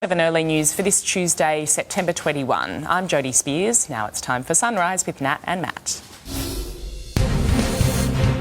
An early news for this Tuesday, September 21. I'm Jodie Spears. Now it's time for Sunrise with Nat and Matt.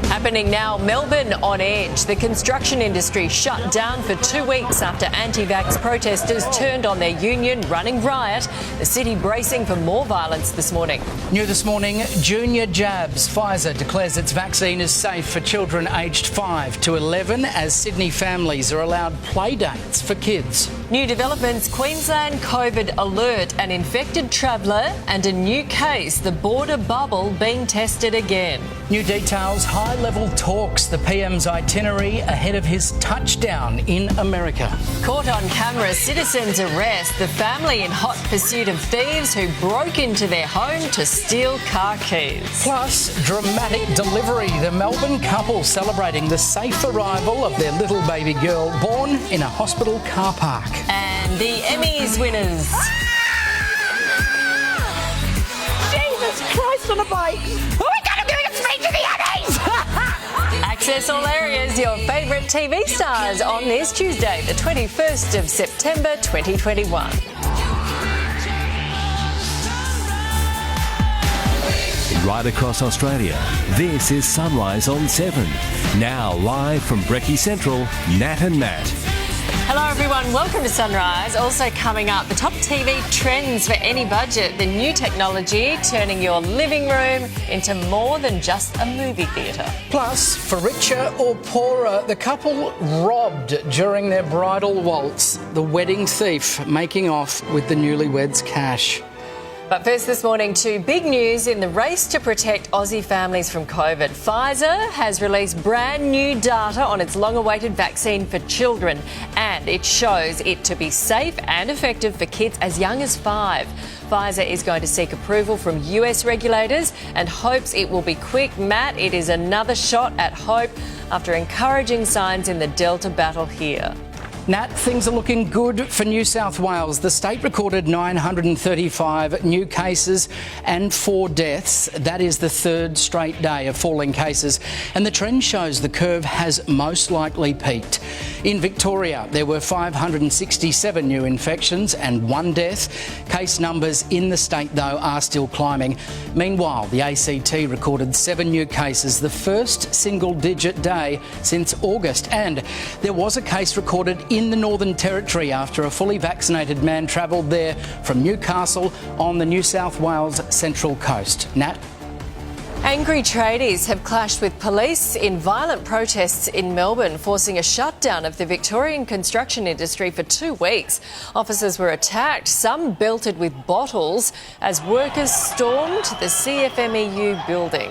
Happening now, Melbourne on edge. The construction industry shut down for 2 weeks after anti-vax protesters turned on their union, running riot. The city bracing for more violence this morning. New this morning, junior jabs. Pfizer declares its vaccine is safe for children aged 5 to 11 as Sydney families are allowed play dates for kids. New developments, Queensland COVID alert, an infected traveller and a new case, the border bubble being tested again. New details, high-level talks, the PM's itinerary ahead of his touchdown in America. Caught on camera, citizens arrest the family in hot pursuit of thieves who broke into their home to steal car keys. Plus, dramatic delivery, the Melbourne couple celebrating the safe arrival of their little baby girl born in a hospital car park. And the Emmys winners. Jesus Christ on a bike! Access all areas, your favourite TV stars on this Tuesday, the 21st of September 2021. Right across Australia, this is Sunrise on 7. Now live from Brekkie Central, Nat and Matt. Hello everyone, welcome to Sunrise. Also coming up, the top TV trends for any budget, the new technology turning your living room into more than just a movie theatre. Plus, for richer or poorer, the couple robbed during their bridal waltz, the wedding thief making off with the newlyweds' cash. But first this morning, to big news in the race to protect Aussie families from COVID. Pfizer has released brand new data on its long-awaited vaccine for children, and it shows it to be safe and effective for kids as young as 5. Pfizer is going to seek approval from US regulators and hopes it will be quick. Matt, it is another shot at hope after encouraging signs in the Delta battle here. Nat, things are looking good for New South Wales. The state recorded 935 new cases and 4 deaths. That is the third straight day of falling cases. And the trend shows the curve has most likely peaked. In Victoria, there were 567 new infections and 1 death. Case numbers in the state, though, are still climbing. Meanwhile, the ACT recorded 7 new cases, the first single-digit day since August. And there was a case recorded in the Northern Territory after a fully vaccinated man travelled there from Newcastle on the New South Wales Central Coast. Nat? Angry tradies have clashed with police in violent protests in Melbourne, forcing a shutdown of the Victorian construction industry for 2 weeks. Officers were attacked, some belted with bottles, as workers stormed the CFMEU building.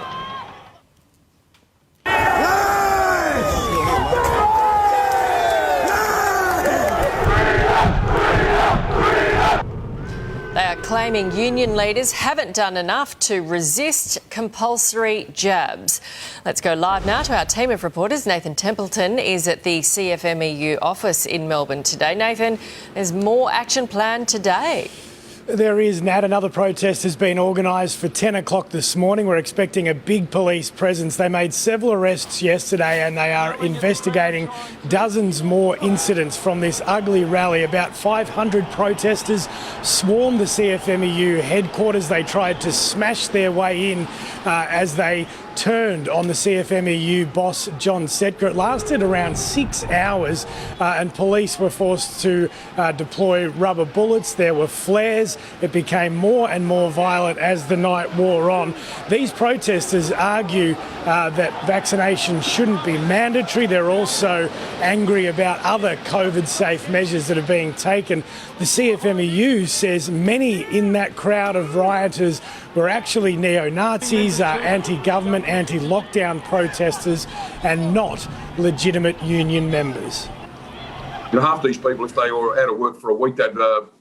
They are claiming union leaders haven't done enough to resist compulsory jabs. Let's go live now to our team of reporters. Nathan Templeton is at the CFMEU office in Melbourne today. Nathan, there's more action planned today. There is, Nat. Another protest has been organised for 10 o'clock this morning. We're expecting a big police presence. They made several arrests yesterday and they are investigating dozens more incidents from this ugly rally. About 500 protesters swarmed the CFMEU headquarters. They tried to smash their way in as they turned on the CFMEU boss, John Setka. It lasted around 6 hours and police were forced to deploy rubber bullets. There were flares. It became more and more violent as the night wore on. These protesters argue that vaccination shouldn't be mandatory. They're also angry about other COVID-safe measures that are being taken. The CFMEU says many in that crowd of rioters were actually neo-Nazis, anti-government, anti-lockdown protesters and not legitimate union members. You know, half these people, if they were out of work for a week, they'd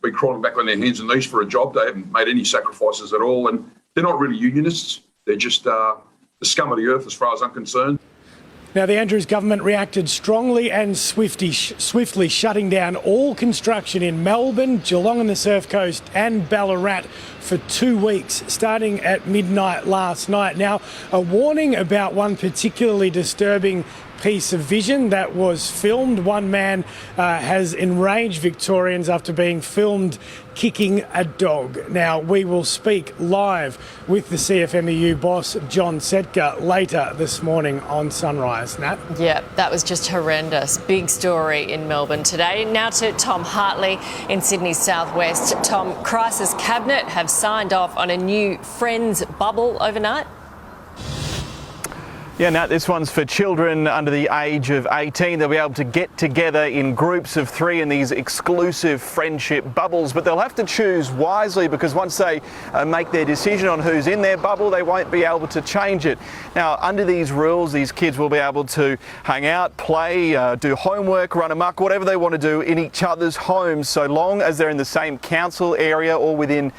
be crawling back on their hands and knees for a job. They haven't made any sacrifices at all, and they're not really unionists. They're just the scum of the earth as far as I'm concerned. Now, the Andrews government reacted strongly and swiftly shutting down all construction in Melbourne, Geelong on the Surf Coast and Ballarat for 2 weeks, starting at midnight last night. Now, a warning about one particularly disturbing piece of vision that was filmed. One man has enraged Victorians after being filmed kicking a dog. Now, we will speak live with the CFMEU boss, John Setka, later this morning on Sunrise. Nat? Yeah, that was just horrendous. Big story in Melbourne today. Now to Tom Hartley in Sydney's southwest. Tom, Crisis Cabinet have signed off on a new Friends bubble overnight. Yeah, Nat, this one's for children under the age of 18. They'll be able to get together in groups of 3 in these exclusive friendship bubbles, but they'll have to choose wisely because once they make their decision on who's in their bubble, they won't be able to change it. Now, under these rules, these kids will be able to hang out, play, do homework, run amok, whatever they want to do in each other's homes, so long as they're in the same council area or within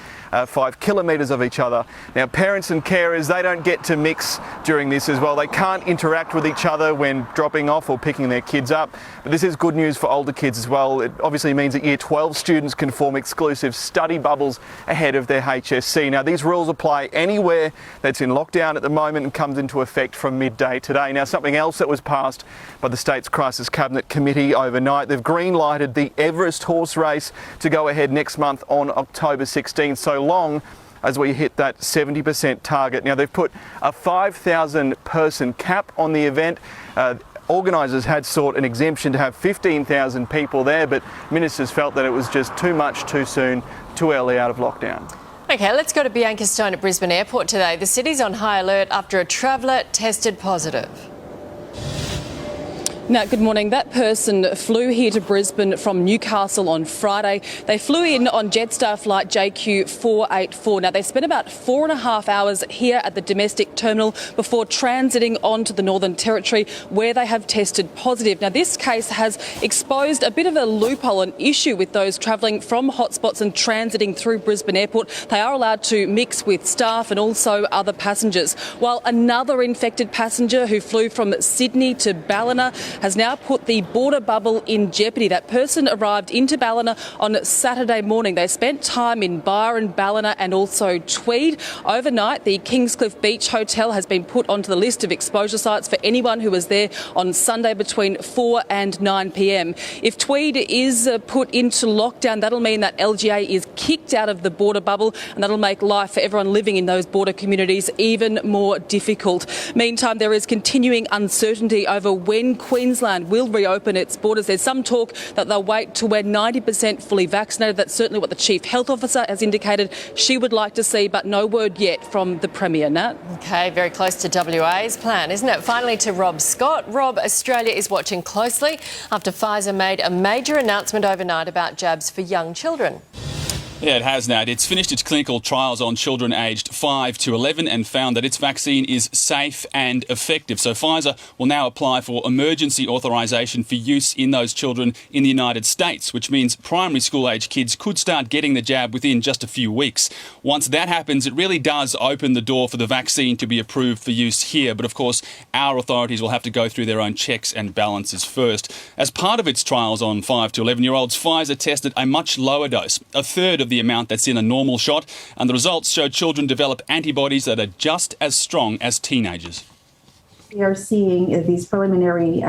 5 kilometres of each other. Now, parents and carers, they don't get to mix during this as well. They can't interact with each other when dropping off or picking their kids up. But this is good news for older kids as well. It obviously means that Year 12 students can form exclusive study bubbles ahead of their HSC. Now, these rules apply anywhere that's in lockdown at the moment and comes into effect from midday today. Now, something else that was passed by the state's Crisis Cabinet Committee overnight, they've green-lighted the Everest horse race to go ahead next month on October 16th. So long as we hit that 70% target. Now, they've put a 5,000 person cap on the event. Organisers had sought an exemption to have 15,000 people there, but ministers felt that it was just too much, too soon, too early out of lockdown. OK, let's go to Bianca Stone at Brisbane Airport today. The city's on high alert after a traveller tested positive. Now, good morning. That person flew here to Brisbane from Newcastle on Friday. They flew in on Jetstar flight JQ484. Now, they spent about 4.5 hours here at the domestic terminal before transiting on to the Northern Territory, where they have tested positive. Now, this case has exposed a bit of a loophole, an issue with those travelling from hotspots and transiting through Brisbane Airport. They are allowed to mix with staff and also other passengers, while another infected passenger who flew from Sydney to Ballina has now put the border bubble in jeopardy. That person arrived into Ballina on Saturday morning. They spent time in Byron, Ballina and also Tweed. Overnight, the Kingscliff Beach Hotel has been put onto the list of exposure sites for anyone who was there on Sunday between 4 and 9 p.m. If Tweed is put into lockdown, that'll mean that LGA is kicked out of the border bubble, and that'll make life for everyone living in those border communities even more difficult. Meantime, there is continuing uncertainty over when Queensland will reopen its borders. There's some talk that they'll wait till we're 90% fully vaccinated. That's certainly what the Chief Health Officer has indicated she would like to see, but no word yet from the Premier, Nat. OK, very close to WA's plan, isn't it? Finally to Rob Scott. Rob, Australia is watching closely after Pfizer made a major announcement overnight about jabs for young children. Yeah, it has, Nat. It's finished its clinical trials on children aged 5 to 11 and found that its vaccine is safe and effective. So Pfizer will now apply for emergency authorisation for use in those children in the United States, which means primary school age kids could start getting the jab within just a few weeks. Once that happens, it really does open the door for the vaccine to be approved for use here. But of course, our authorities will have to go through their own checks and balances first. As part of its trials on 5 to 11-year-olds, Pfizer tested a much lower dose, a third of the amount that's in a normal shot, and the results show children develop antibodies that are just as strong as teenagers. We are seeing these preliminary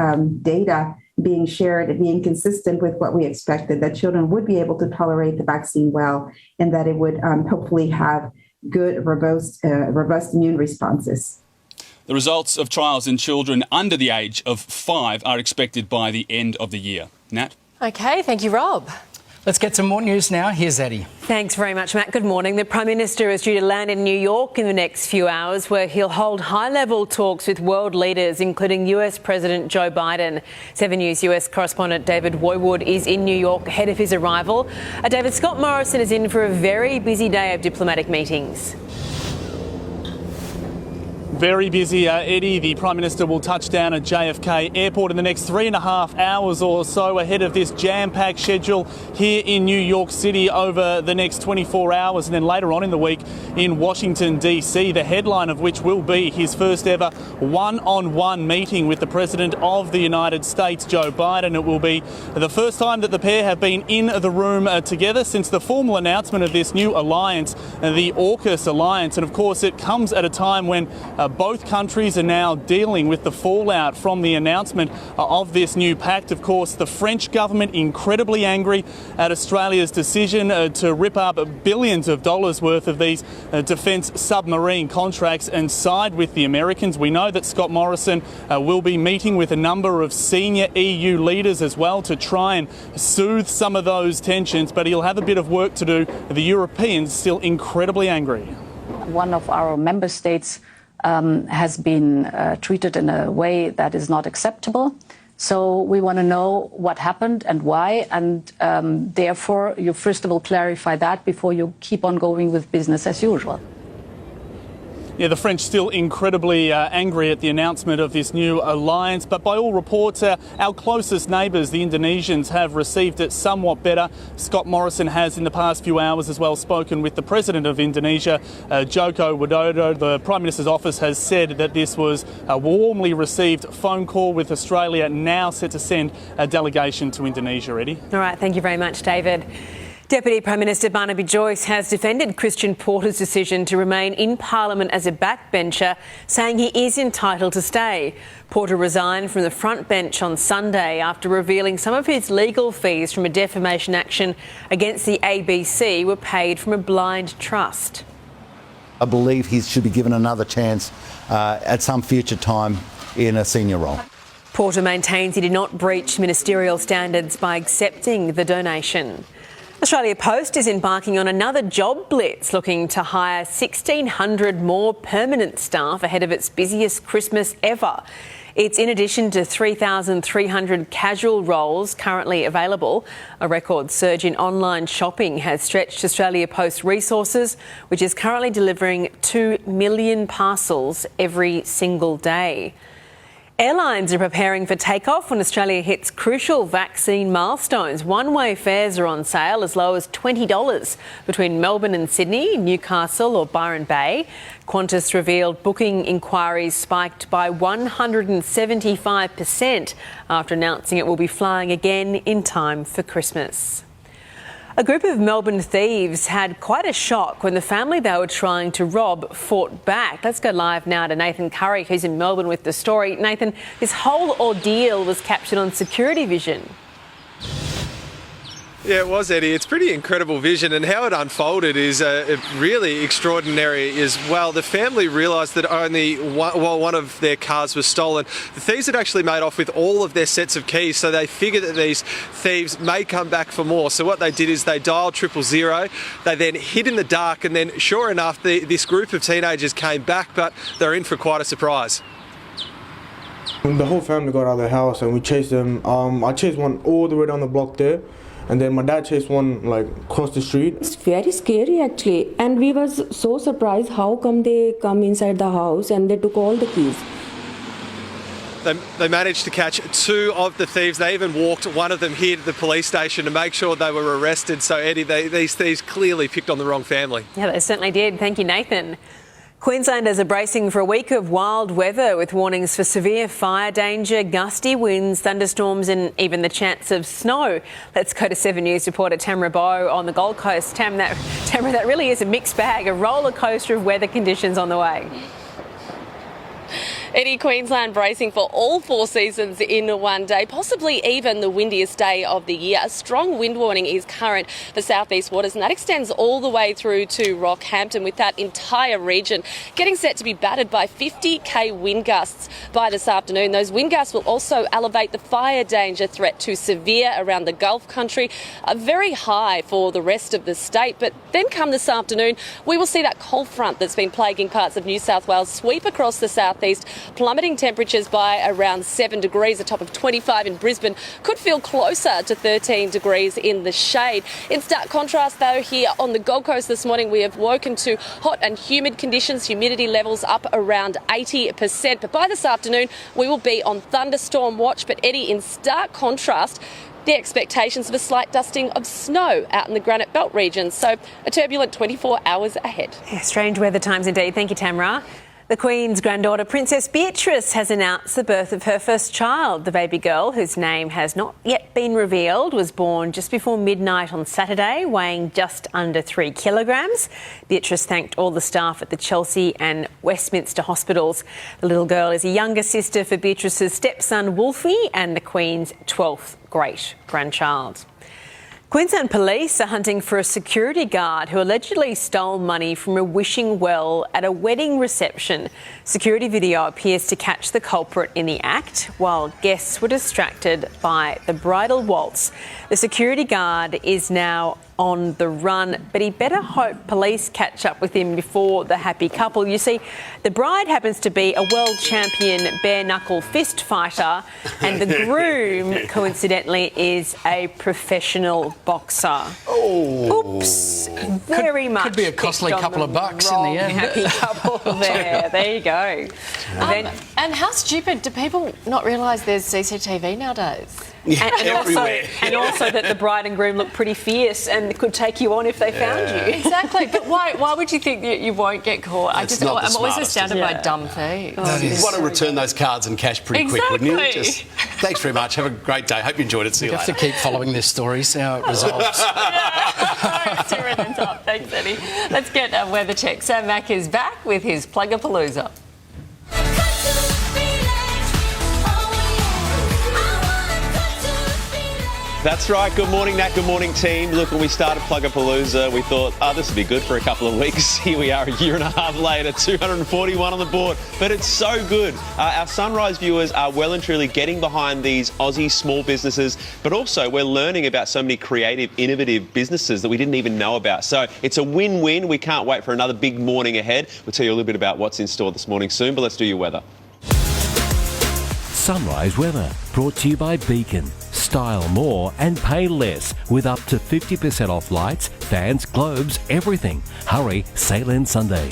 data being shared and being consistent with what we expected, that children would be able to tolerate the vaccine well and that it would hopefully have good, robust immune responses. The results of trials in children under the age of 5 are expected by the end of the year. Nat? OK, thank you, Rob. Let's get some more news now. Here's Eddie. Thanks very much, Matt. Good morning. The Prime Minister is due to land in New York in the next few hours, where he'll hold high-level talks with world leaders, including US President Joe Biden. 7 News US correspondent David Woywood is in New York ahead of his arrival. David, Scott Morrison is in for a very busy day of diplomatic meetings. Very busy, Eddie. The Prime Minister will touch down at JFK Airport in the next 3.5 hours or so ahead of this jam-packed schedule here in New York City over the next 24 hours. And then later on in the week in Washington, D.C., the headline of which will be his first ever one-on-one meeting with the President of the United States, Joe Biden. It will be the first time that the pair have been in the room together since the formal announcement of this new alliance, the AUKUS alliance. And of course, it comes at a time when Both countries are now dealing with the fallout from the announcement of this new pact. Of course, the French government incredibly angry at Australia's decision to rip up billions of dollars worth of these defence submarine contracts and side with the Americans. We know that Scott Morrison will be meeting with a number of senior EU leaders as well to try and soothe some of those tensions, but he'll have a bit of work to do. The Europeans still incredibly angry. One of our member states has been treated in a way that is not acceptable. So we want to know what happened and why, and therefore you first of all clarify that before you keep on going with business as usual. Yeah, the French still incredibly angry at the announcement of this new alliance, but by all reports, our closest neighbours, the Indonesians, have received it somewhat better. Scott Morrison has in the past few hours as well spoken with the President of Indonesia, Joko Widodo. The Prime Minister's office has said that this was a warmly received phone call, with Australia now set to send a delegation to Indonesia. Eddie? All right, thank you very much, David. Deputy Prime Minister Barnaby Joyce has defended Christian Porter's decision to remain in Parliament as a backbencher, saying he is entitled to stay. Porter resigned from the front bench on Sunday after revealing some of his legal fees from a defamation action against the ABC were paid from a blind trust. I believe he should be given another chance at some future time in a senior role. Porter maintains he did not breach ministerial standards by accepting the donation. Australia Post is embarking on another job blitz, looking to hire 1,600 more permanent staff ahead of its busiest Christmas ever. It's in addition to 3,300 casual roles currently available. A record surge in online shopping has stretched Australia Post resources, which is currently delivering 2 million parcels every single day. Airlines are preparing for takeoff when Australia hits crucial vaccine milestones. One-way fares are on sale as low as $20 between Melbourne and Sydney, Newcastle or Byron Bay. Qantas revealed booking inquiries spiked by 175% after announcing it will be flying again in time for Christmas. A group of Melbourne thieves had quite a shock when the family they were trying to rob fought back. Let's go live now to Nathan Curry, who's in Melbourne with the story. Nathan, this whole ordeal was captured on security vision. Yeah, it was, Eddie. It's pretty incredible vision, and how it unfolded is really extraordinary as well. The family realised that only one of their cars was stolen. The thieves had actually made off with all of their sets of keys, so they figured that these thieves may come back for more. So what they did is they dialed 000. They then hid in the dark, and then sure enough, this group of teenagers came back, but they're in for quite a surprise. The whole family got out of the house and we chased them. I chased one all the way down the block there. And then my dad chased one like across the street. It's very scary actually, and we was so surprised how come they come inside the house and they took all the keys. They managed to catch 2 of the thieves. They even walked one of them here to the police station to make sure they were arrested. So Eddie, these thieves clearly picked on the wrong family. Yeah, they certainly did. Thank you, Nathan. Queenslanders are bracing for a week of wild weather with warnings for severe fire danger, gusty winds, thunderstorms and even the chance of snow. Let's go to 7 News reporter Tamara Bowe on the Gold Coast. Tamara, that really is a mixed bag, a roller coaster of weather conditions on the way. Eddie, Queensland bracing for all 4 seasons in one day, possibly even the windiest day of the year. A strong wind warning is current for southeast waters, and that extends all the way through to Rockhampton, with that entire region getting set to be battered by 50k wind gusts by this afternoon. Those wind gusts will also elevate the fire danger threat to severe around the Gulf country, very high for the rest of the state. But then come this afternoon, we will see that cold front that's been plaguing parts of New South Wales sweep across the southeast, plummeting temperatures by around 7 degrees, a top of 25 in Brisbane. Could feel closer to 13 degrees in the shade. In stark contrast, though, here on the Gold Coast this morning, we have woken to hot and humid conditions, humidity levels up around 80%. But by this afternoon, we will be on thunderstorm watch. But Eddie, in stark contrast, the expectations of a slight dusting of snow out in the Granite Belt region. So a turbulent 24 hours ahead. Yeah, strange weather times indeed. Thank you, Tamara. The Queen's granddaughter, Princess Beatrice, has announced the birth of her first child. The baby girl, whose name has not yet been revealed, was born just before midnight on Saturday, weighing just under 3 kilograms. Beatrice thanked all the staff at the Chelsea and Westminster hospitals. The little girl is a younger sister for Beatrice's stepson, Wolfie, and the Queen's 12th great-grandchild. Queensland Police are hunting for a security guard who allegedly stole money from a wishing well at a wedding reception. Security video appears to catch the culprit in the act while guests were distracted by the bridal waltz. The security guard is now on the run, but he better hope police catch up with him before the happy couple. You see, the bride happens to be a world champion bare-knuckle fist fighter, and the groom, coincidentally, is a professional boxer. Oh. Oops. Very much. Could be a costly couple of bucks in the end. Happy couple there. There you go. And how stupid, do people not realise there's CCTV nowadays? Yeah, and also that the bride and groom look pretty fierce and could take you on if they found you. Exactly, but why would you think that you won't get caught? I'm always astounded by dumb thieves. You want to return those cards and cash pretty quick, wouldn't you? Thanks very much. Have a great day. Hope you enjoyed it. See you later. You have to keep following this story, see how it resolves. It's too over the top. Thanks, Eddie. Let's get a weather check. Sam Mack is back with his Plugapalooza. That's right. Good morning, Nat. Good morning, team. Look, when we started Plugapalooza, we thought, this would be good for a couple of weeks. Here we are a year and a half later, 241 on the board. But it's so good. Our Sunrise viewers are well and truly getting behind these Aussie small businesses, but also we're learning about so many creative, innovative businesses that we didn't even know about. So it's a win-win. We can't wait for another big morning ahead. We'll tell you a little bit about what's in store this morning soon, but let's do your weather. Sunrise weather brought to you by Beacon. Style more and pay less with up to 50% off lights, fans, globes, everything. Hurry, sale ends Sunday.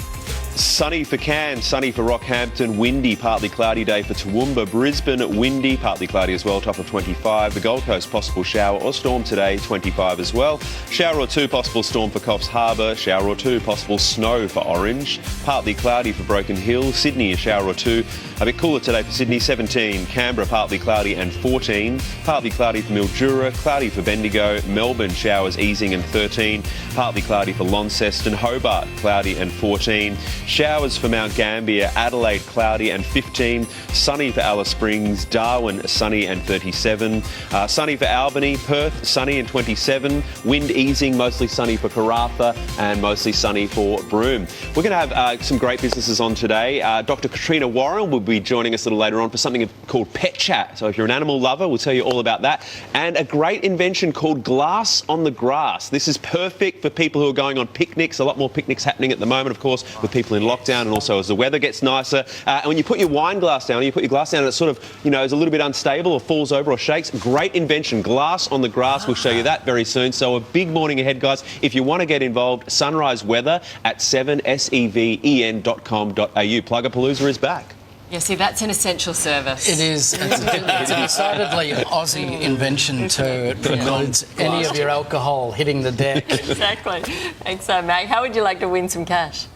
Sunny for Cairns, sunny for Rockhampton, windy, partly cloudy day for Toowoomba, Brisbane, windy, partly cloudy as well, top of 25. The Gold Coast, possible shower or storm today, 25 as well. Shower or two, possible storm for Coffs Harbour, shower or two, possible snow for Orange. Partly cloudy for Broken Hill, Sydney, a shower or two. A bit cooler today for Sydney, 17. Canberra, partly cloudy and 14. Partly cloudy for Mildura, cloudy for Bendigo. Melbourne, showers easing and 13. Partly cloudy for Launceston, Hobart, cloudy and 14. Showers for Mount Gambier, Adelaide cloudy and 15, sunny for Alice Springs, Darwin sunny and 37, sunny for Albany, Perth sunny and 27, wind easing, mostly sunny for Karratha and mostly sunny for Broome. We're going to have some great businesses on today. Dr. Katrina Warren will be joining us a little later on for something called Pet Chat. So if you're an animal lover, we'll tell you all about that. And a great invention called Glass on the Grass. This is perfect for people who are going on picnics. A lot more picnics happening at the moment, of course, with people in lockdown and also as the weather gets nicer. And when you put your wine glass down, you put your glass down and it sort of, is a little bit unstable or falls over or shakes. Great invention. Glass on the Grass. We'll show you that very soon. So a big morning ahead, guys. If you want to get involved, Sunrise Weather at 7seven.com.au. Plugapalooza is back. Yeah, see, that's an essential service. It is. It's decidedly an Aussie invention to preclude any of your alcohol hitting the deck. Exactly. Thanks, Mag. How would you like to win some cash?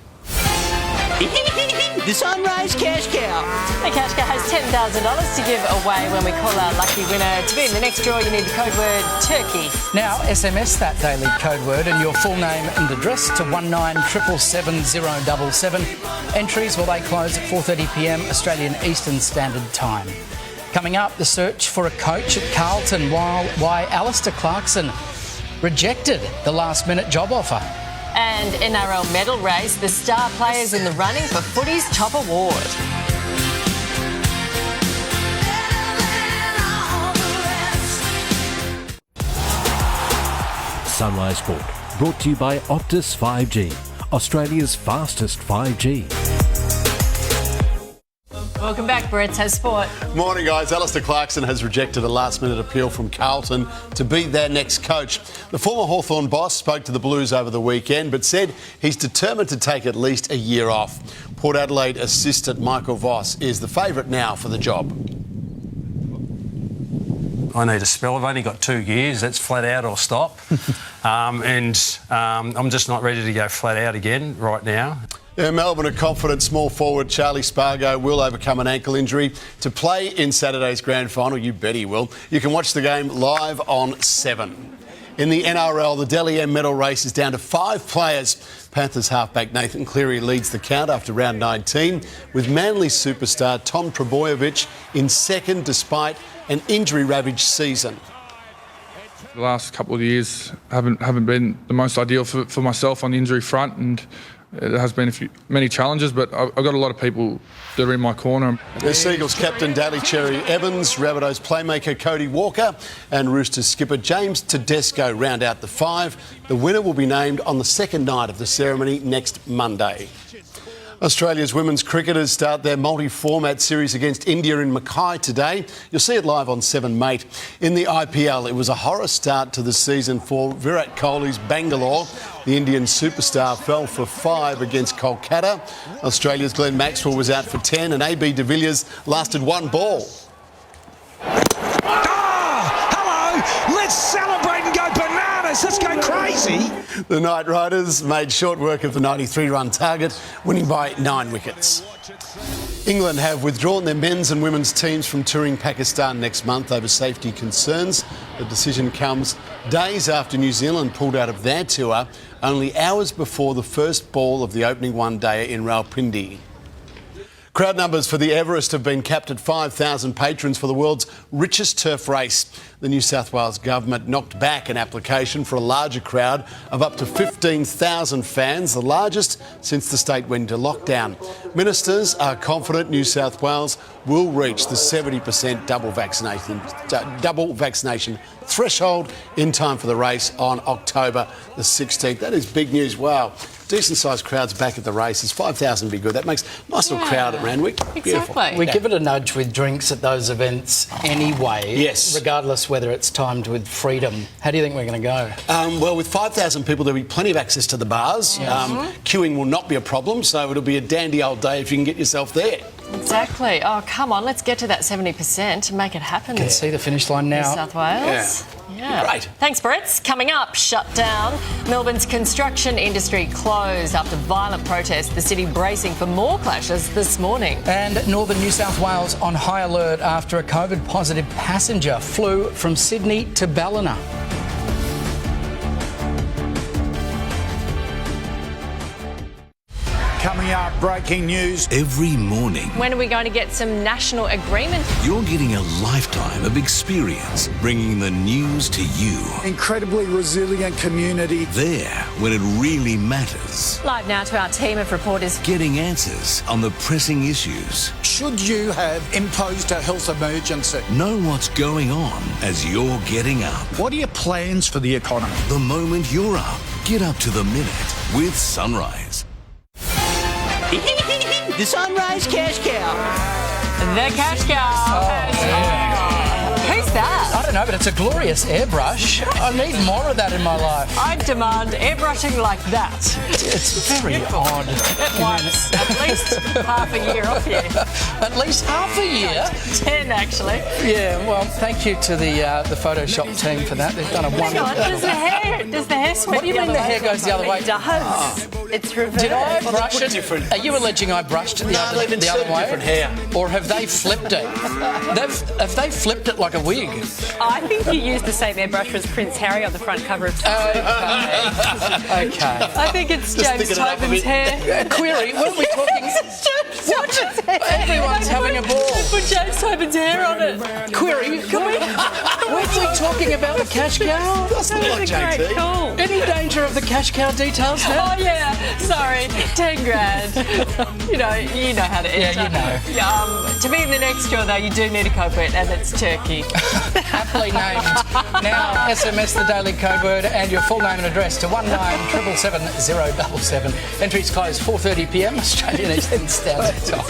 The Sunrise Cash Cow. The Cash Cow has $10,000 to give away when we call our lucky winner. To be in the next draw, you need the code word turkey. Now, SMS that daily code word and your full name and address to 19777 Entries, they close at 4:30pm Australian Eastern Standard Time. Coming up, the search for a coach at Carlton, why Alistair Clarkson rejected the last-minute job offer. And NRL medal race, the star players in the running for footy's top award. Sunrise Sport, brought to you by Optus 5G, Australia's fastest 5G. Welcome back, Brett Has Sport. Morning, guys. Alistair Clarkson has rejected a last-minute appeal from Carlton to be their next coach. The former Hawthorn boss spoke to the Blues over the weekend, but said he's determined to take at least a year off. Port Adelaide assistant Michael Voss is the favourite now for the job. I need a spell. I've only got 2 years. That's flat out or stop. I'm just not ready to go flat out again right now. Yeah, Melbourne are confident small forward Charlie Spargo will overcome an ankle injury to play in Saturday's grand final. You bet he will. You can watch the game live on 7. In the NRL, the Dally M medal race is down to 5 players. Panthers halfback Nathan Cleary leads the count after round 19, with Manly superstar Tom Trbojevic in second despite an injury-ravaged season. The last couple of years haven't been the most ideal for myself on the injury front, and there has been many challenges, but I've got a lot of people that are in my corner. The Seagulls captain Daly Cherry Evans, Rabbitohs playmaker Cody Walker and Roosters skipper James Tedesco round out the 5. The winner will be named on the second night of the ceremony next Monday. Australia's women's cricketers start their multi-format series against India in Mackay today. You'll see it live on 7 Mate. In the IPL, it was a horror start to the season for Virat Kohli's Bangalore. The Indian superstar fell for 5 against Kolkata. Australia's Glenn Maxwell was out for 10 and AB de Villiers lasted 1 ball. Hello! Let's celebrate and go bananas! Let's go crazy! The Knight Riders made short work of the 93-run target, winning by 9 wickets. England have withdrawn their men's and women's teams from touring Pakistan next month over safety concerns. The decision comes days after New Zealand pulled out of their tour, only hours before the first ball of the opening one-dayer in Rawalpindi. Crowd numbers for the Everest have been capped at 5,000 patrons for the world's richest turf race. The New South Wales government knocked back an application for a larger crowd of up to 15,000 fans, the largest since the state went into lockdown. Ministers are confident New South Wales will reach the 70% double vaccination threshold in time for the race on October the 16th. That is big news. Wow. Decent-sized crowds back at the races. 5,000 would be good. That makes a nice little crowd at Randwick. Beautiful. We give it a nudge with drinks at those events anyway. Yes. Regardless whether it's timed with freedom. How do you think we're going to go? Well, with 5,000 people, there'll be plenty of access to the bars. Queuing will not be a problem, so it'll be a dandy old day if you can get yourself there. Exactly. Oh, come on, let's get to that 70% and make it happen. Can see the finish line now. New South Wales. Yeah. Great. Thanks, Brett. Coming up, shut down. Melbourne's construction industry closed after violent protests. The city bracing for more clashes this morning. And northern New South Wales on high alert after a COVID-positive passenger flew from Sydney to Ballina. Coming up, breaking news. Every morning, When are we going to get some national agreement? you're getting a lifetime of experience bringing the news to you. Incredibly resilient community. There when it really matters. Live now to our team of reporters. Getting answers on the pressing issues. Should you have imposed a health emergency? Know what's going on as you're getting up. What are your plans for the economy? The moment you're up, get up to the minute with Sunrise. The Sunrise Cash Cow. The cash cow. Who's that? I don't know, but it's a glorious airbrush. I need more of that in my life. I demand airbrushing like that. It's very odd. It wants at least half a year off you. At least half a year? 10, actually. Yeah, well, thank you to the Photoshop team for that. They've done a Hang wonderful on, does the hair sweep? What do you mean the hair goes the other way? It does. It's reversed. Did I brush it? Are you alleging I brushed it the other way? Different hair. Or have they flipped it? Have they flipped it like a wig? I think you used the same airbrush as Prince Harry on the front cover of Okay. I think it's James Tobin's hair. Query, weren't we talking... Everyone's having a ball. Put James Tobin's hair on it. Query, weren't we talking about the cash cow? Doesn't look like JT. Cool. Any danger of the cash cow details now? Oh yeah, sorry, 10 grand. You know how to enter. Yeah, you know. To be in the next draw though, you do need a code word, and it's turkey. Aptly named. Now SMS the daily code word and your full name and address to 19777 Entries close 4:30 p.m. Australian Eastern Standard Time.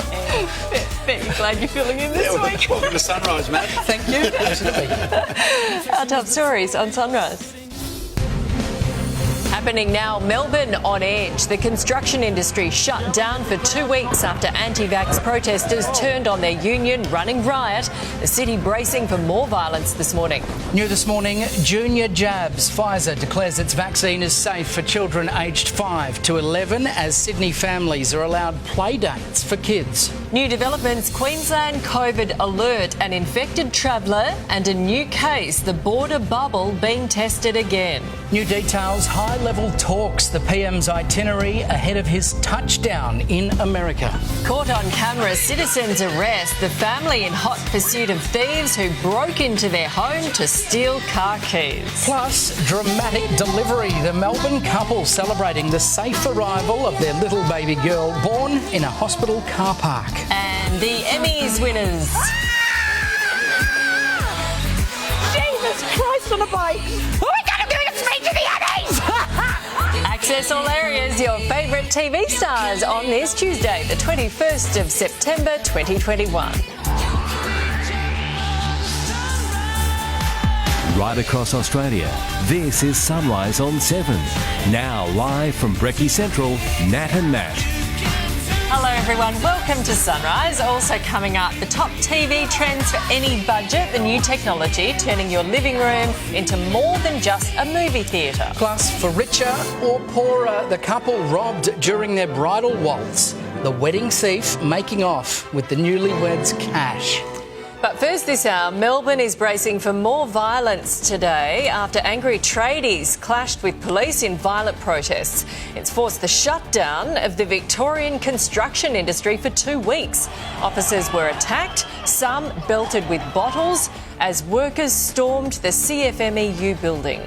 Very glad you're filling in this week. Welcome to Sunrise, mate. Thank you. Absolutely. Our top stories on Sunrise. Happening now, Melbourne on edge. The construction industry shut down for 2 weeks after anti-vax protesters turned on their union, running riot. The city bracing for more violence this morning. New this morning, junior jabs. Pfizer declares its vaccine is safe for children aged 5 to 11 as Sydney families are allowed play dates for kids. New developments, Queensland COVID alert, an infected traveller and a new case, the border bubble being tested again. New details, high-level talks, the PM's itinerary ahead of his touchdown in America. Caught on camera, citizens arrest the family in hot pursuit of thieves who broke into their home to steal car keys. Plus, dramatic delivery, the Melbourne couple celebrating the safe arrival of their little baby girl born in a hospital car park. And the Emmys winners. Jesus Christ on a bike! Access all areas, your favourite TV stars on this Tuesday, the 21st of September 2021. Right across Australia, this is Sunrise on 7. Now live from Brekkie Central, Nat and Matt. Hello everyone, welcome to Sunrise. Also coming up, the top TV trends for any budget, the new technology turning your living room into more than just a movie theatre. Plus, for richer or poorer, the couple robbed during their bridal waltz. The wedding thief making off with the newlyweds' cash. But first this hour, Melbourne is bracing for more violence today after angry tradies clashed with police in violent protests. It's forced the shutdown of the Victorian construction industry for 2 weeks. Officers were attacked, some belted with bottles as workers stormed the CFMEU building.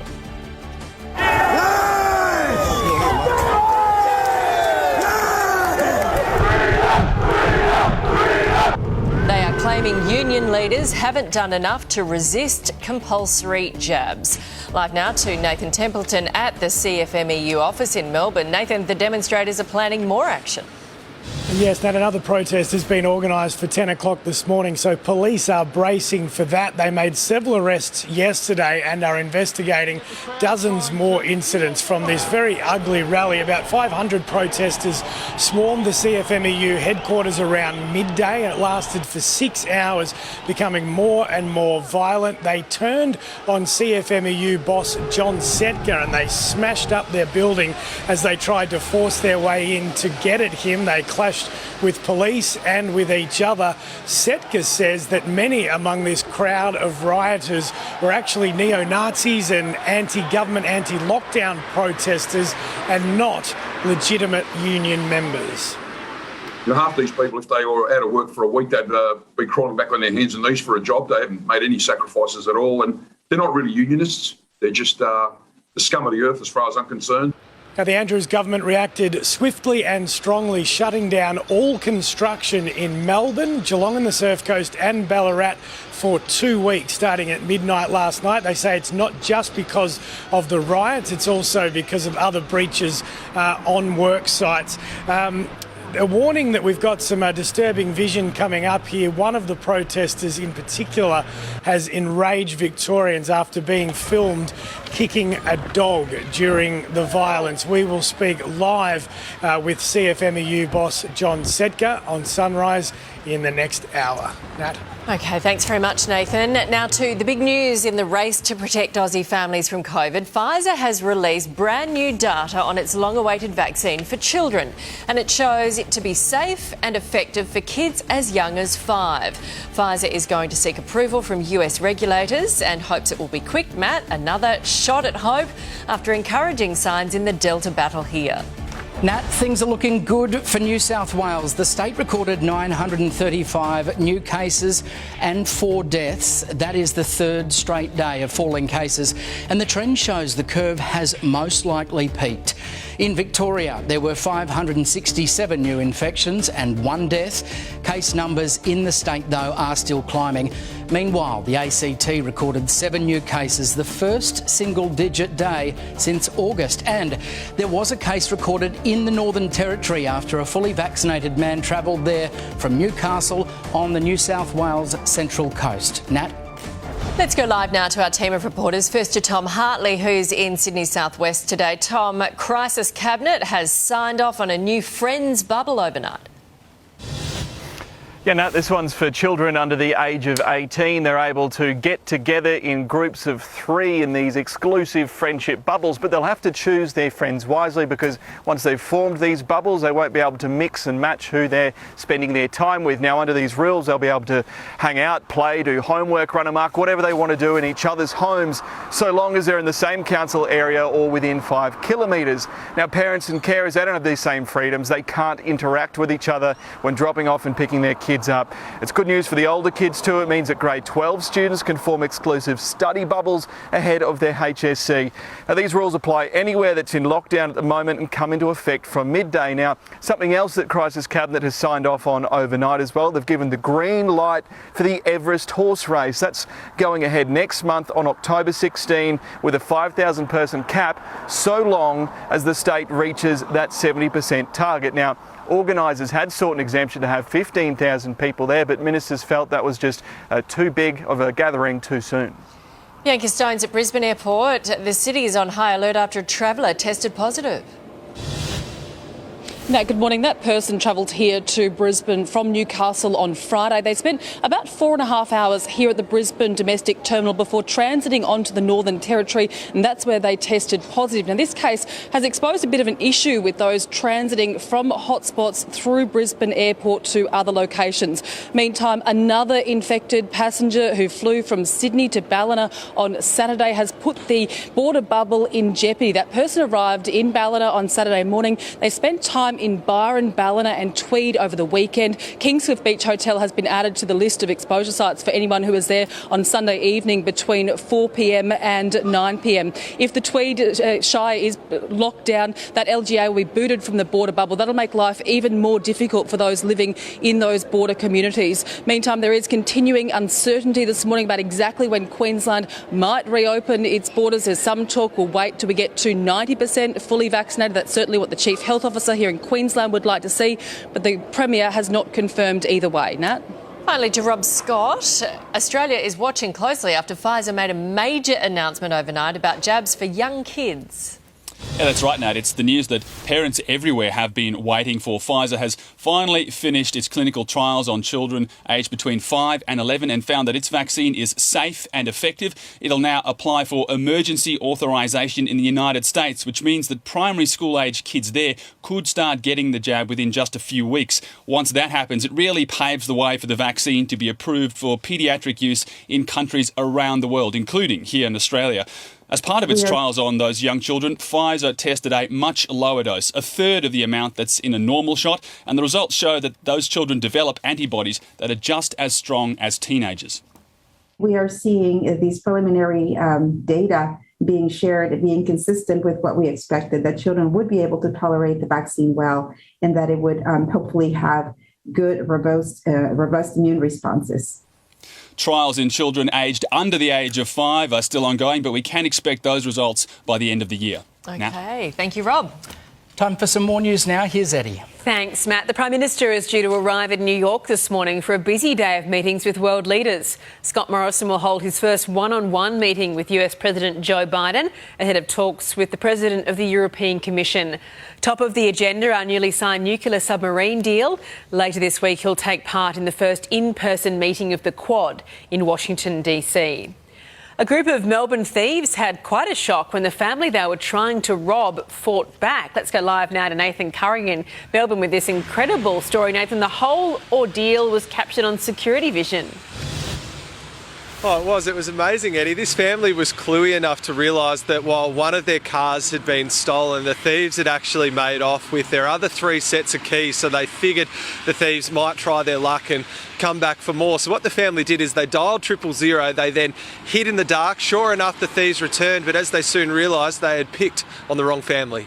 They are claiming union leaders haven't done enough to resist compulsory jabs. Live now to Nathan Templeton at the CFMEU office in Melbourne. Nathan, the demonstrators are planning more action. Yes, Nat, another protest has been organised for 10 o'clock this morning, so police are bracing for that. They made several arrests yesterday and are investigating dozens more incidents from this very ugly rally. About 500 protesters swarmed the CFMEU headquarters around midday, and it lasted for 6 hours, becoming more and more violent. They turned on CFMEU boss John Setka and they smashed up their building as they tried to force their way in to get at him. They clashed with police and with each other. Setka says that many among this crowd of rioters were actually neo-Nazis and anti-government, anti-lockdown protesters and not legitimate union members. You know, half these people, if they were out of work for a week, they'd be crawling back on their hands and knees for a job. They haven't made any sacrifices at all, and they're not really unionists. They're just the scum of the earth as far as I'm concerned. Now, the Andrews government reacted swiftly and strongly, shutting down all construction in Melbourne, Geelong and the Surf Coast and Ballarat for 2 weeks, starting at midnight last night. They say it's not just because of the riots, it's also because of other breaches on work sites. A warning that we've got some disturbing vision coming up here. One of the protesters in particular has enraged Victorians after being filmed kicking a dog during the violence. We will speak live with CFMEU boss John Setka on Sunrise in the next hour. Nat? OK, thanks very much, Nathan. Now to the big news in the race to protect Aussie families from COVID. Pfizer has released brand new data on its long-awaited vaccine for children, and it shows it to be safe and effective for kids as young as 5. Pfizer is going to seek approval from US regulators and hopes it will be quick. Matt, another shot at hope after encouraging signs in the Delta battle here. Nat, things are looking good for New South Wales. The state recorded 935 new cases and 4 deaths. That is the third straight day of falling cases, and the trend shows the curve has most likely peaked. In Victoria, there were 567 new infections and 1 death. Case numbers in the state, though, are still climbing. Meanwhile, the ACT recorded 7 new cases, the first single-digit day since August. And there was a case recorded in the Northern Territory after a fully vaccinated man travelled there from Newcastle on the New South Wales Central Coast. Nat? Let's go live now to our team of reporters. First to Tom Hartley, who's in Sydney Southwest today. Tom, Crisis Cabinet has signed off on a new Friends bubble overnight. Yeah, Nat, this one's for children under the age of 18. They're able to get together in groups of 3 in these exclusive friendship bubbles, but they'll have to choose their friends wisely because once they've formed these bubbles, they won't be able to mix and match who they're spending their time with. Now, under these rules, they'll be able to hang out, play, do homework, run amok, whatever they want to do in each other's homes, so long as they're in the same council area or within 5 kilometres. Now, parents and carers, they don't have these same freedoms. They can't interact with each other when dropping off and picking their kids up. It's good news for the older kids too. It means that grade 12 students can form exclusive study bubbles ahead of their HSC. Now, these rules apply anywhere that's in lockdown at the moment and come into effect from midday. Now, something else that Crisis Cabinet has signed off on overnight as well, they've given the green light for the Everest horse race. That's going ahead next month on October 16 with a 5,000 person cap, so long as the state reaches that 70% target. Now, organisers had sought an exemption to have 15,000 people there, but ministers felt that was just too big of a gathering too soon. Bianca Stones at Brisbane Airport. The city is on high alert after a traveller tested positive. Nat, good morning. That person travelled here to Brisbane from Newcastle on Friday. They spent about 4.5 hours here at the Brisbane domestic terminal before transiting onto the Northern Territory, and that's where they tested positive. Now, this case has exposed a bit of an issue with those transiting from hotspots through Brisbane Airport to other locations. Meantime, another infected passenger who flew from Sydney to Ballina on Saturday has put the border bubble in jeopardy. That person arrived in Ballina on Saturday morning. They spent time in Byron, Ballina and Tweed over the weekend. Kingscliff Beach Hotel has been added to the list of exposure sites for anyone who was there on Sunday evening between 4 p.m. and 9 p.m. If the Tweed Shire is locked down, that LGA will be booted from the border bubble. That'll make life even more difficult for those living in those border communities. Meantime, there is continuing uncertainty this morning about exactly when Queensland might reopen its borders. There's some talk we'll wait till we get to 90% fully vaccinated. That's certainly what the Chief Health Officer here in Queensland would like to see, but the Premier has not confirmed either way. Nat? Finally to Rob Scott. Australia is watching closely after Pfizer made a major announcement overnight about jabs for young kids. Yeah, that's right, Nat. It's the news that parents everywhere have been waiting for. Pfizer has finally finished its clinical trials on children aged between 5 and 11 and found that its vaccine is safe and effective. It'll now apply for emergency authorisation in the United States, which means that primary school age kids there could start getting the jab within just a few weeks. Once that happens, it really paves the way for the vaccine to be approved for paediatric use in countries around the world, including here in Australia. As part of its trials on those young children, Pfizer tested a much lower dose, a third of the amount that's in a normal shot, and the results show that those children develop antibodies that are just as strong as teenagers. We are seeing these preliminary data being shared and being consistent with what we expected, that children would be able to tolerate the vaccine well and that it would hopefully have good, robust immune responses. Trials in children aged under the age of 5 are still ongoing, but we can expect those results by the end of the year. OK, thank you, Rob. Time for some more news now. Here's Eddie. Thanks, Matt. The Prime Minister is due to arrive in New York this morning for a busy day of meetings with world leaders. Scott Morrison will hold his first one-on-one meeting with US President Joe Biden ahead of talks with the President of the European Commission. Top of the agenda, our newly signed nuclear submarine deal. Later this week, he'll take part in the first in-person meeting of the Quad in Washington, DC. A group of Melbourne thieves had quite a shock when the family they were trying to rob fought back. Let's go live now to Nathan Curry in Melbourne with this incredible story. Nathan, the whole ordeal was captured on security vision. Oh, it was amazing, Eddie. This family was cluey enough to realise that while one of their cars had been stolen, the thieves had actually made off with their other 3 sets of keys, so they figured the thieves might try their luck and come back for more. So what the family did is they dialed 000, they then hid in the dark. Sure enough, the thieves returned, but as they soon realised, they had picked on the wrong family.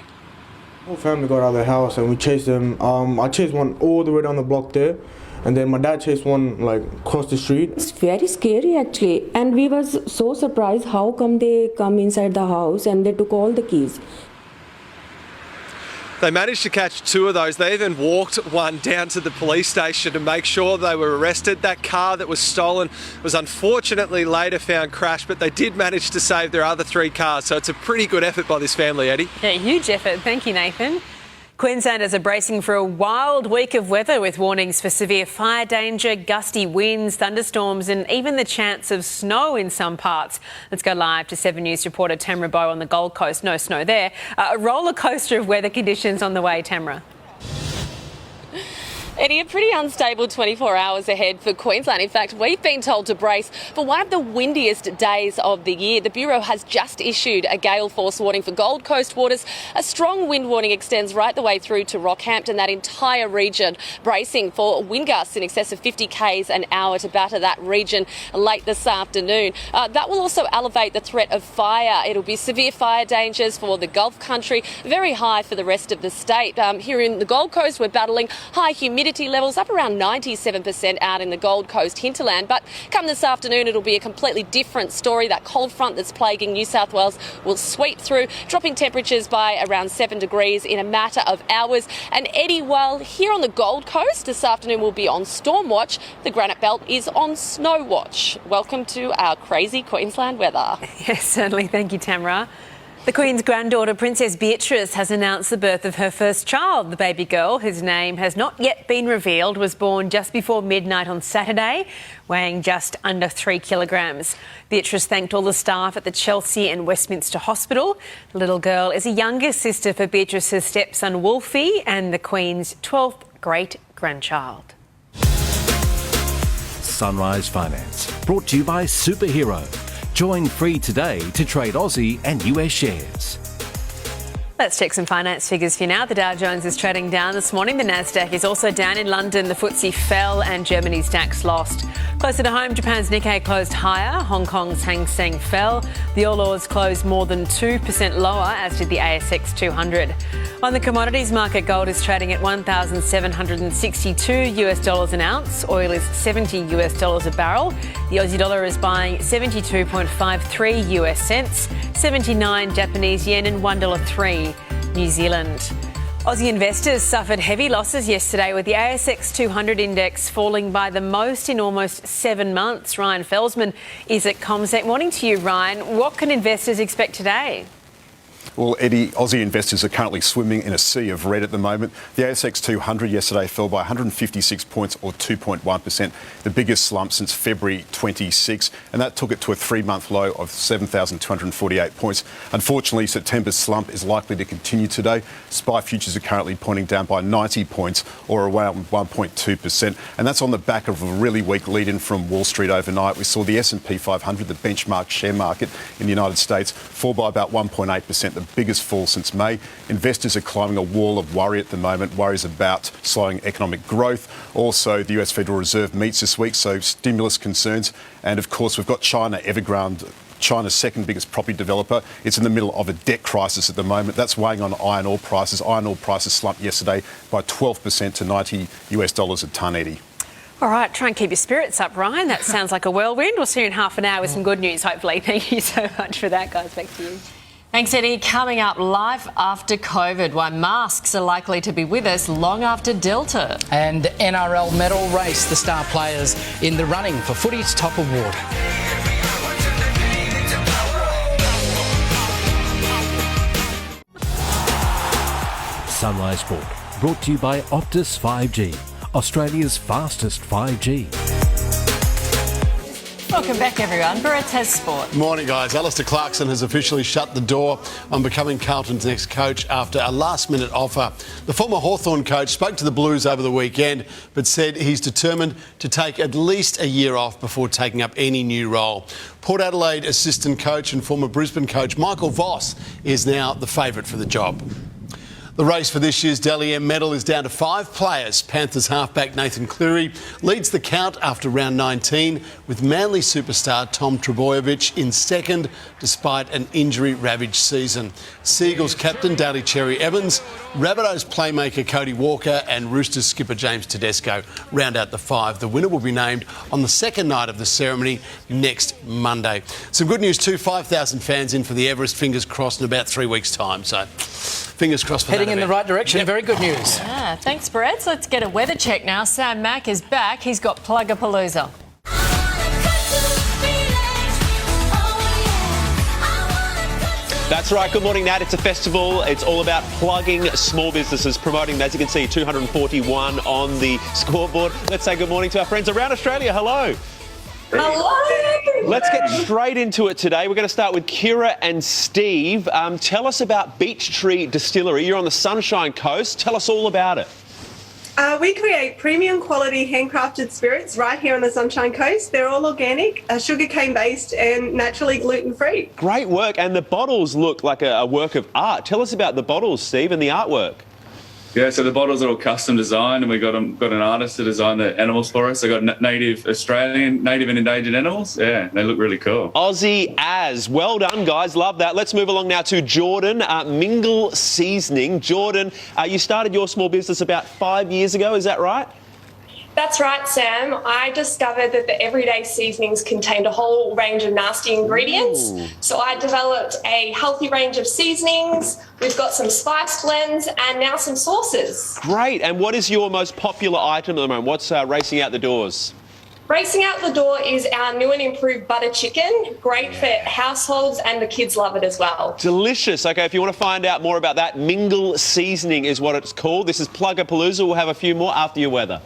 The whole family got out of the house and we chased them. I chased one all the way down the block there. And then my dad chased one like across the street. It's very scary actually, and we was so surprised how come they come inside the house and they took all the keys. They managed to catch 2 of those. They even walked one down to the police station to make sure they were arrested. That car that was stolen was unfortunately later found crashed, but they did manage to save their other 3 cars. So it's a pretty good effort by this family, Eddie. Yeah, huge effort. Thank you, Nathan. Queenslanders are bracing for a wild week of weather with warnings for severe fire danger, gusty winds, thunderstorms and even the chance of snow in some parts. Let's go live to 7 News reporter Tamra Bowe on the Gold Coast. No snow there. A roller coaster of weather conditions on the way, Tamra. Eddie, a pretty unstable 24 hours ahead for Queensland. In fact, we've been told to brace for one of the windiest days of the year. The Bureau has just issued a gale force warning for Gold Coast waters. A strong wind warning extends right the way through to Rockhampton, that entire region, bracing for wind gusts in excess of 50 k's an hour to batter that region late this afternoon. That will also elevate the threat of fire. It'll be severe fire dangers for the Gulf country, very high for the rest of the state. Here in the Gold Coast, we're battling high humidity levels up around 97% out in the Gold Coast hinterland. But come this afternoon, it'll be a completely different story. That cold front that's plaguing New South Wales will sweep through, dropping temperatures by around 7 degrees in a matter of hours. And Eddie, while here on the Gold Coast this afternoon will be on storm watch, the Granite Belt is on snow watch. Welcome to our crazy Queensland weather. Yes, certainly. Thank you, Tamra. The Queen's granddaughter, Princess Beatrice, has announced the birth of her first child. The baby girl, whose name has not yet been revealed, was born just before midnight on Saturday, weighing just under 3 kilograms. Beatrice thanked all the staff at the Chelsea and Westminster Hospital. The little girl is a younger sister for Beatrice's stepson Wolfie and the Queen's 12th great-grandchild. Sunrise Finance, brought to you by Superhero. Join free today to trade Aussie and US shares. Let's check some finance figures for you now. The Dow Jones is trading down this morning. The Nasdaq is also down in London. The FTSE fell and Germany's DAX lost. Closer to home, Japan's Nikkei closed higher. Hong Kong's Hang Seng fell. The All Ords closed more than 2% lower, as did the ASX 200. On the commodities market, gold is trading at $1,762 an ounce. Oil is $70 a barrel. The Aussie dollar is buying 72.53 US cents, 79 Japanese yen and $1.03 New Zealand. Aussie investors suffered heavy losses yesterday with the ASX 200 index falling by the most in almost 7 months. Ryan Felsman is at CommSec. Morning to you, Ryan. What can investors expect today? Well, Eddie, Aussie investors are currently swimming in a sea of red at the moment. The ASX 200 yesterday fell by 156 points or 2.1%, the biggest slump since February 26, and that took it to a 3-month low of 7,248 points. Unfortunately, September's slump is likely to continue today. SPI futures are currently pointing down by 90 points or around 1.2%, and that's on the back of a really weak lead-in from Wall Street overnight. We saw the S&P 500, the benchmark share market in the United States, fall by about 1.8%, the biggest fall since May. Investors are climbing a wall of worry at the moment, worries about slowing economic growth. Also, the US Federal Reserve meets this week, so stimulus concerns. And of course, we've got China, Evergrande, China's second biggest property developer. It's in the middle of a debt crisis at the moment. That's weighing on iron ore prices. Iron ore prices slumped yesterday by 12% to $90 a tonne, Eddie. All right, try and keep your spirits up, Ryan. That sounds like a whirlwind. We'll see you in half an hour with some good news, hopefully. Thank you so much for that, guys. Back to you. Thanks, Eddie. Coming up, life after COVID, why masks are likely to be with us long after Delta. And NRL medal race, the star players in the running for Footy's top award. Sunrise Sport, brought to you by Optus 5G, Australia's fastest 5G. Welcome back, everyone. Bulletins Sport. Morning, guys. Alistair Clarkson has officially shut the door on becoming Carlton's next coach after a last-minute offer. The former Hawthorn coach spoke to the Blues over the weekend, but said he's determined to take at least a year off before taking up any new role. Port Adelaide assistant coach and former Brisbane coach Michael Voss is now the favourite for the job. The race for this year's Dally M medal is down to 5 players. Panthers halfback Nathan Cleary leads the count after round 19, with Manly superstar Tom Trbojevic in second despite an injury-ravaged season. Seagulls captain Daly Cherry Evans, Rabbitohs playmaker Cody Walker and Roosters skipper James Tedesco round out the 5. The winner will be named on the second night of the ceremony next Monday. Some good news too, 5,000 fans in for the Everest, fingers crossed, in about 3 weeks' time. So fingers crossed for that. heading in the right direction. Very good news. Thanks, Brett. So let's get a weather check now. Sam Mack is back. He's got Plugapalooza. That's right. Good morning, Nat. It's a festival. It's all about plugging small businesses, promoting, as you can see, 241 on the scoreboard. Let's say good morning to our friends around Australia. Hello. Hello. Let's get straight into it today. We're going to start with Kira and Steve. Tell us about Beech Tree Distillery. You're on the Sunshine Coast. Tell us all about it. We create premium quality handcrafted spirits right here on the Sunshine Coast. They're all organic, sugarcane based and naturally gluten free. Great work. And the bottles look like a work of art. Tell us about the bottles, Steve, and the artwork. Yeah, so the bottles are all custom designed, and we got an artist to design the animals for us. I got native Australian, native and endangered animals. Yeah, they look really cool. Aussie as. Well done, guys. Love that. Let's move along now to Jordan, Mingle Seasoning. Jordan, you started your small business about 5 years ago, is that right? That's right, Sam. I discovered that the everyday seasonings contained a whole range of nasty ingredients. Ooh. So I developed a healthy range of seasonings. We've got some spice blends and now some sauces. Great. And what is your most popular item at the moment? What's racing out the doors? Racing out the door is our new and improved butter chicken. Great for households, and the kids love it as well. Delicious. Okay, if you want to find out more about that, Mingle Seasoning is what it's called. This is Plugapalooza. We'll have a few more after your weather.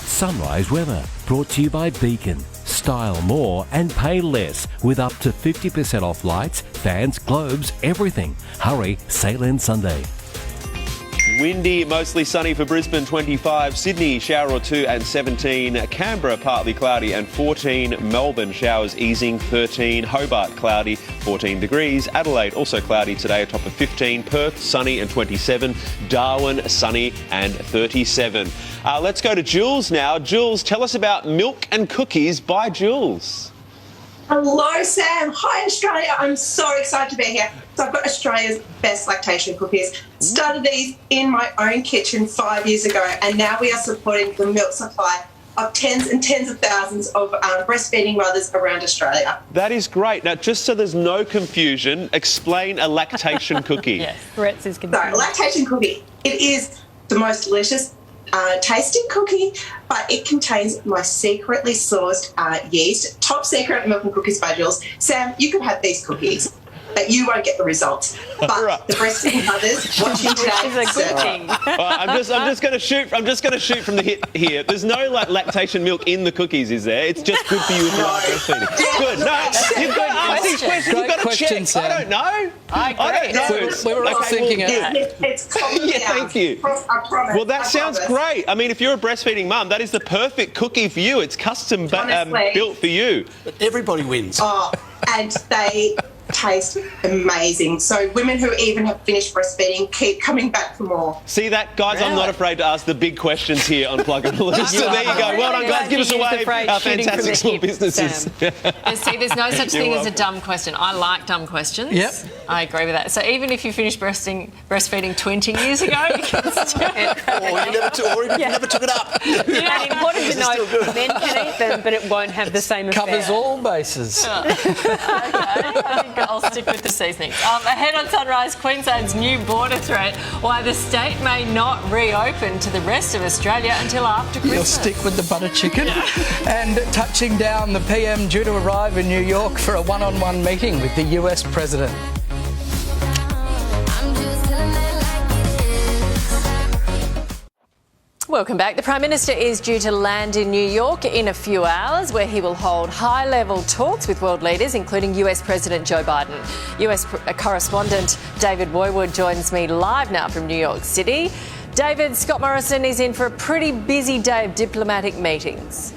Sunrise weather brought to you by Beacon. Style more and pay less with up to 50% off lights, fans, globes, everything. Hurry, sale ends Sunday. Windy, mostly sunny for Brisbane, 25. Sydney, shower or two and 17. Canberra, partly cloudy and 14. Melbourne, showers easing, 13. Hobart, cloudy, 14 degrees. Adelaide, also cloudy today, a top of 15. Perth, sunny and 27. Darwin, sunny and 37. Let's go to Jules now. Jules, tell us about Milk and Cookies by Jules. Hello, Sam. Hi, Australia. I'm so excited to be here. So I've got Australia's best lactation cookies. Started these in my own kitchen 5 years ago, and now we are supporting the milk supply of tens and tens of thousands of breastfeeding mothers around Australia. That is great. Now, just so there's no confusion, explain a lactation cookie. Yes, Brett's is So, confusing. a lactation cookie, it is the most delicious tasting cookie, but it contains my secretly sourced yeast. Top secret Milk and Cookies by Jules. Sam, you could have these cookies, but you won't get the results. But the breastfeeding mothers watching today is a good thing. I'm just going to shoot. I'm just going to shoot from the hip here. There's no lactation milk in the cookies, is there? It's just good for you if you are breastfeeding. Good. No, you've got to ask these questions. You've got to check. Sam. I don't know. I don't know. We were all thinking it. It's common. Yeah, thank you. I promise. Well, that I sounds promise. great. I mean, if you're a breastfeeding mum, that is the perfect cookie for you. It's custom Honestly. built for you. But everybody wins. Oh, and they taste amazing. So women who even have finished breastfeeding keep coming back for more. See that, guys? I'm not afraid to ask the big questions here on Plug and Palooza. So there you go. Well done, guys. Give us a wave. Our fantastic small businesses. See, there's no such thing as a dumb question. I like dumb questions. Yep. I agree with that. So even if you finished breastfeeding 20 years ago, you can still... Or you never took it up. And important to note, men can eat them, but it won't have the same effect. Covers all bases. I think I'll stick with the seasonings. Ahead on Sunrise, Queensland's new border threat, why the state may not reopen to the rest of Australia until after Christmas. You'll stick with the butter chicken. And touching down, the PM due to arrive in New York for a one-on-one meeting with the US President. Welcome back. The Prime Minister is due to land in New York in a few hours, where he will hold high-level talks with world leaders, including US President Joe Biden. US correspondent David Woywood joins me live now from New York City. David, Scott Morrison is in for a pretty busy day of diplomatic meetings.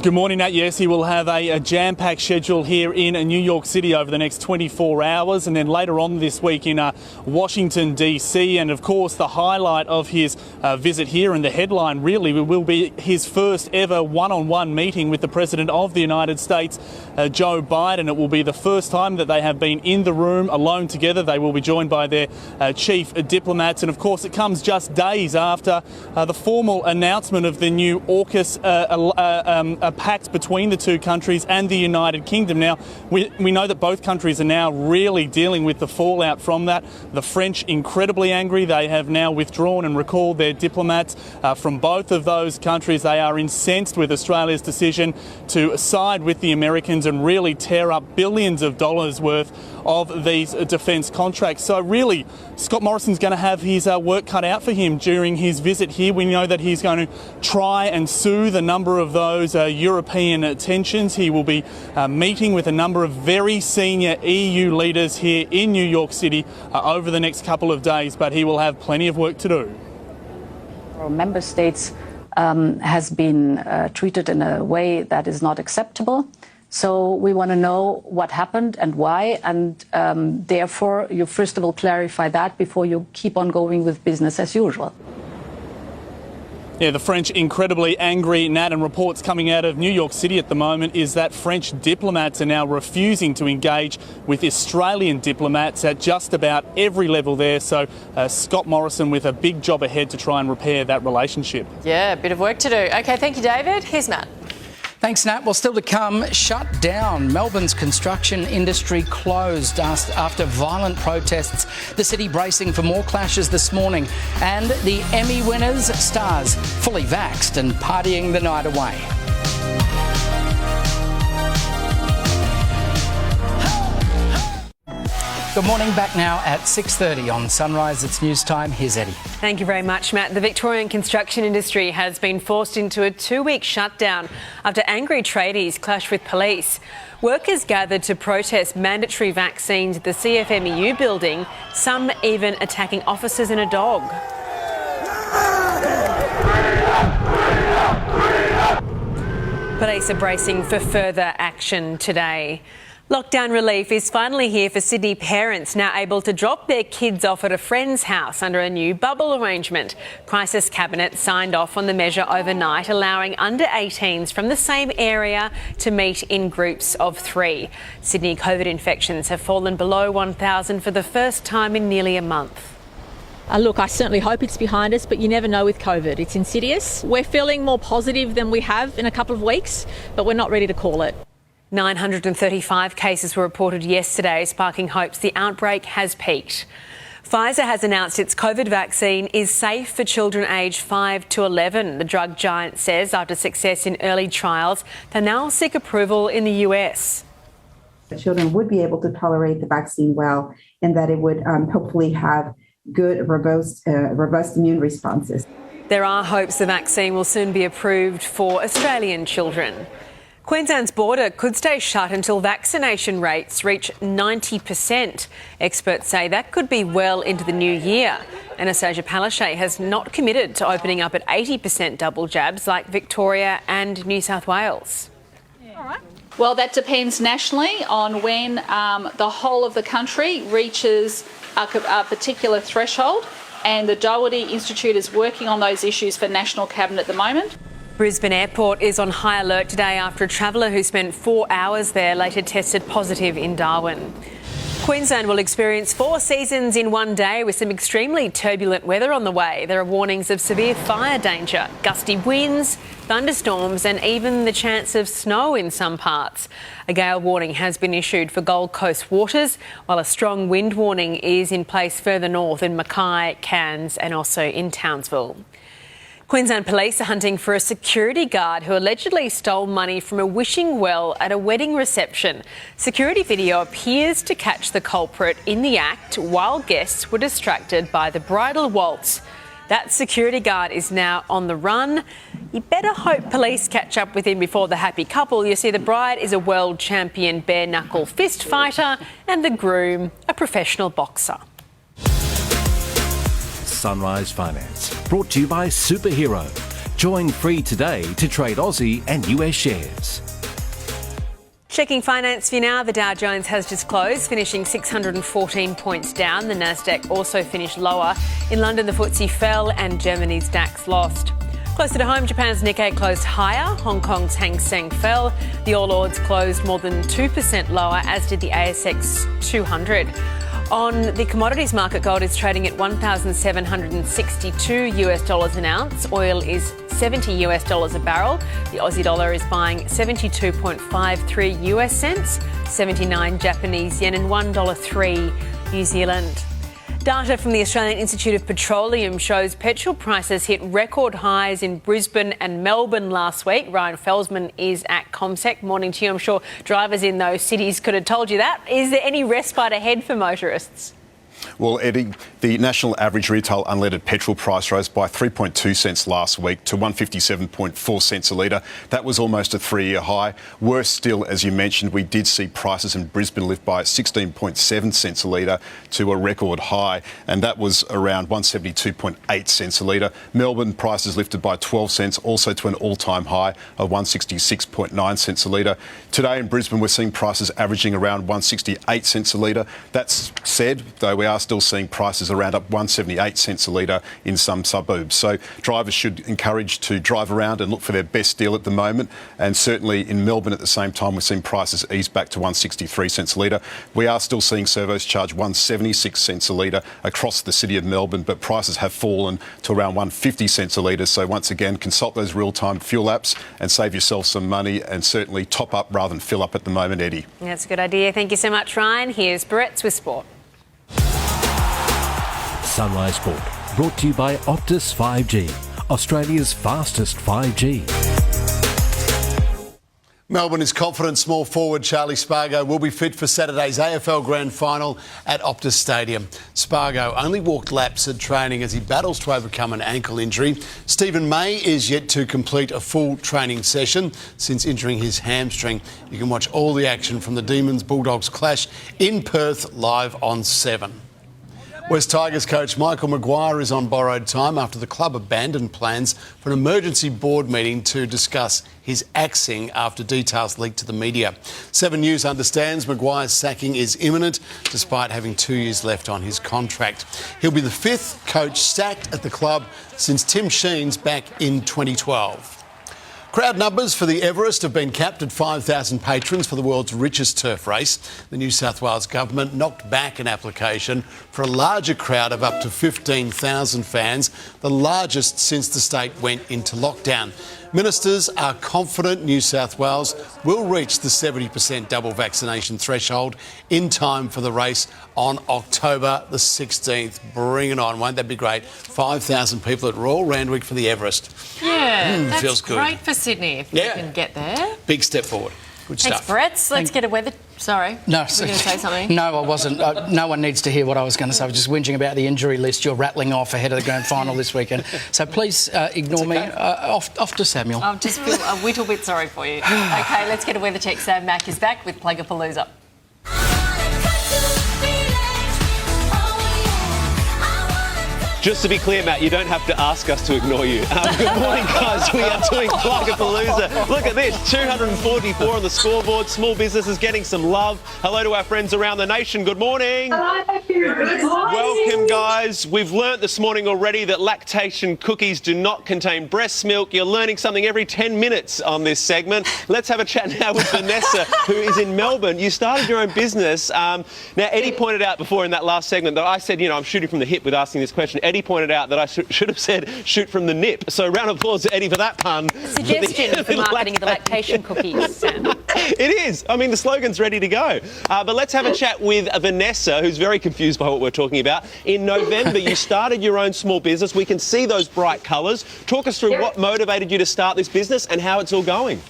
Good morning, Nat. Yes, he will have a jam-packed schedule here in New York City over the next 24 hours, and then later on this week in Washington, D.C. And, of course, the highlight of his visit here, and the headline really will be his first ever one-on-one meeting with the President of the United States, Joe Biden. It will be the first time that they have been in the room alone together. They will be joined by their chief diplomats, and, of course, it comes just days after the formal announcement of the new AUKUS pact between the two countries and the United Kingdom. Now, we know that both countries are now really dealing with the fallout from that. The French incredibly angry. They have now withdrawn and recalled their diplomats from both of those countries. They are incensed with Australia's decision to side with the Americans and really tear up billions of dollars worth of these defence contracts. So really, Scott Morrison's going to have his work cut out for him during his visit here. We know that he's going to try and soothe a number of those European tensions. He will be meeting with a number of very senior EU leaders here in New York City over the next couple of days, but he will have plenty of work to do. Member states has been treated in a way that is not acceptable. So we want to know what happened and why, and therefore you first of all clarify that before you keep on going with business as usual. Yeah, the French incredibly angry, Nat, and reports coming out of New York City at the moment is that French diplomats are now refusing to engage with Australian diplomats at just about every level there. So Scott Morrison with a big job ahead to try and repair that relationship. Yeah, a bit of work to do. OK, thank you, David. Here's Matt. Thanks, Nat. Well, still to come, shut down. Melbourne's construction industry closed after violent protests. The city bracing for more clashes this morning. And the Emmy winners, stars fully vaxxed and partying the night away. Good morning, back now at 6:30 on Sunrise. It's news time. Here's Eddie. Thank you very much, Matt. The Victorian construction industry has been forced into a 2-week shutdown after angry tradies clashed with police. Workers gathered to protest mandatory vaccines at the CFMEU building, some even attacking officers and a dog. Police are bracing for further action today. Lockdown relief is finally here for Sydney parents now able to drop their kids off at a friend's house under a new bubble arrangement. Crisis Cabinet signed off on the measure overnight, allowing under 18s from the same area to meet in groups of 3. Sydney COVID infections have fallen below 1,000 for the first time in nearly a month. Look, I certainly hope it's behind us, but you never know with COVID. It's insidious. We're feeling more positive than we have in a couple of weeks, but we're not ready to call it. 935 cases were reported yesterday, sparking hopes the outbreak has peaked. Pfizer has announced its COVID vaccine is safe for children aged 5 to 11. The drug giant says after success in early trials, they now seek approval in the US. Children would be able to tolerate the vaccine well, and that it would hopefully have good, robust immune responses. There are hopes the vaccine will soon be approved for Australian children. Queensland's border could stay shut until vaccination rates reach 90%. Experts say that could be well into the new year. Anastasia Palaszczuk has not committed to opening up at 80% double jabs like Victoria and New South Wales. Well, that depends nationally on when the whole of the country reaches a particular threshold, and the Doherty Institute is working on those issues for National Cabinet at the moment. Brisbane Airport is on high alert today after a traveller who spent 4 hours there later tested positive in Darwin. Queensland will experience 4 seasons in one day with some extremely turbulent weather on the way. There are warnings of severe fire danger, gusty winds, thunderstorms and even the chance of snow in some parts. A gale warning has been issued for Gold Coast waters, while a strong wind warning is in place further north in Mackay, Cairns and also in Townsville. Queensland police are hunting for a security guard who allegedly stole money from a wishing well at a wedding reception. Security video appears to catch the culprit in the act while guests were distracted by the bridal waltz. That security guard is now on the run. You better hope police catch up with him before the happy couple. You see, the bride is a world champion bare-knuckle fist fighter and the groom a professional boxer. Sunrise Finance, brought to you by Superhero. Join free today to trade Aussie and US shares. Checking finance for you now. The Dow Jones has just closed, finishing 614 points down. The Nasdaq also finished lower. In London, the FTSE fell and Germany's DAX lost. Closer to home, Japan's Nikkei closed higher. Hong Kong's Hang Seng fell. The All Ords closed more than 2% lower, as did the ASX 200. On the commodities market, gold is trading at $1,762 an ounce. Oil is $70 a barrel. The Aussie dollar is buying 72.53 US cents, 79 Japanese yen, and $1.03 New Zealand. Data from the Australian Institute of Petroleum shows petrol prices hit record highs in Brisbane and Melbourne last week. Ryan Felsman is at ComSec. Morning to you. I'm sure drivers in those cities could have told you that. Is there any respite ahead for motorists? Well, Eddie, the national average retail unleaded petrol price rose by 3.2 cents last week to 157.4 cents a litre. That was almost a three-year high. Worse still, as you mentioned, we did see prices in Brisbane lift by 16.7 cents a litre to a record high, and that was around 172.8 cents a litre. Melbourne prices lifted by 12 cents, also to an all-time high of 166.9 cents a litre. Today in Brisbane, we're seeing prices averaging around 168 cents a litre. That's said, though, we are still seeing prices around up 178 cents a litre in some suburbs. So drivers should encourage to drive around and look for their best deal at the moment. And certainly in Melbourne at the same time, we're seeing prices ease back to 163 cents a litre. We are still seeing servos charge 176 cents a litre across the city of Melbourne, but prices have fallen to around 150 cents a litre. So once again, consult those real-time fuel apps and save yourself some money, and certainly top up rather than fill up at the moment, Eddie. That's a good idea. Thank you so much, Ryan. Here's Barrett's with Sport. Sunrise Sport, brought to you by Optus 5G, Australia's fastest 5G. Melbourne is confident small forward Charlie Spargo will be fit for Saturday's AFL Grand Final at Optus Stadium. Spargo only walked laps at training as he battles to overcome an ankle injury. Stephen May is yet to complete a full training session since injuring his hamstring. You can watch all the action from the Demons-Bulldogs clash in Perth live on 7. West Tigers coach Michael Maguire is on borrowed time after the club abandoned plans for an emergency board meeting to discuss his axing after details leaked to the media. 7 News understands Maguire's sacking is imminent despite having 2 years left on his contract. He'll be the 5th coach sacked at the club since Tim Sheen's back in 2012. Crowd numbers for the Everest have been capped at 5,000 patrons for the world's richest turf race. The New South Wales government knocked back an application for a larger crowd of up to 15,000 fans, the largest since the state went into lockdown. Ministers are confident New South Wales will reach the 70% double vaccination threshold in time for the race on October the 16th. Bring it on, won't that be great? 5,000 people at Royal Randwick for the Everest. Yeah, that's feels good. great for Sydney if you can get there. Big step forward. Good Thanks, stuff. Brett. Let's get a weather... Sorry. No, were you going to say something? No, I wasn't. No one needs to hear what I was going to say. I was just whinging about the injury list you're rattling off ahead of the grand final this weekend. So please ignore me. Off to Samuel. I just feel a little bit sorry for you. OK, let's get a weather check. Sam Mack is back with Plugapalooza. Just to be clear, Matt, you don't have to ask us to ignore you. Good morning, guys. We are doing Plugapalooza. Look at this, 244 on the scoreboard. Small businesses getting some love. Hello to our friends around the nation. Good morning. Hello. Good morning. Welcome, guys. We've learnt this morning already that lactation cookies do not contain breast milk. You're learning something every 10 minutes on this segment. Let's have a chat now with Vanessa, who is in Melbourne. You started your own business. Now, Eddie pointed out before in that last segment that I said, I'm shooting from the hip with asking this question. Eddie pointed out that I should have said shoot from the nip. So round of applause to Eddie for that pun. Suggestion for marketing of the lactation cookies, Sam. It is. I mean, the slogan's ready to go. But let's have a chat with Vanessa, who's very confused by what we're talking about. In November, you started your own small business. We can see those bright colours. Talk us through what motivated you to start this business and how it's all going.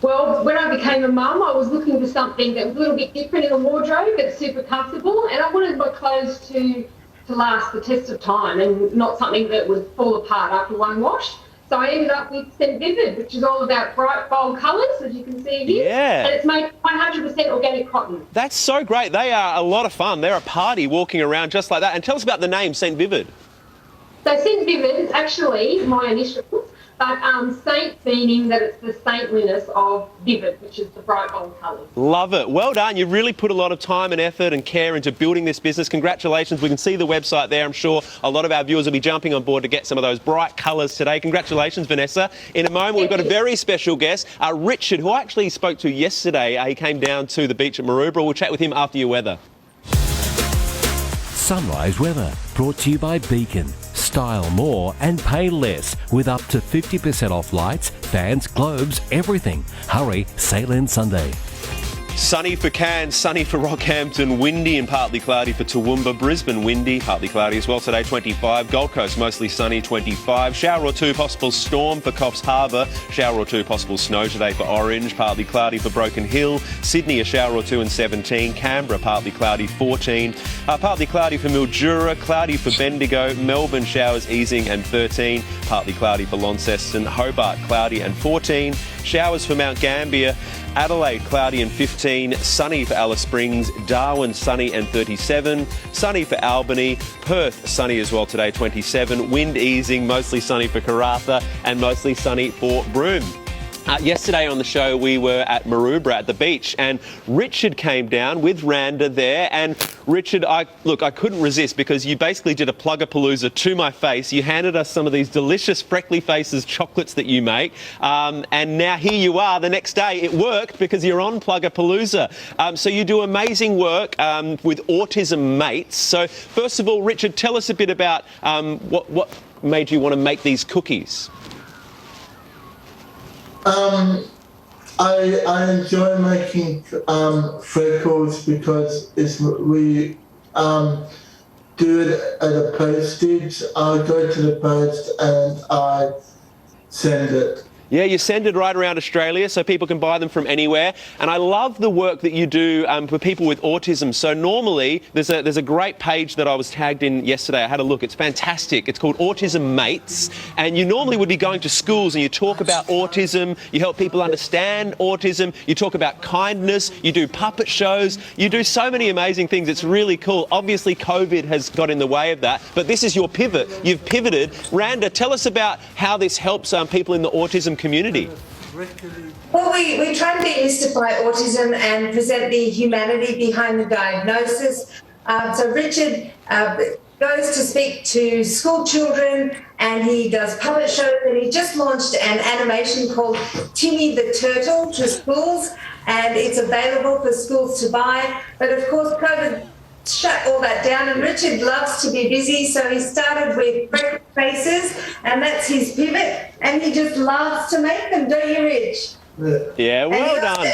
Well, when I became a mum, I was looking for something that was a little bit different in the wardrobe, but super comfortable, and I wanted my clothes to last the test of time and not something that would fall apart after one wash. So I ended up with St Vivid, which is all about bright, bold colours, as you can see here. Yeah. And it's made 100% organic cotton. That's so great. They are a lot of fun. They're a party walking around just like that. And tell us about the name, St Vivid. So St Vivid is actually my initials, but Saint meaning that it's the saintliness of vivid, which is the bright, bold colours. Love it. Well done. You've really put a lot of time and effort and care into building this business. Congratulations. We can see the website there. I'm sure a lot of our viewers will be jumping on board to get some of those bright colours today. Congratulations, Vanessa. In a moment, we've got a very special guest, Richard, who I actually spoke to yesterday. He came down to the beach at Maroubra. We'll chat with him after your weather. Sunrise weather brought to you by Beacon. Style more and pay less with up to 50% off lights, fans, globes, everything. Hurry, sale ends Sunday. Sunny for Cairns, sunny for Rockhampton, windy and partly cloudy for Toowoomba. Brisbane, windy, partly cloudy as well today, 25. Gold Coast, mostly sunny, 25. Shower or two, possible storm for Coffs Harbour. Shower or two, possible snow today for Orange. Partly cloudy for Broken Hill. Sydney, a shower or two and 17. Canberra, partly cloudy, 14. Partly cloudy for Mildura. Cloudy for Bendigo. Melbourne, showers easing and 13. Partly cloudy for Launceston. Hobart, cloudy and 14. Showers for Mount Gambier. Adelaide, cloudy and 15. Sunny for Alice Springs. Darwin, sunny and 37. Sunny for Albany. Perth, sunny as well today, 27. Wind easing, mostly sunny for Karratha and mostly sunny for Broome. Yesterday on the show, we were at Maroubra at the beach, and Richard came down with Randa there. And Richard, I couldn't resist because you basically did a Plugapalooza to my face. You handed us some of these delicious Freckly Faces chocolates that you make. And now here you are the next day. It worked because you're on Plugapalooza. So you do amazing work with Autism Mates. So first of all, Richard, tell us a bit about what made you want to make these cookies. I enjoy making freckles because we do it at a postage. I go to the post and I send it. Yeah, you send it right around Australia so people can buy them from anywhere. And I love the work that you do for people with autism. So normally there's a great page that I was tagged in yesterday. I had a look. It's fantastic. It's called Autism Mates. And you normally would be going to schools and you talk about autism. You help people understand autism. You talk about kindness. You do puppet shows. You do so many amazing things. It's really cool. Obviously, COVID has got in the way of that. But this is your pivot. You've pivoted. Randa, tell us about how this helps people in the autism community. Well, we try to demystify autism and present the humanity behind the diagnosis. So Richard goes to speak to school children and he does puppet shows, and he just launched an animation called Timmy the Turtle to schools, and it's available for schools to buy. But of course, COVID shut all that down, and Richard loves to be busy, so he started with Freckly Faces, and that's his pivot, and he just loves to make them, don't you, Rich? Yeah, well done.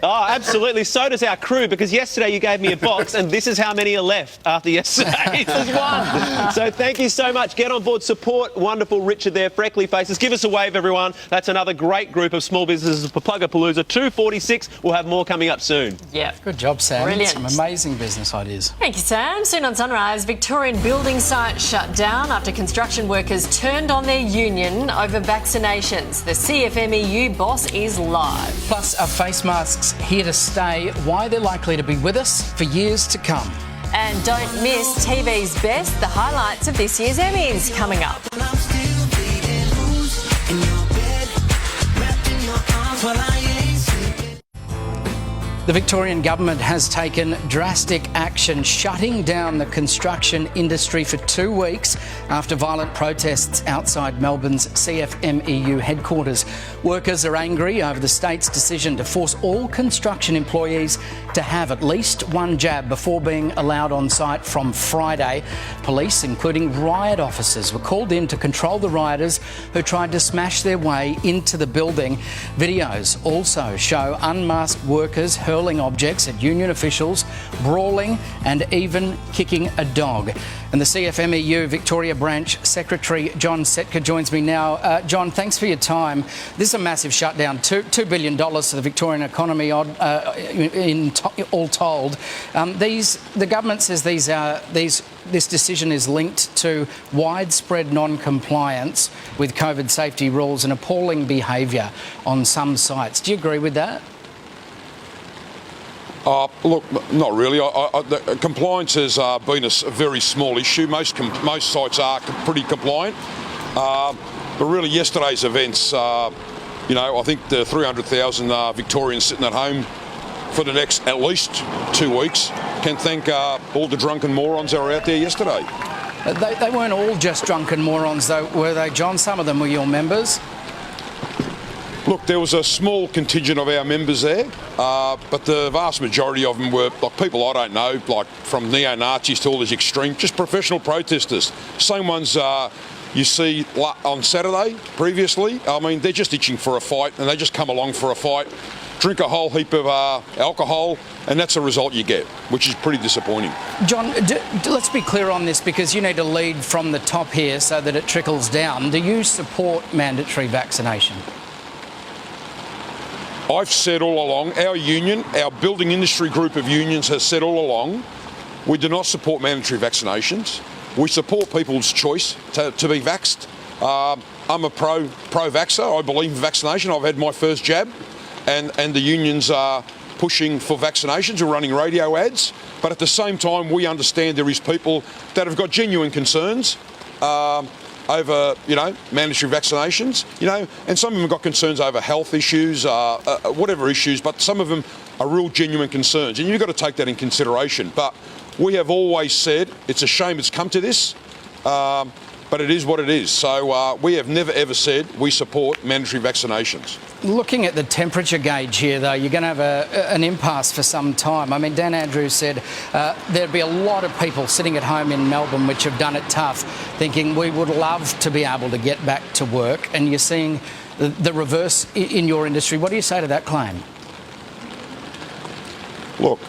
Oh, absolutely. So does our crew, because yesterday you gave me a box and this is how many are left after yesterday. There's one. So thank you so much. Get on board, support wonderful Richard there, Freckly Faces. Give us a wave, everyone. That's another great group of small businesses for Plugapalooza 246. We'll have more coming up soon. Yeah. Good job, Sam. Brilliant. Some amazing business ideas. Thank you, Sam. Soon on Sunrise, Victorian building site shut down after construction workers turned on their union over vaccinations. The CFMEU boss is live. Plus, are face masks here to stay? Why they're likely to be with us for years to come. And don't miss TV's Best, the highlights of this year's Emmys coming up. The Victorian government has taken drastic action, shutting down the construction industry for 2 weeks after violent protests outside Melbourne's CFMEU headquarters. Workers are angry over the state's decision to force all construction employees to have at least one jab before being allowed on site from Friday. Police, including riot officers, were called in to control the rioters who tried to smash their way into the building. Videos also show unmasked workers hurling objects at union officials, brawling and even kicking a dog. And the CFMEU Victoria Branch Secretary John Setka joins me now. John, thanks for your time. This is a massive shutdown, $2 billion to the Victorian economy all told. The government says this decision is linked to widespread non-compliance with COVID safety rules and appalling behaviour on some sites. Do you agree with that? Look, not really. The compliance has been a very small issue. Most sites are pretty compliant. But really, yesterday's events, I think the 300,000 Victorians sitting at home for the next at least 2 weeks can thank all the drunken morons that were out there yesterday. They weren't all just drunken morons, though, were they, John? Some of them were your members. Look, there was a small contingent of our members there, but the vast majority of them were like people I don't know, like from neo-Nazis to all these extreme, just professional protesters. Same ones you see on Saturday previously. I mean, they're just itching for a fight, and they just come along for a fight, drink a whole heap of alcohol, and that's the result you get, which is pretty disappointing. John, let's be clear on this, because you need to lead from the top here so that it trickles down. Do you support mandatory vaccination? I've said all along, our union, our building industry group of unions has said all along, we do not support mandatory vaccinations. We support people's choice to be vaxxed. I'm a pro-vaxxer. I believe in vaccination. I've had my first jab, and the unions are pushing for vaccinations. We're running radio ads. But at the same time, we understand there is people that have got genuine concerns over, mandatory vaccinations, and some of them have got concerns over health issues, whatever issues, but some of them are real genuine concerns, and you've got to take that in consideration. But we have always said it's a shame it's come to this, but it is what it is. So we have never ever said we support mandatory vaccinations. Looking at the temperature gauge here, though, you're going to have an impasse for some time. I mean, Dan Andrews said there'd be a lot of people sitting at home in Melbourne which have done it tough, thinking we would love to be able to get back to work, and you're seeing the reverse in your industry. What do you say to that claim? Look,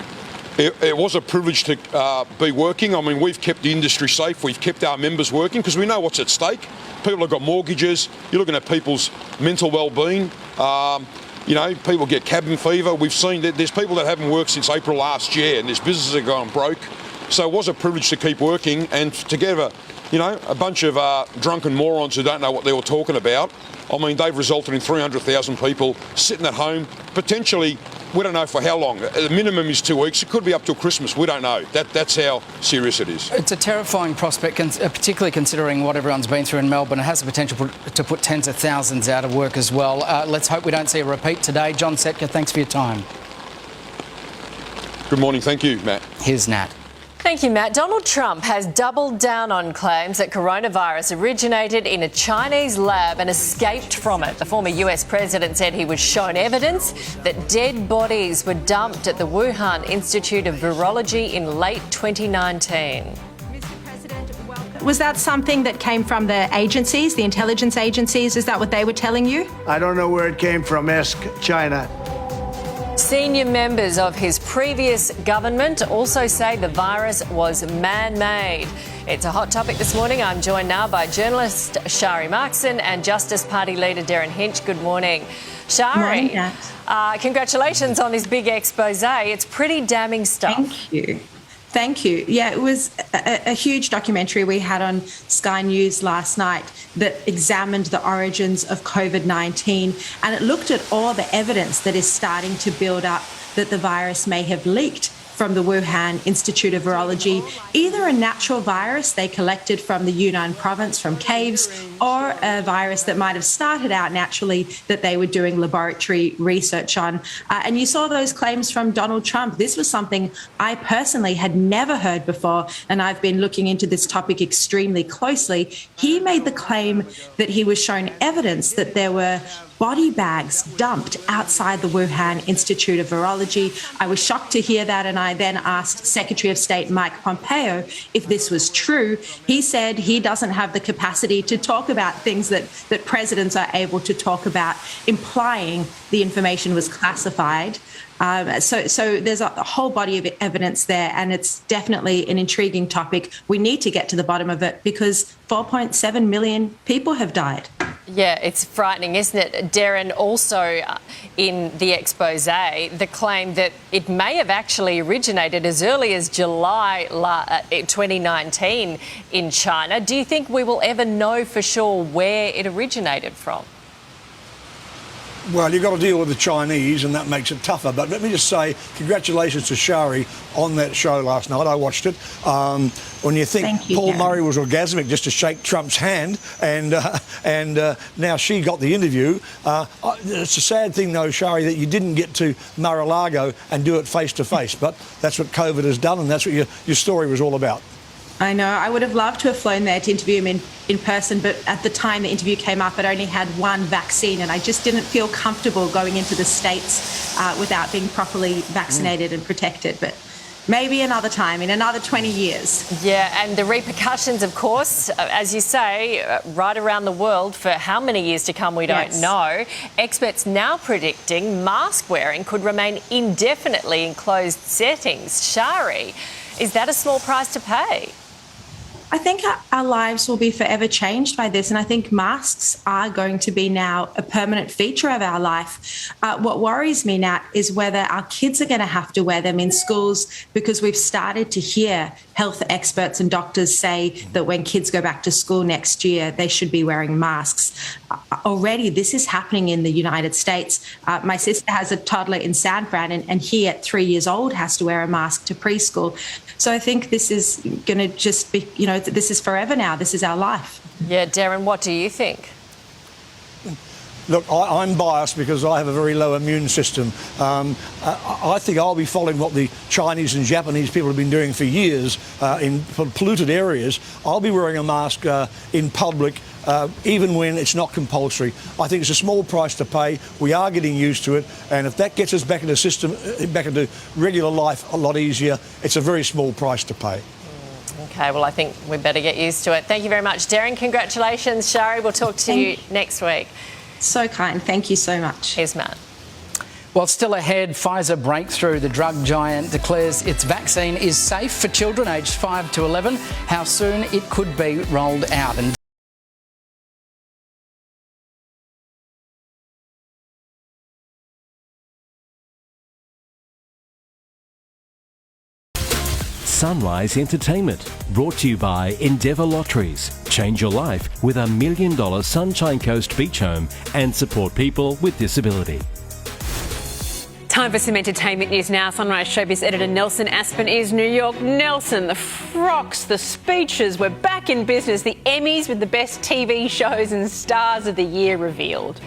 it was a privilege to be working. I mean, we've kept the industry safe. We've kept our members working because we know what's at stake. People have got mortgages. You're looking at people's mental well-being. People get cabin fever. We've seen that there's people that haven't worked since April last year, and there's businesses that are going broke. So it was a privilege to keep working, and together, a bunch of drunken morons who don't know what they were talking about. I mean, they've resulted in 300,000 people sitting at home, potentially, we don't know for how long. The minimum is 2 weeks. It could be up till Christmas. We don't know. That's how serious it is. It's a terrifying prospect, particularly considering what everyone's been through in Melbourne. It has the potential to put tens of thousands out of work as well. Let's hope we don't see a repeat today. John Setka, thanks for your time. Good morning. Thank you, Matt. Here's Nat. Thank you, Matt. Donald Trump has doubled down on claims that coronavirus originated in a Chinese lab and escaped from it. The former US president said he was shown evidence that dead bodies were dumped at the Wuhan Institute of Virology in late 2019. Was that something that came from the agencies, the intelligence agencies? Is that what they were telling you? I don't know where it came from. Ask China. Senior members of his previous government also say the virus was man-made. It's a hot topic this morning. I'm joined now by journalist Shari Markson and Justice Party leader Darren Hinch. Good morning. Shari, congratulations on this big expose. It's pretty damning stuff. Thank you. Thank you. Yeah, it was a huge documentary we had on Sky News last night that examined the origins of COVID-19, and it looked at all the evidence that is starting to build up that the virus may have leaked from the Wuhan Institute of Virology, either a natural virus they collected from the Yunnan province from caves, or a virus that might have started out naturally that they were doing laboratory research on. And you saw those claims from Donald Trump. This was something I personally had never heard before, and I've been looking into this topic extremely closely. He made the claim that he was shown evidence that there were body bags dumped outside the Wuhan Institute of Virology. I was shocked to hear that, and I then asked Secretary of State Mike Pompeo if this was true. He said he doesn't have the capacity to talk about things that presidents are able to talk about, implying the information was classified. So there's a whole body of evidence there, and it's definitely an intriguing topic. We need to get to the bottom of it because 4.7 million people have died. Yeah, it's frightening, isn't it? Darren, also in the expose, the claim that it may have actually originated as early as July 2019 in China. Do you think we will ever know for sure where it originated from? Well, you've got to deal with the Chinese, and that makes it tougher. But let me just say congratulations to Shari on that show last night. I watched it. When you think Paul Murray was orgasmic just to shake Trump's hand, and now she got the interview. It's a sad thing, though, Shari, that you didn't get to Mar-a-Lago and do it face-to-face. But that's what COVID has done, and that's what your story was all about. I know. I would have loved to have flown there to interview him in person, but at the time the interview came up, I'd only had one vaccine, and I just didn't feel comfortable going into the States without being properly vaccinated and protected. But maybe another time, in another 20 years. Yeah, and the repercussions, of course, as you say, right around the world for how many years to come, we don't know. Experts now predicting mask wearing could remain indefinitely in closed settings. Shari, is that a small price to pay? I think our lives will be forever changed by this, and I think masks are going to be now a permanent feature of our life. What worries me, Nat, is whether our kids are going to have to wear them in schools, because we've started to hear health experts and doctors say that when kids go back to school next year, they should be wearing masks. Already, this is happening in the United States. My sister has a toddler in San Fran, and he at 3 years old has to wear a mask to preschool. So I think this is going to just be, this is forever now. This is our life. Yeah, Darren, what do you think? Look, I'm biased because I have a very low immune system. I think I'll be following what the Chinese and Japanese people have been doing for years in polluted areas. I'll be wearing a mask in public, even when it's not compulsory. I think it's a small price to pay. We are getting used to it, and if that gets us back into system, back into regular life a lot easier, it's a very small price to pay. Okay, well, I think we better get used to it. Thank you very much, Darren. Congratulations, Shari. We'll talk to you next week. So kind. Thank you so much. Here's Matt. Well, still ahead, Pfizer breakthrough. The drug giant declares its vaccine is safe for children aged 5 to 11. How soon it could be rolled out. And Sunrise Entertainment, brought to you by Endeavour Lotteries. Change your life with $1 million Sunshine Coast beach home and support people with disability. Time for some entertainment news now. Sunrise Showbiz editor Nelson Aspen is New York. Nelson, the frocks, the speeches, we're back in business. The Emmys with the best TV shows and stars of the year revealed.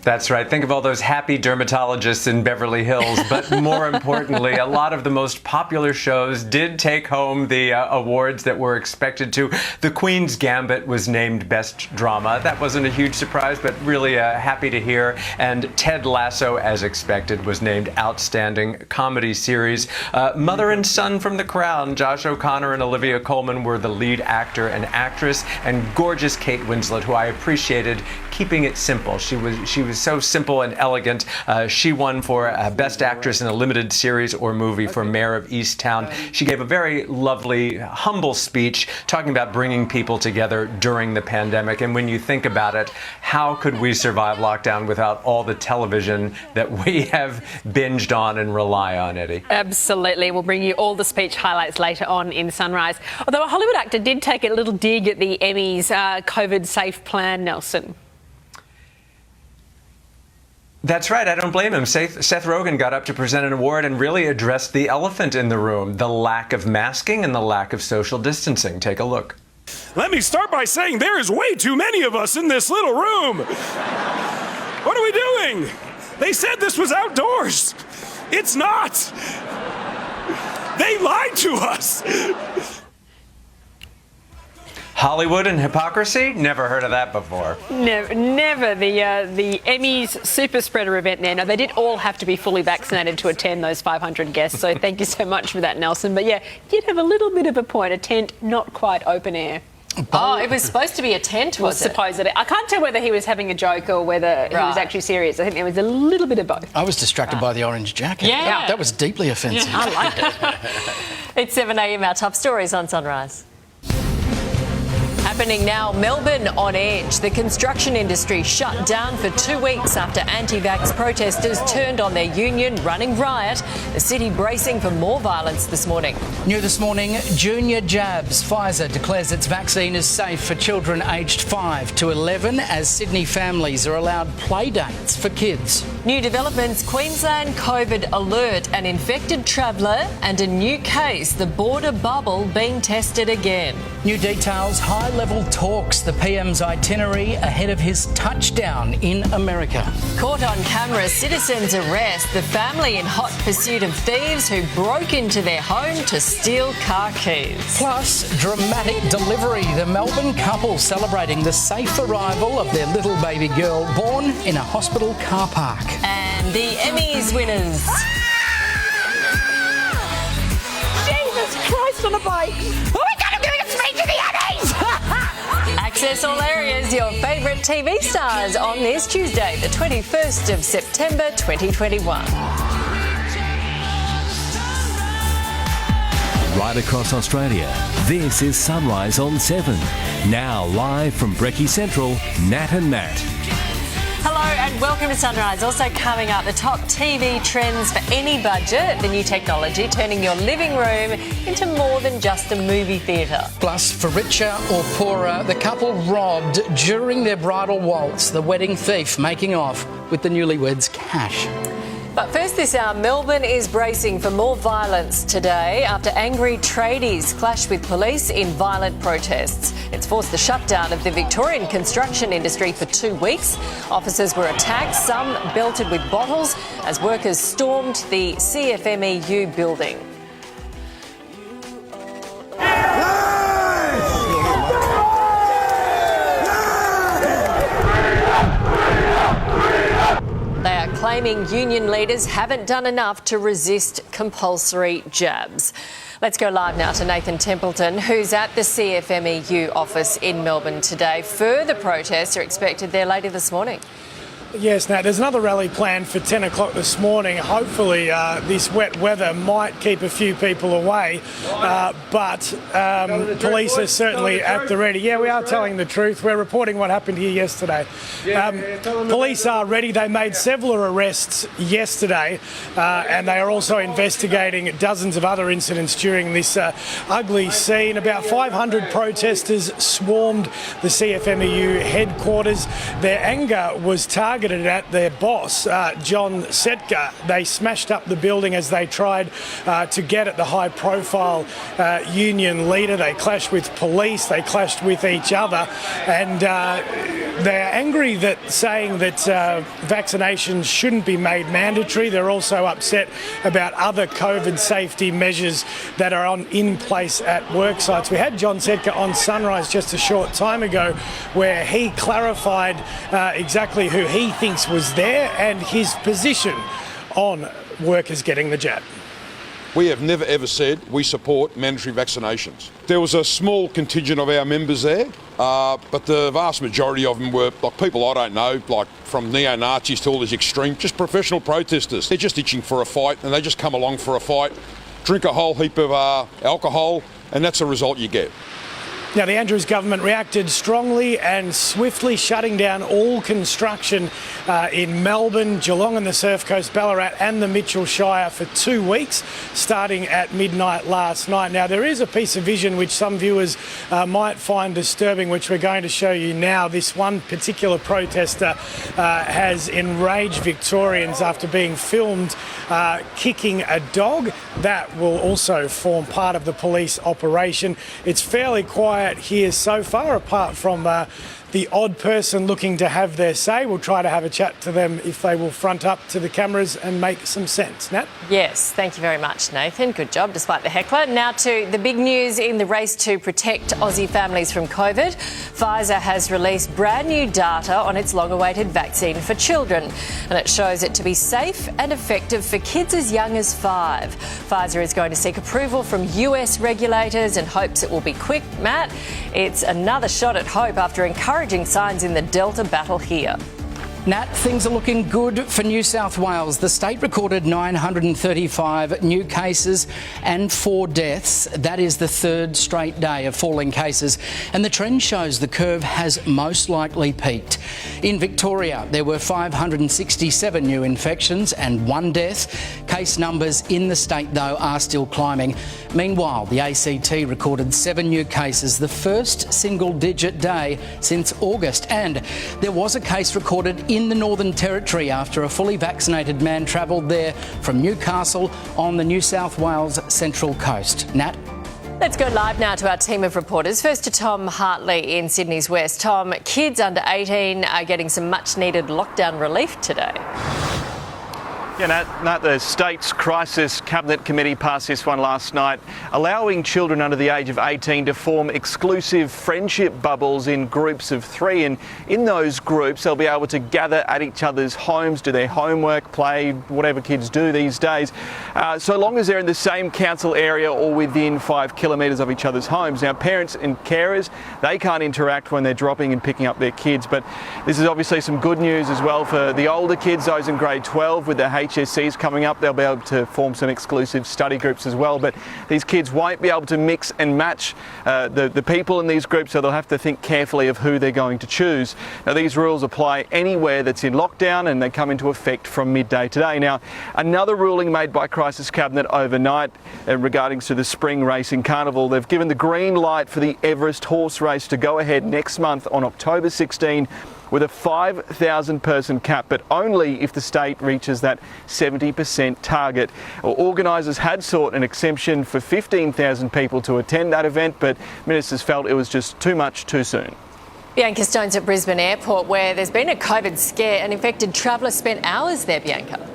That's right. Think of all those happy dermatologists in Beverly Hills. But more importantly, a lot of the most popular shows did take home the awards that were expected to. The Queen's Gambit was named Best Drama. That wasn't a huge surprise, but really happy to hear. And Ted Lasso, as expected, was named Outstanding Comedy Series. Mother and Son from The Crown, Josh O'Connor and Olivia Colman were the lead actor and actress. And gorgeous Kate Winslet, who I appreciated keeping it simple. She was so simple and elegant. She won for Best Actress in a Limited Series or Movie for Mayor of Easttown. She gave a very lovely, humble speech talking about bringing people together during the pandemic. And when you think about it, how could we survive lockdown without all the television that we have binged on and rely on, Eddie? Absolutely. We'll bring you all the speech highlights later on in Sunrise. Although a Hollywood actor did take a little dig at the Emmys' COVID-safe plan, Nelson. That's right. I don't blame him. Seth Rogen got up to present an award and really addressed the elephant in the room, the lack of masking and the lack of social distancing. Take a look. Let me start by saying there is way too many of us in this little room. What are we doing? They said this was outdoors. It's not. They lied to us. Hollywood and hypocrisy? Never heard of that before. Never. The Emmys super spreader event there. No, they did all have to be fully vaccinated to attend, those 500 guests. So thank you so much for that, Nelson. But yeah, did have a little bit of a point. A tent, not quite open air. Oh, it was supposed to be a tent, was it? Supposedly. I can't tell whether he was having a joke or whether he was actually serious. I think there was a little bit of both. I was distracted by the orange jacket. Yeah. That was deeply offensive. Yeah, I liked it. It's 7 a.m. Our top stories on Sunrise. Happening now, Melbourne on edge. The construction industry shut down for 2 weeks after anti-vax protesters turned on their union, running riot. The city bracing for more violence this morning. New this morning, junior jabs. Pfizer declares its vaccine is safe for children aged 5 to 11 as Sydney families are allowed play dates for kids. New developments, Queensland COVID alert, an infected traveller and a new case, the border bubble being tested again. New details, high-level talks, the PM's itinerary ahead of his touchdown in America. Caught on camera, citizens arrest the family in hot pursuit of thieves who broke into their home to steal car keys. Plus, dramatic delivery, the Melbourne couple celebrating the safe arrival of their little baby girl born in a hospital car park. And the Emmys winners. Jesus Christ on a bike! Are we going to do a speech to the Emmys? Access all areas, your favourite TV stars on this Tuesday, the 21st of September 2021. Right across Australia, this is Sunrise on 7. Now live from Brekkie Central, Nat and Matt. Hello and welcome to Sunrise. Also coming up, the top TV trends for any budget, the new technology turning your living room into more than just a movie theatre. Plus, for richer or poorer, the couple robbed during their bridal waltz, the wedding thief making off with the newlyweds' cash. But first this hour, Melbourne is bracing for more violence today after angry tradies clash with police in violent protests. It's forced the shutdown of the Victorian construction industry for 2 weeks. Officers were attacked, some belted with bottles, as workers stormed the CFMEU building. They are claiming union leaders haven't done enough to resist compulsory jabs. Let's go live now to Nathan Templeton, who's at the CFMEU office in Melbourne today. Further protests are expected there later this morning. Yes, Nat, there's another rally planned for 10 o'clock this morning. Hopefully this wet weather might keep a few people away, but police are certainly at the ready. Yeah, we are telling the truth. We're reporting what happened here yesterday. Police are ready. They made several arrests yesterday, and they are also investigating dozens of other incidents during this ugly scene. About 500 protesters swarmed the CFMEU headquarters. Their anger was targeted at their boss, John Setka. They smashed up the building as they tried to get at the high-profile union leader. They clashed with police, they clashed with each other, and they're angry saying that vaccinations shouldn't be made mandatory. They're also upset about other COVID safety measures that are in place at work sites. We had John Setka on Sunrise just a short time ago where he clarified exactly who he thinks was there and his position on workers getting the jab. We have never ever said we support mandatory vaccinations. There was a small contingent of our members there, but the vast majority of them were like people I don't know, like from neo-Nazis to all these extreme, just professional protesters. They're just itching for a fight and they just come along for a fight, drink a whole heap of alcohol, and that's the result you get. Now, the Andrews government reacted strongly and swiftly, shutting down all construction in Melbourne, Geelong and the Surf Coast, Ballarat and the Mitchell Shire for 2 weeks, starting at midnight last night. Now, there is a piece of vision which some viewers might find disturbing, which we're going to show you now. This one particular protester has enraged Victorians after being filmed kicking a dog. That will also form part of the police operation. It's fairly quiet here so far, apart from the odd person looking to have their say. We'll try to have a chat to them if they will front up to the cameras and make some sense. Nat? Yes, thank you very much, Nathan. Good job, despite the heckler. Now to the big news in the race to protect Aussie families from COVID. Pfizer has released brand new data on its long-awaited vaccine for children, and it shows it to be safe and effective for kids as young as 5. Pfizer is going to seek approval from US regulators and hopes it will be quick. Matt, it's another shot at hope after encouraging signs in the Delta battle here. Nat, things are looking good for New South Wales. The state recorded 935 new cases and 4 deaths. That is the third straight day of falling cases. And the trend shows the curve has most likely peaked. In Victoria, there were 567 new infections and 1 death. Case numbers in the state, though, are still climbing. Meanwhile, the ACT recorded 7 new cases, the first single-digit day since August. And there was a case recorded in the Northern Territory after a fully vaccinated man travelled there from Newcastle on the New South Wales Central Coast. Nat? Let's go live now to our team of reporters. First to Tom Hartley in Sydney's West. Tom, kids under 18 are getting some much-needed lockdown relief today. Yeah, Nat, the State's Crisis Cabinet Committee passed this one last night, allowing children under the age of 18 to form exclusive friendship bubbles in groups of 3. And in those groups, they'll be able to gather at each other's homes, do their homework, play, whatever kids do these days, so long as they're in the same council area or within 5 kilometres of each other's homes. Now, parents and carers, they can't interact when they're dropping and picking up their kids, but this is obviously some good news as well for the older kids, those in grade 12 with their HSCs coming up. They'll be able to form some exclusive study groups as well, but these kids won't be able to mix and match the people in these groups, so they'll have to think carefully of who they're going to choose. Now, these rules apply anywhere that's in lockdown, and they come into effect from midday today. Now, another ruling made by Crisis Cabinet overnight regarding to the spring racing carnival. They've given the green light for the Everest horse race to go ahead next month on October 16 with a 5,000 person cap, but only if the state reaches that 70% target. Organisers had sought an exemption for 15,000 people to attend that event, but ministers felt it was just too much too soon. Bianca Stone's at Brisbane Airport, where there's been a COVID scare. An infected traveller spent hours there, Bianca.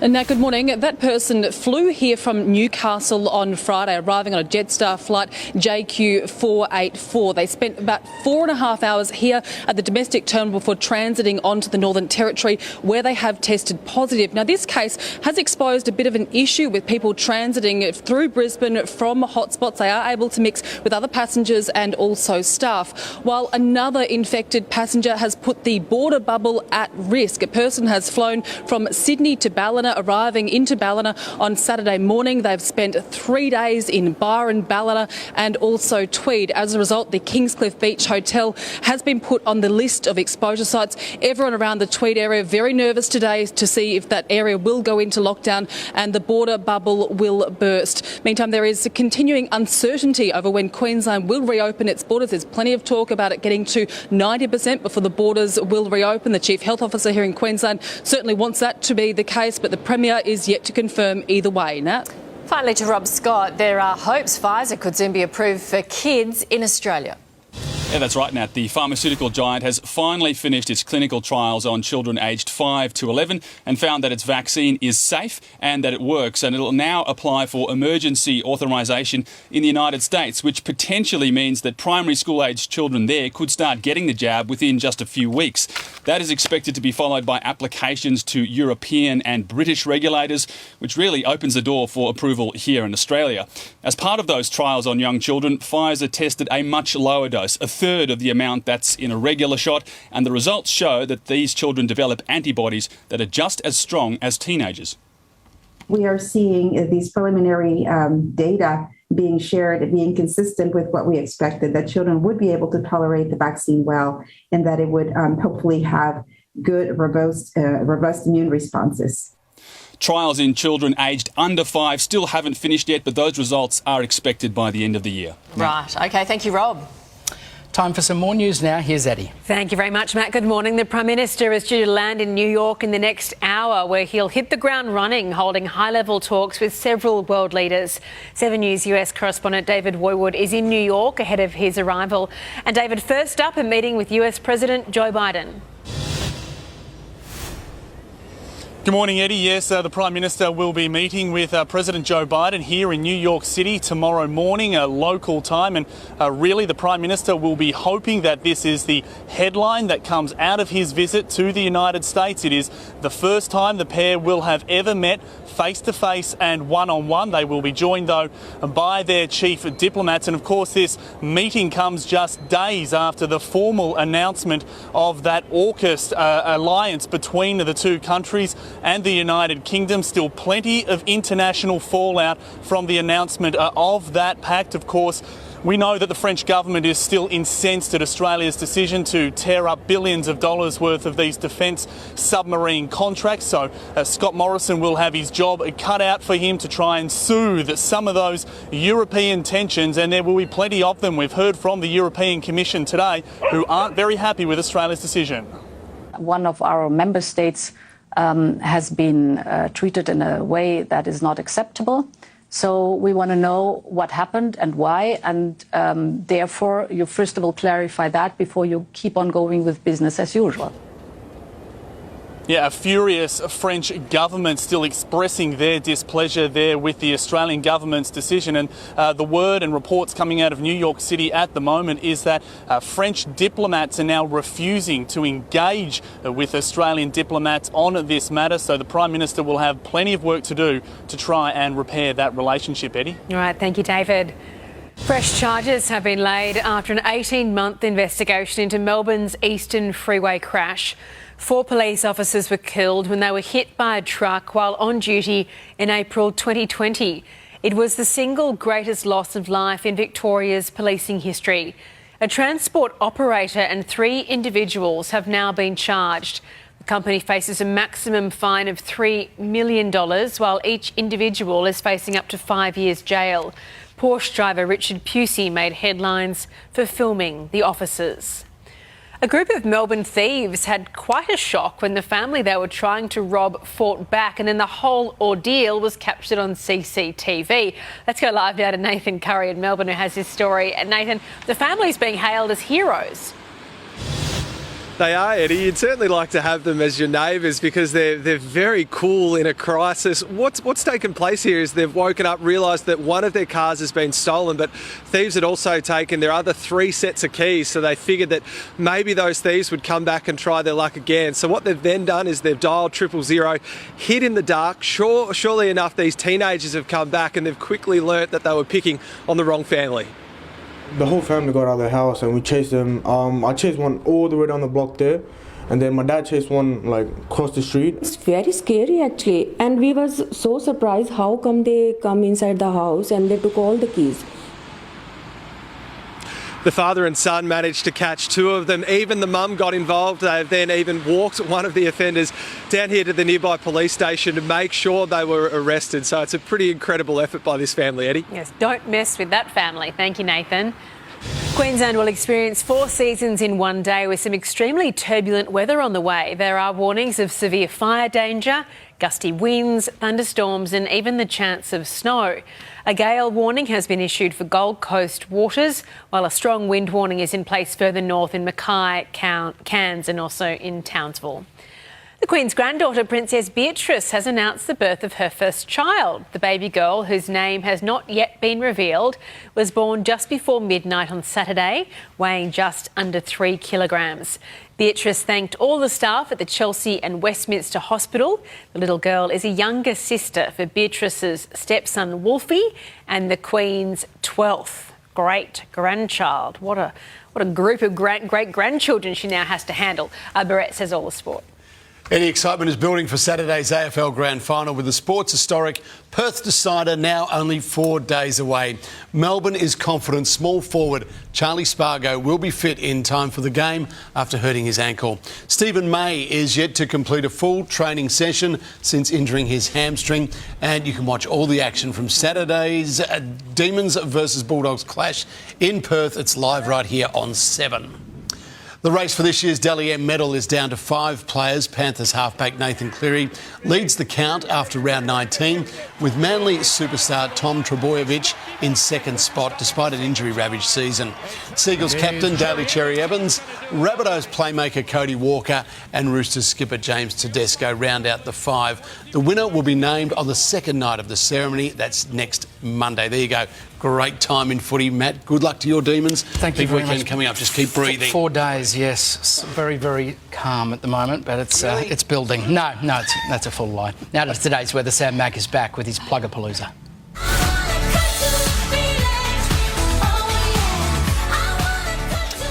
And now, good morning. That person flew here from Newcastle on Friday, arriving on a Jetstar flight JQ484. They spent about 4.5 hours here at the domestic terminal before transiting onto the Northern Territory, where they have tested positive. Now, this case has exposed a bit of an issue with people transiting through Brisbane from hotspots. They are able to mix with other passengers and also staff, while another infected passenger has put the border bubble at risk. A person has flown from Sydney to Ballina, arriving into Ballina on Saturday morning. They've spent 3 days in Byron, Ballina and also Tweed. As a result, the Kingscliff Beach Hotel has been put on the list of exposure sites. Everyone around the Tweed area very nervous today to see if that area will go into lockdown and the border bubble will burst. Meantime, there is continuing uncertainty over when Queensland will reopen its borders. There's plenty of talk about it getting to 90% before the borders will reopen. The Chief Health Officer here in Queensland certainly wants that to be the case, but the Premier is yet to confirm either way. Nat? Finally to Rob Scott, there are hopes Pfizer could soon be approved for kids in Australia. Yeah, that's right, Nat. The pharmaceutical giant has finally finished its clinical trials on children aged 5 to 11 and found that its vaccine is safe and that it works. And it'll now apply for emergency authorisation in the United States, which potentially means that primary school-aged children there could start getting the jab within just a few weeks. That is expected to be followed by applications to European and British regulators, which really opens the door for approval here in Australia. As part of those trials on young children, Pfizer tested a much lower dose, a third of the amount that's in a regular shot, and the results show that these children develop antibodies that are just as strong as teenagers. We are seeing these preliminary data being shared and being consistent with what we expected, that children would be able to tolerate the vaccine well and that it would hopefully have good, robust immune responses. Trials in children aged under 5 still haven't finished yet, but those results are expected by the end of the year. Right. OK, thank you, Rob. Time for some more news now. Here's Eddie. Thank you very much, Matt. Good morning. The Prime Minister is due to land in New York in the next hour, where he'll hit the ground running, holding high-level talks with several world leaders. 7 News US correspondent David Woywood is in New York ahead of his arrival. And David, first up, a meeting with US President Joe Biden. Good morning, Eddie. Yes, the Prime Minister will be meeting with President Joe Biden here in New York City tomorrow morning, local time. And really, the Prime Minister will be hoping that this is the headline that comes out of his visit to the United States. It is the first time the pair will have ever met face-to-face and one-on-one. They will be joined, though, by their chief diplomats. And, of course, this meeting comes just days after the formal announcement of that AUKUS alliance between the two countries and the United Kingdom. Still plenty of international fallout from the announcement of that pact. Of course, we know that the French government is still incensed at Australia's decision to tear up billions of dollars worth of these defence submarine contracts. So Scott Morrison will have his job cut out for him to try and soothe some of those European tensions, and there will be plenty of them. We've heard from the European Commission today who aren't very happy with Australia's decision. one of our member states has been treated in a way that is not acceptable. So we want to know what happened and why, and therefore you first of all clarify that before you keep on going with business as usual. Yeah, a furious French government still expressing their displeasure there with the Australian government's decision. And the word and reports coming out of New York City at the moment is that French diplomats are now refusing to engage with Australian diplomats on this matter. So the Prime Minister will have plenty of work to do to try and repair that relationship, Eddie. All right, thank you, David. Fresh charges have been laid after an 18-month investigation into Melbourne's Eastern Freeway crash. 4 police officers were killed when they were hit by a truck while on duty in April 2020. It was the single greatest loss of life in Victoria's policing history. A transport operator and 3 individuals have now been charged. The company faces a maximum fine of $3 million, while each individual is facing up to 5 years jail. Porsche driver Richard Pusey made headlines for filming the officers. A group of Melbourne thieves had quite a shock when the family they were trying to rob fought back, and then the whole ordeal was captured on CCTV. Let's go live now to Nathan Curry in Melbourne, who has this story. And Nathan, the family's being hailed as heroes. They are, Eddie. You'd certainly like to have them as your neighbours because they're very cool in a crisis. What's taken place here is they've woken up, realised that one of their cars has been stolen, but thieves had also taken their other 3 sets of keys, so they figured that maybe those thieves would come back and try their luck again. So what they've then done is they've dialed 000, hid in the dark. Surely enough, these teenagers have come back and they've quickly learnt that they were picking on the wrong family. The whole family got out of the house and we chased them. I chased one all the way down the block there, and then my dad chased one like across the street. It's very scary actually, and we was so surprised how come they come inside the house and they took all the keys. The father and son managed to catch 2 of them. Even the mum got involved. They've then even walked one of the offenders down here to the nearby police station to make sure they were arrested. So it's a pretty incredible effort by this family, Eddie. Yes, don't mess with that family. Thank you, Nathan. Queensland will experience 4 seasons in one day with some extremely turbulent weather on the way. There are warnings of severe fire danger, gusty winds, thunderstorms and even the chance of snow. A gale warning has been issued for Gold Coast waters, while a strong wind warning is in place further north in Mackay, Cairns and also in Townsville. The Queen's granddaughter, Princess Beatrice, has announced the birth of her first child. The baby girl, whose name has not yet been revealed, was born just before midnight on Saturday, weighing just under 3 kilograms. Beatrice thanked all the staff at the Chelsea and Westminster Hospital. The little girl is a younger sister for Beatrice's stepson Wolfie and the Queen's 12th great-grandchild. What a group of great-grandchildren she now has to handle. Barrett says all the sport. Any excitement is building for Saturday's AFL Grand Final with the sports historic Perth decider now only 4 days away. Melbourne is confident small forward Charlie Spargo will be fit in time for the game after hurting his ankle. Stephen May is yet to complete a full training session since injuring his hamstring, and you can watch all the action from Saturday's Demons versus Bulldogs clash in Perth. It's live right here on 7. The race for this year's Dally M medal is down to 5 players. Panthers halfback Nathan Cleary leads the count after round 19, with Manly superstar Tom Trebojevic in second spot despite an injury-ravaged season. Seagulls captain Daly Cherry Evans, Rabbitohs playmaker Cody Walker and Roosters skipper James Tedesco round out the 5. The winner will be named on the second night of the ceremony. That's next Monday. There you go. Great time in footy, Matt. Good luck to your Demons. Thank you very much. Big weekend coming up. Just keep breathing. 4 days, yes. It's very, very calm at the moment, but it's building. No, that's a full lie. Now to today's weather. Sam Mack is back with his Plugapalooza.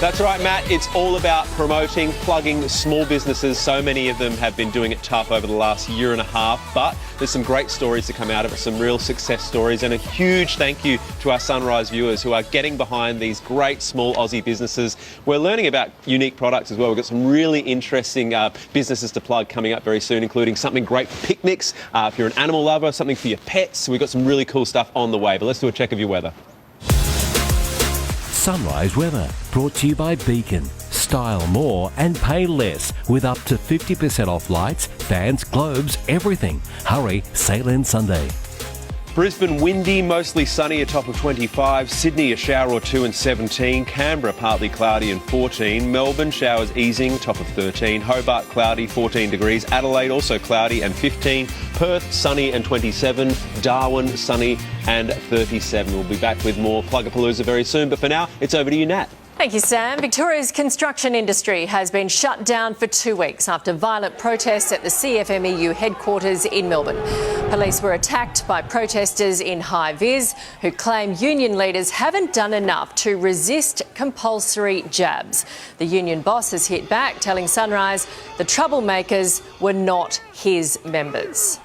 That's right, Matt. It's all about promoting, plugging small businesses. So many of them have been doing it tough over the last year and a half, but there's some great stories to come out of it, some real success stories, and a huge thank you to our Sunrise viewers who are getting behind these great small Aussie businesses. We're learning about unique products as well. We've got some really interesting businesses to plug coming up very soon, including something great for picnics, if you're an animal lover, something for your pets. We've got some really cool stuff on the way, but let's do a check of your weather. Sunrise weather brought to you by Beacon. Style more and pay less with up to 50% off lights, fans, globes, everything. Hurry, sale ends Sunday. Brisbane windy, mostly sunny, a top of 25. Sydney a shower or two and 17. Canberra partly cloudy and 14. Melbourne showers easing, top of 13. Hobart cloudy, 14 degrees. Adelaide also cloudy and 15. Perth sunny and 27. Darwin sunny and 37. We'll be back with more Plugapalooza very soon, but for now it's over to you, Nat. Thank you, Sam. Victoria's construction industry has been shut down for 2 weeks after violent protests at the CFMEU headquarters in Melbourne. Police were attacked by protesters in high vis who claim union leaders haven't done enough to resist compulsory jabs. The union boss has hit back, telling Sunrise the troublemakers were not his members.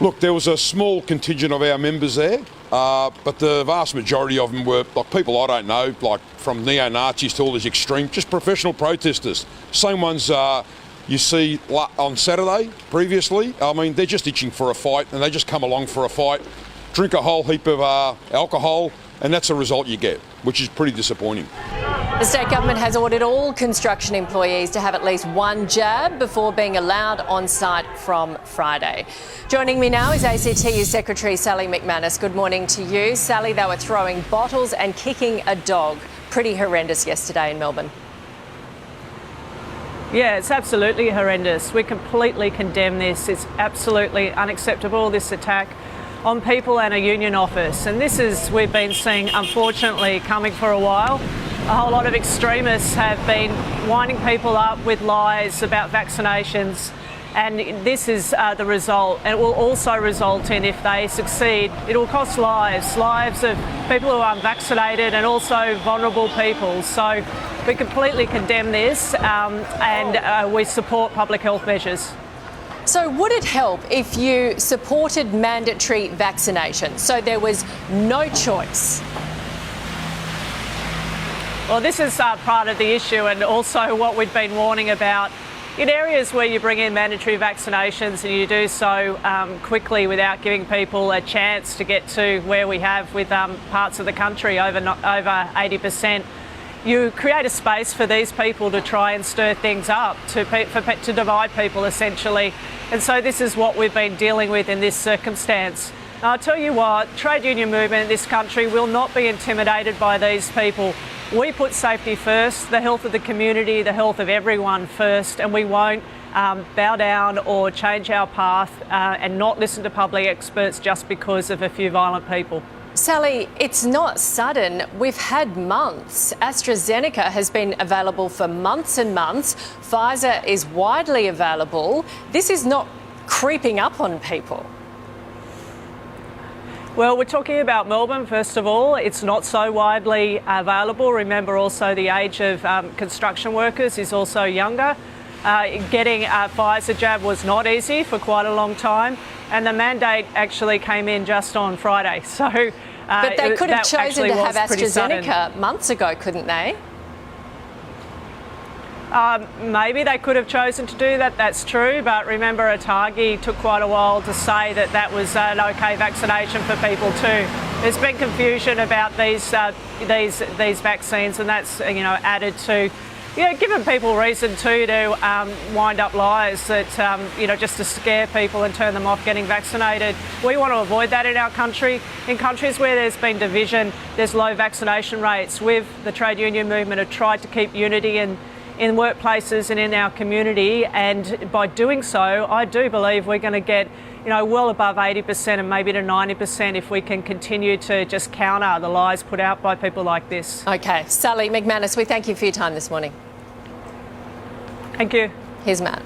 Look, there was a small contingent of our members there. But the vast majority of them were like people I don't know, like from neo-Nazis to all these extreme, just professional protesters. Same ones you see on Saturday previously. I mean, they're just itching for a fight and they just come along for a fight, drink a whole heap of alcohol, and that's the result you get, which is pretty disappointing. The state government has ordered all construction employees to have at least one jab before being allowed on site from Friday. Joining me now is ACTU Secretary Sally McManus. Good morning to you. Sally, they were throwing bottles and kicking a dog. Pretty horrendous yesterday in Melbourne. Yeah, it's absolutely horrendous. We completely condemn this. It's absolutely unacceptable, this attack on people and a union office. And this is, we've been seeing, unfortunately, coming for a while. A whole lot of extremists have been winding people up with lies about vaccinations, and this is the result. And it will also result in, if they succeed, it will cost lives of people who are unvaccinated and also vulnerable people. So we completely condemn this and we support public health measures. So would it help if you supported mandatory vaccination, so there was no choice? Well, this is part of the issue and also what we've been warning about. In areas where you bring in mandatory vaccinations and you do so quickly without giving people a chance to get to where we have with parts of the country over 80%, you create a space for these people to try and stir things up, to divide people essentially. And so this is what we've been dealing with in this circumstance. Now, I'll tell you what, trade union movement in this country will not be intimidated by these people. We put safety first, the health of the community, the health of everyone first, and we won't bow down or change our path and not listen to public experts just because of a few violent people. Sally, it's not sudden. We've had months. AstraZeneca has been available for months and months. Pfizer is widely available. This is not creeping up on people. Well, we're talking about Melbourne, first of all. It's not so widely available. Remember also the age of construction workers is also younger. Getting a Pfizer jab was not easy for quite a long time, and the mandate actually came in just on Friday. So, but they could have chosen to have AstraZeneca months ago, couldn't they? Maybe they could have chosen to do that, that's true, but remember Atagi took quite a while to say that that was an okay vaccination for people too. There's been confusion about these vaccines, and that's added to given people reason to wind up lies that just to scare people and turn them off getting vaccinated. We want to avoid that in our country. In countries where there's been division, there's low vaccination rates. With the trade union movement have tried to keep unity in workplaces and in our community, and by doing so, I do believe we're going to get well above 80% and maybe to 90% if we can continue to just counter the lies put out by people like this. Okay, Sally McManus, we thank you for your time this morning. Thank you. Here's Matt.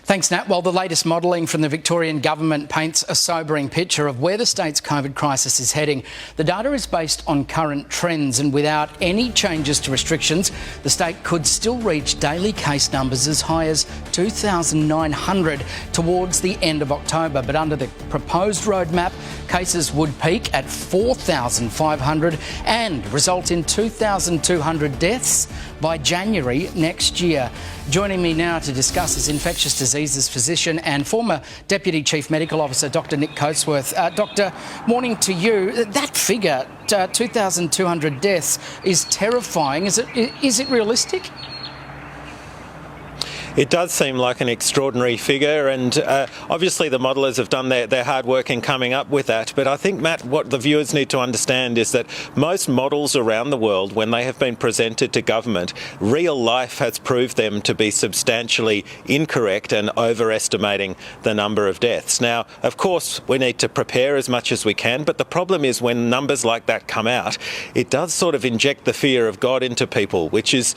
Thanks, Nat. Well, the latest modelling from the Victorian government paints a sobering picture of where the state's COVID crisis is heading. The data is based on current trends, and without any changes to restrictions, the state could still reach daily case numbers as high as 2,900 towards the end of October. But under the proposed roadmap, cases would peak at 4,500 and result in 2,200 deaths by January next year. Joining me now to discuss is infectious disease Diseases physician and former Deputy Chief Medical Officer, Dr. Nick Coatsworth. Doctor, morning to you. That figure, 2,200 deaths, is terrifying. Is it realistic? It does seem like an extraordinary figure, and obviously the modellers have done their hard work in coming up with that. But I think, Matt, what the viewers need to understand is that most models around the world, when they have been presented to government, real life has proved them to be substantially incorrect and overestimating the number of deaths. Now, of course, we need to prepare as much as we can, but the problem is when numbers like that come out, it does sort of inject the fear of God into people, which is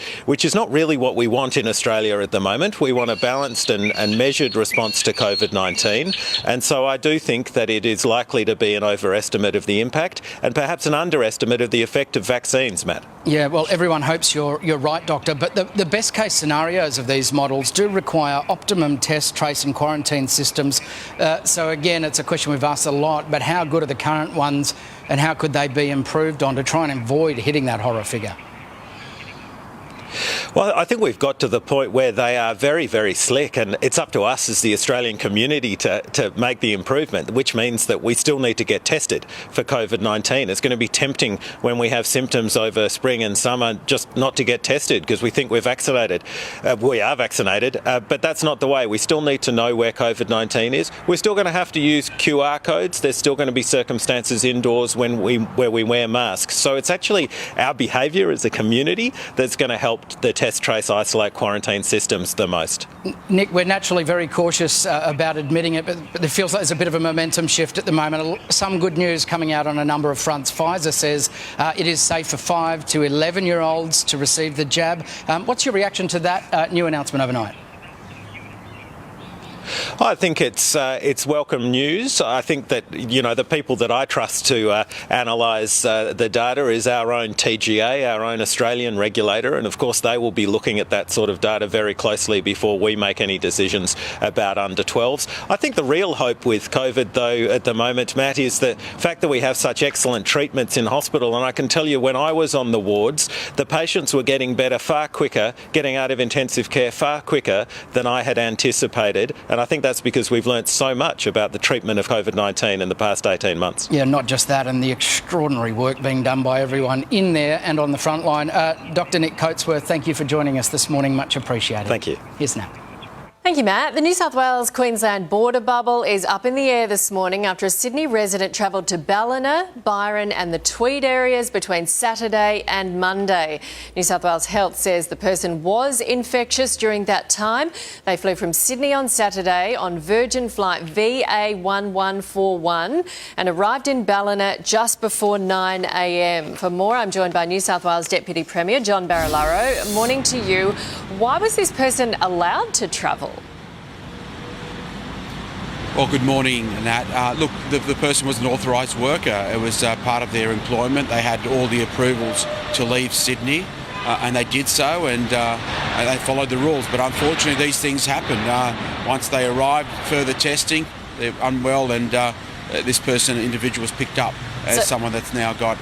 not really what we want in Australia at the moment. We want a balanced and measured response to COVID-19, and so I do think that it is likely to be an overestimate of the impact and perhaps an underestimate of the effect of vaccines, Matt. Yeah, well, everyone hopes you're right, Doctor, but the best case scenarios of these models do require optimum test, trace and quarantine systems. So again, it's a question we've asked a lot, but how good are the current ones and how could they be improved on to try and avoid hitting that horror figure? Well, I think we've got to the point where they are very, very slick, and it's up to us as the Australian community to make the improvement, which means that we still need to get tested for COVID-19. It's going to be tempting when we have symptoms over spring and summer just not to get tested because we think we're vaccinated. We are vaccinated, but that's not the way. We still need to know where COVID-19 is. We're still going to have to use QR codes. There's still going to be circumstances indoors where we wear masks. So it's actually our behaviour as a community that's going to help the test, trace, isolate, quarantine systems the most. Nick, we're naturally very cautious about admitting it, but it feels like there's a bit of a momentum shift at the moment. Some good news coming out on a number of fronts. Pfizer says it is safe for 5 to 11-year-olds to receive the jab. What's your reaction to that new announcement overnight? I think it's welcome news. I think that, the people that I trust to analyse the data is our own TGA, our own Australian regulator, and of course they will be looking at that sort of data very closely before we make any decisions about under 12s. I think the real hope with COVID, though, at the moment, Matt, is the fact that we have such excellent treatments in hospital, and I can tell you when I was on the wards, the patients were getting better far quicker, getting out of intensive care far quicker than I had anticipated. And I think that's because we've learnt so much about the treatment of COVID-19 in the past 18 months. Yeah, not just that, and the extraordinary work being done by everyone in there and on the front line. Dr. Nick Coatsworth, thank you for joining us this morning. Much appreciated. Thank you. Here's now. Thank you, Matt. The New South Wales-Queensland border bubble is up in the air this morning after a Sydney resident travelled to Ballina, Byron and the Tweed areas between Saturday and Monday. New South Wales Health says the person was infectious during that time. They flew from Sydney on Saturday on Virgin flight VA1141 and arrived in Ballina just before 9 a.m. For more, I'm joined by New South Wales Deputy Premier John Barilaro. Morning to you. Why was this person allowed to travel? Well, good morning, Nat. Look, the person was an authorised worker. It was part of their employment. They had all the approvals to leave Sydney, and they did so, and they followed the rules. But unfortunately, these things happen. Once they arrived, further testing, they're unwell, and this individual was picked up as someone that's now got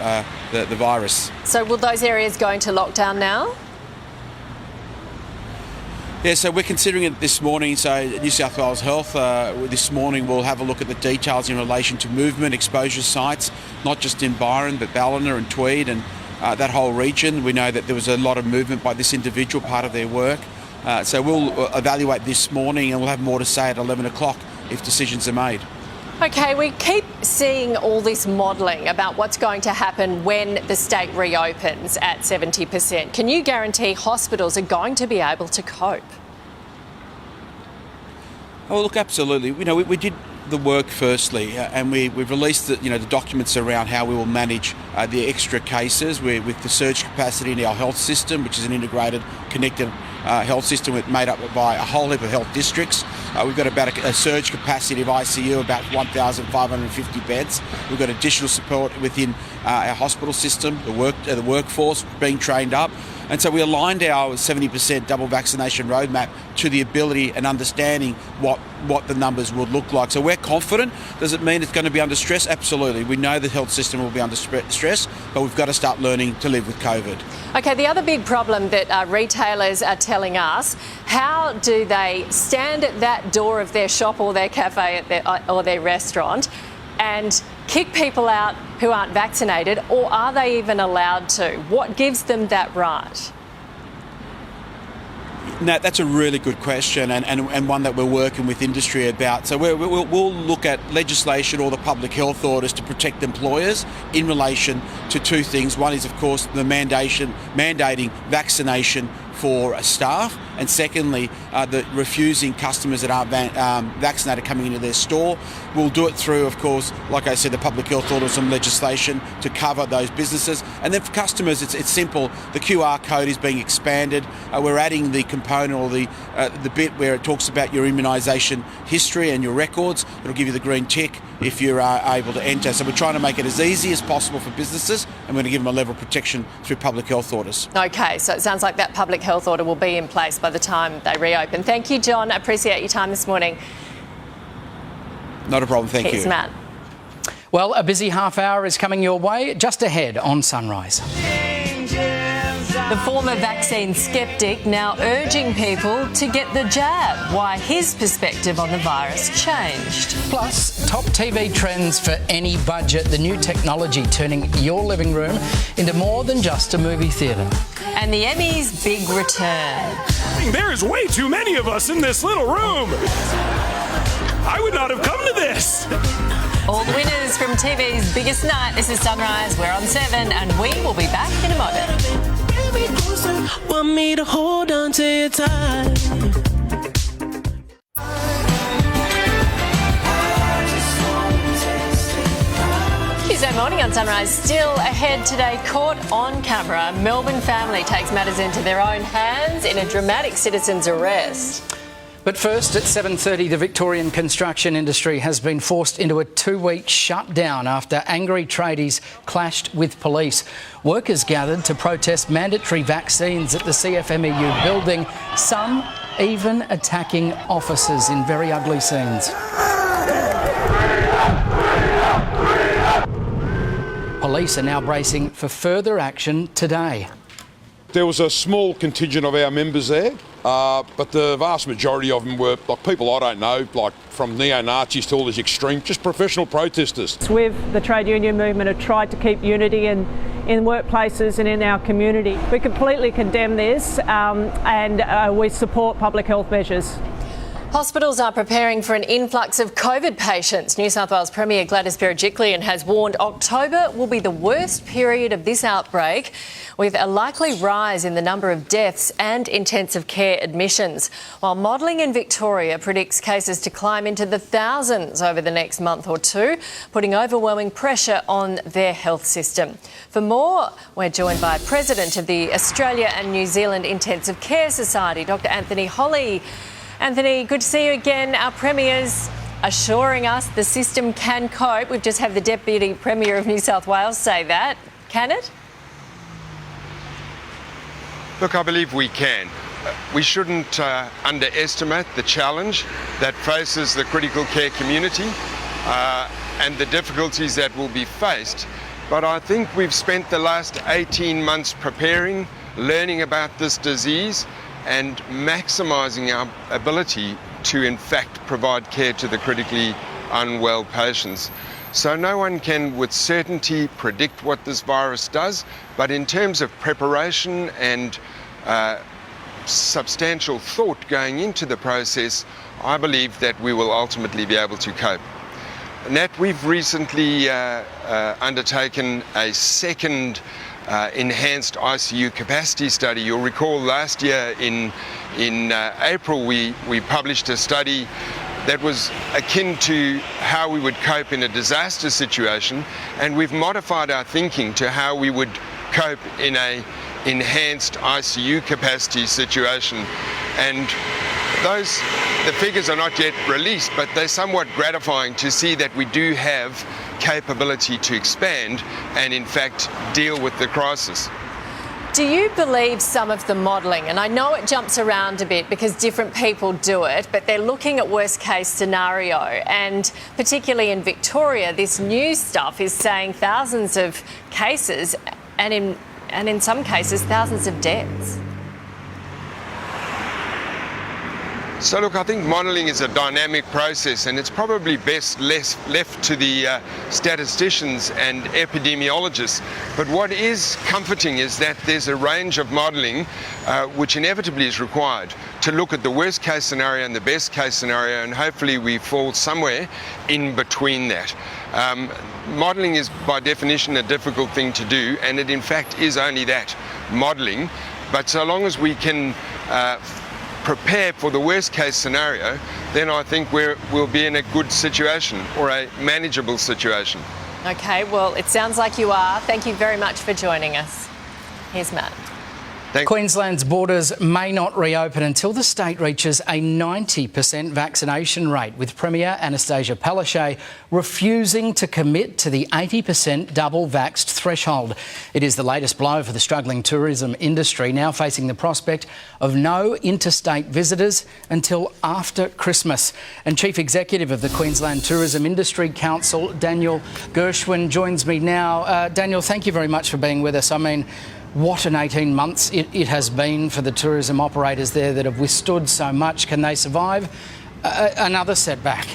the virus. So will those areas go into lockdown now? Yeah, so we're considering it this morning. So New South Wales Health this morning will have a look at the details in relation to movement, exposure sites, not just in Byron, but Ballina and Tweed and that whole region. We know that there was a lot of movement by this individual, part of their work. So we'll evaluate this morning and we'll have more to say at 11 o'clock if decisions are made. OK, we keep seeing all this modelling about what's going to happen when the state reopens at 70%. Can you guarantee hospitals are going to be able to cope? Oh, look, absolutely. We did the work firstly, and we've released the documents around how we will manage the extra cases with the surge capacity in our health system, which is an integrated, connected health system made up by a whole heap of health districts. We've got about a surge capacity of ICU, about 1,550 beds. We've got additional support within our hospital system, the workforce being trained up. And so we aligned our 70% double vaccination roadmap to the ability and understanding what the numbers would look like. So we're confident. Does it mean it's going to be under stress? Absolutely. We know the health system will be under stress, but we've got to start learning to live with COVID. Okay, the other big problem that retailers are telling us, how do they stand at that door of their shop or their cafe or their restaurant and kick people out who aren't vaccinated, or are they even allowed to? What gives them that right? No, that's a really good question and one that we're working with industry about. So we'll look at legislation or the public health orders to protect employers in relation to two things. One is, of course, the mandating vaccination for staff, and secondly, the refusing customers that aren't vaccinated coming into their store. We'll do it through, of course, like I said, the public health orders and legislation to cover those businesses. And then for customers, it's simple. The QR code is being expanded. We're adding the component or the bit where it talks about your immunisation history and your records. It'll give you the green tick if you're able to enter. So we're trying to make it as easy as possible for businesses, and we're going to give them a level of protection through public health orders. Okay, so it sounds like that public health order will be in place by the time they reopen. Thank you, John. I appreciate your time this morning. Not a problem, thank you. Here's Matt. Well, a busy half hour is coming your way just ahead on Sunrise. The former vaccine skeptic now urging people to get the jab. Why his perspective on the virus changed. Plus, top TV trends for any budget. The new technology turning your living room into more than just a movie theatre. And the Emmys' big return. There is way too many of us in this little room. I would not have come to this. All the winners from TV's biggest night. This is Sunrise. We're on 7 and we will be back in a moment. Want me to hold on to your time. Tuesday morning on Sunrise, still ahead today, caught on camera. Melbourne family takes matters into their own hands in a dramatic citizen's arrest. But first, at 7:30, the Victorian construction industry has been forced into a 2-week shutdown after angry tradies clashed with police. Workers gathered to protest mandatory vaccines at the CFMEU building, some even attacking officers in very ugly scenes. Police are now bracing for further action today. There was a small contingent of our members there, but the vast majority of them were like people I don't know, like from neo-Nazis to all these extreme, just professional protesters. With the trade union movement have tried to keep unity in workplaces and in our community. We completely condemn this and we support public health measures. Hospitals are preparing for an influx of COVID patients. New South Wales Premier Gladys Berejiklian has warned October will be the worst period of this outbreak, with a likely rise in the number of deaths and intensive care admissions, while modelling in Victoria predicts cases to climb into the thousands over the next month or two, putting overwhelming pressure on their health system. For more, we're joined by President of the Australia and New Zealand Intensive Care Society, Dr Anthony Holley. Anthony, good to see you again. Our Premier's assuring us the system can cope. We've just had the Deputy Premier of New South Wales say that. Can it? Look, I believe we can. We shouldn't underestimate the challenge that faces the critical care community and the difficulties that will be faced. But I think we've spent the last 18 months preparing, learning about this disease, and maximising our ability to in fact provide care to the critically unwell patients. So no one can with certainty predict what this virus does, but in terms of preparation and substantial thought going into the process, I believe that we will ultimately be able to cope. Nat, we've recently undertaken a second enhanced ICU capacity study. You'll recall last year in April we published a study that was akin to how we would cope in a disaster situation, and we've modified our thinking to how we would cope in a enhanced ICU capacity situation. And the figures are not yet released, but they're somewhat gratifying to see that we do have capability to expand and in fact deal with the crisis. Do you believe some of the modelling? And I know it jumps around a bit because different people do it, but they're looking at worst case scenario. And particularly in Victoria, this new stuff is saying thousands of cases and in some cases thousands of deaths. So look, I think modelling is a dynamic process, and it's probably best left to the statisticians and epidemiologists. But what is comforting is that there's a range of modelling which inevitably is required to look at the worst case scenario and the best case scenario, and hopefully we fall somewhere in between that. Modelling is by definition a difficult thing to do, and it in fact is only that, modelling. But so long as we can prepare for the worst case scenario, then I think we'll be in a good situation, or a manageable situation. Okay, well, it sounds like you are. Thank you very much for joining us. Here's Matt. Queensland's borders may not reopen until the state reaches a 90% vaccination rate, with Premier Anastasia Palaszczuk refusing to commit to the 80% double-vaxxed threshold. It is the latest blow for the struggling tourism industry, now facing the prospect of no interstate visitors until after Christmas. And Chief Executive of the Queensland Tourism Industry Council, Daniel Gershwin, joins me now. Daniel, thank you very much for being with us. I mean, what an 18 months it has been for the tourism operators there that have withstood so much. Can they survive another setback?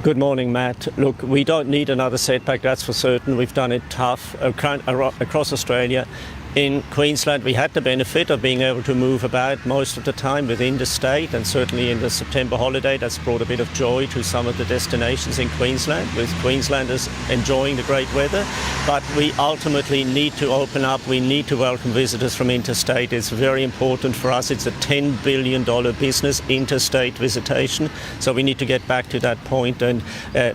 Good morning, Matt. Look, we don't need another setback, that's for certain. We've done it tough across Australia. In Queensland, we had the benefit of being able to move about most of the time within the state, and certainly in the September holiday, that's brought a bit of joy to some of the destinations in Queensland, with Queenslanders enjoying the great weather. But we ultimately need to open up. We need to welcome visitors from interstate. It's very important for us. It's a $10 billion business, interstate visitation. So we need to get back to that point, and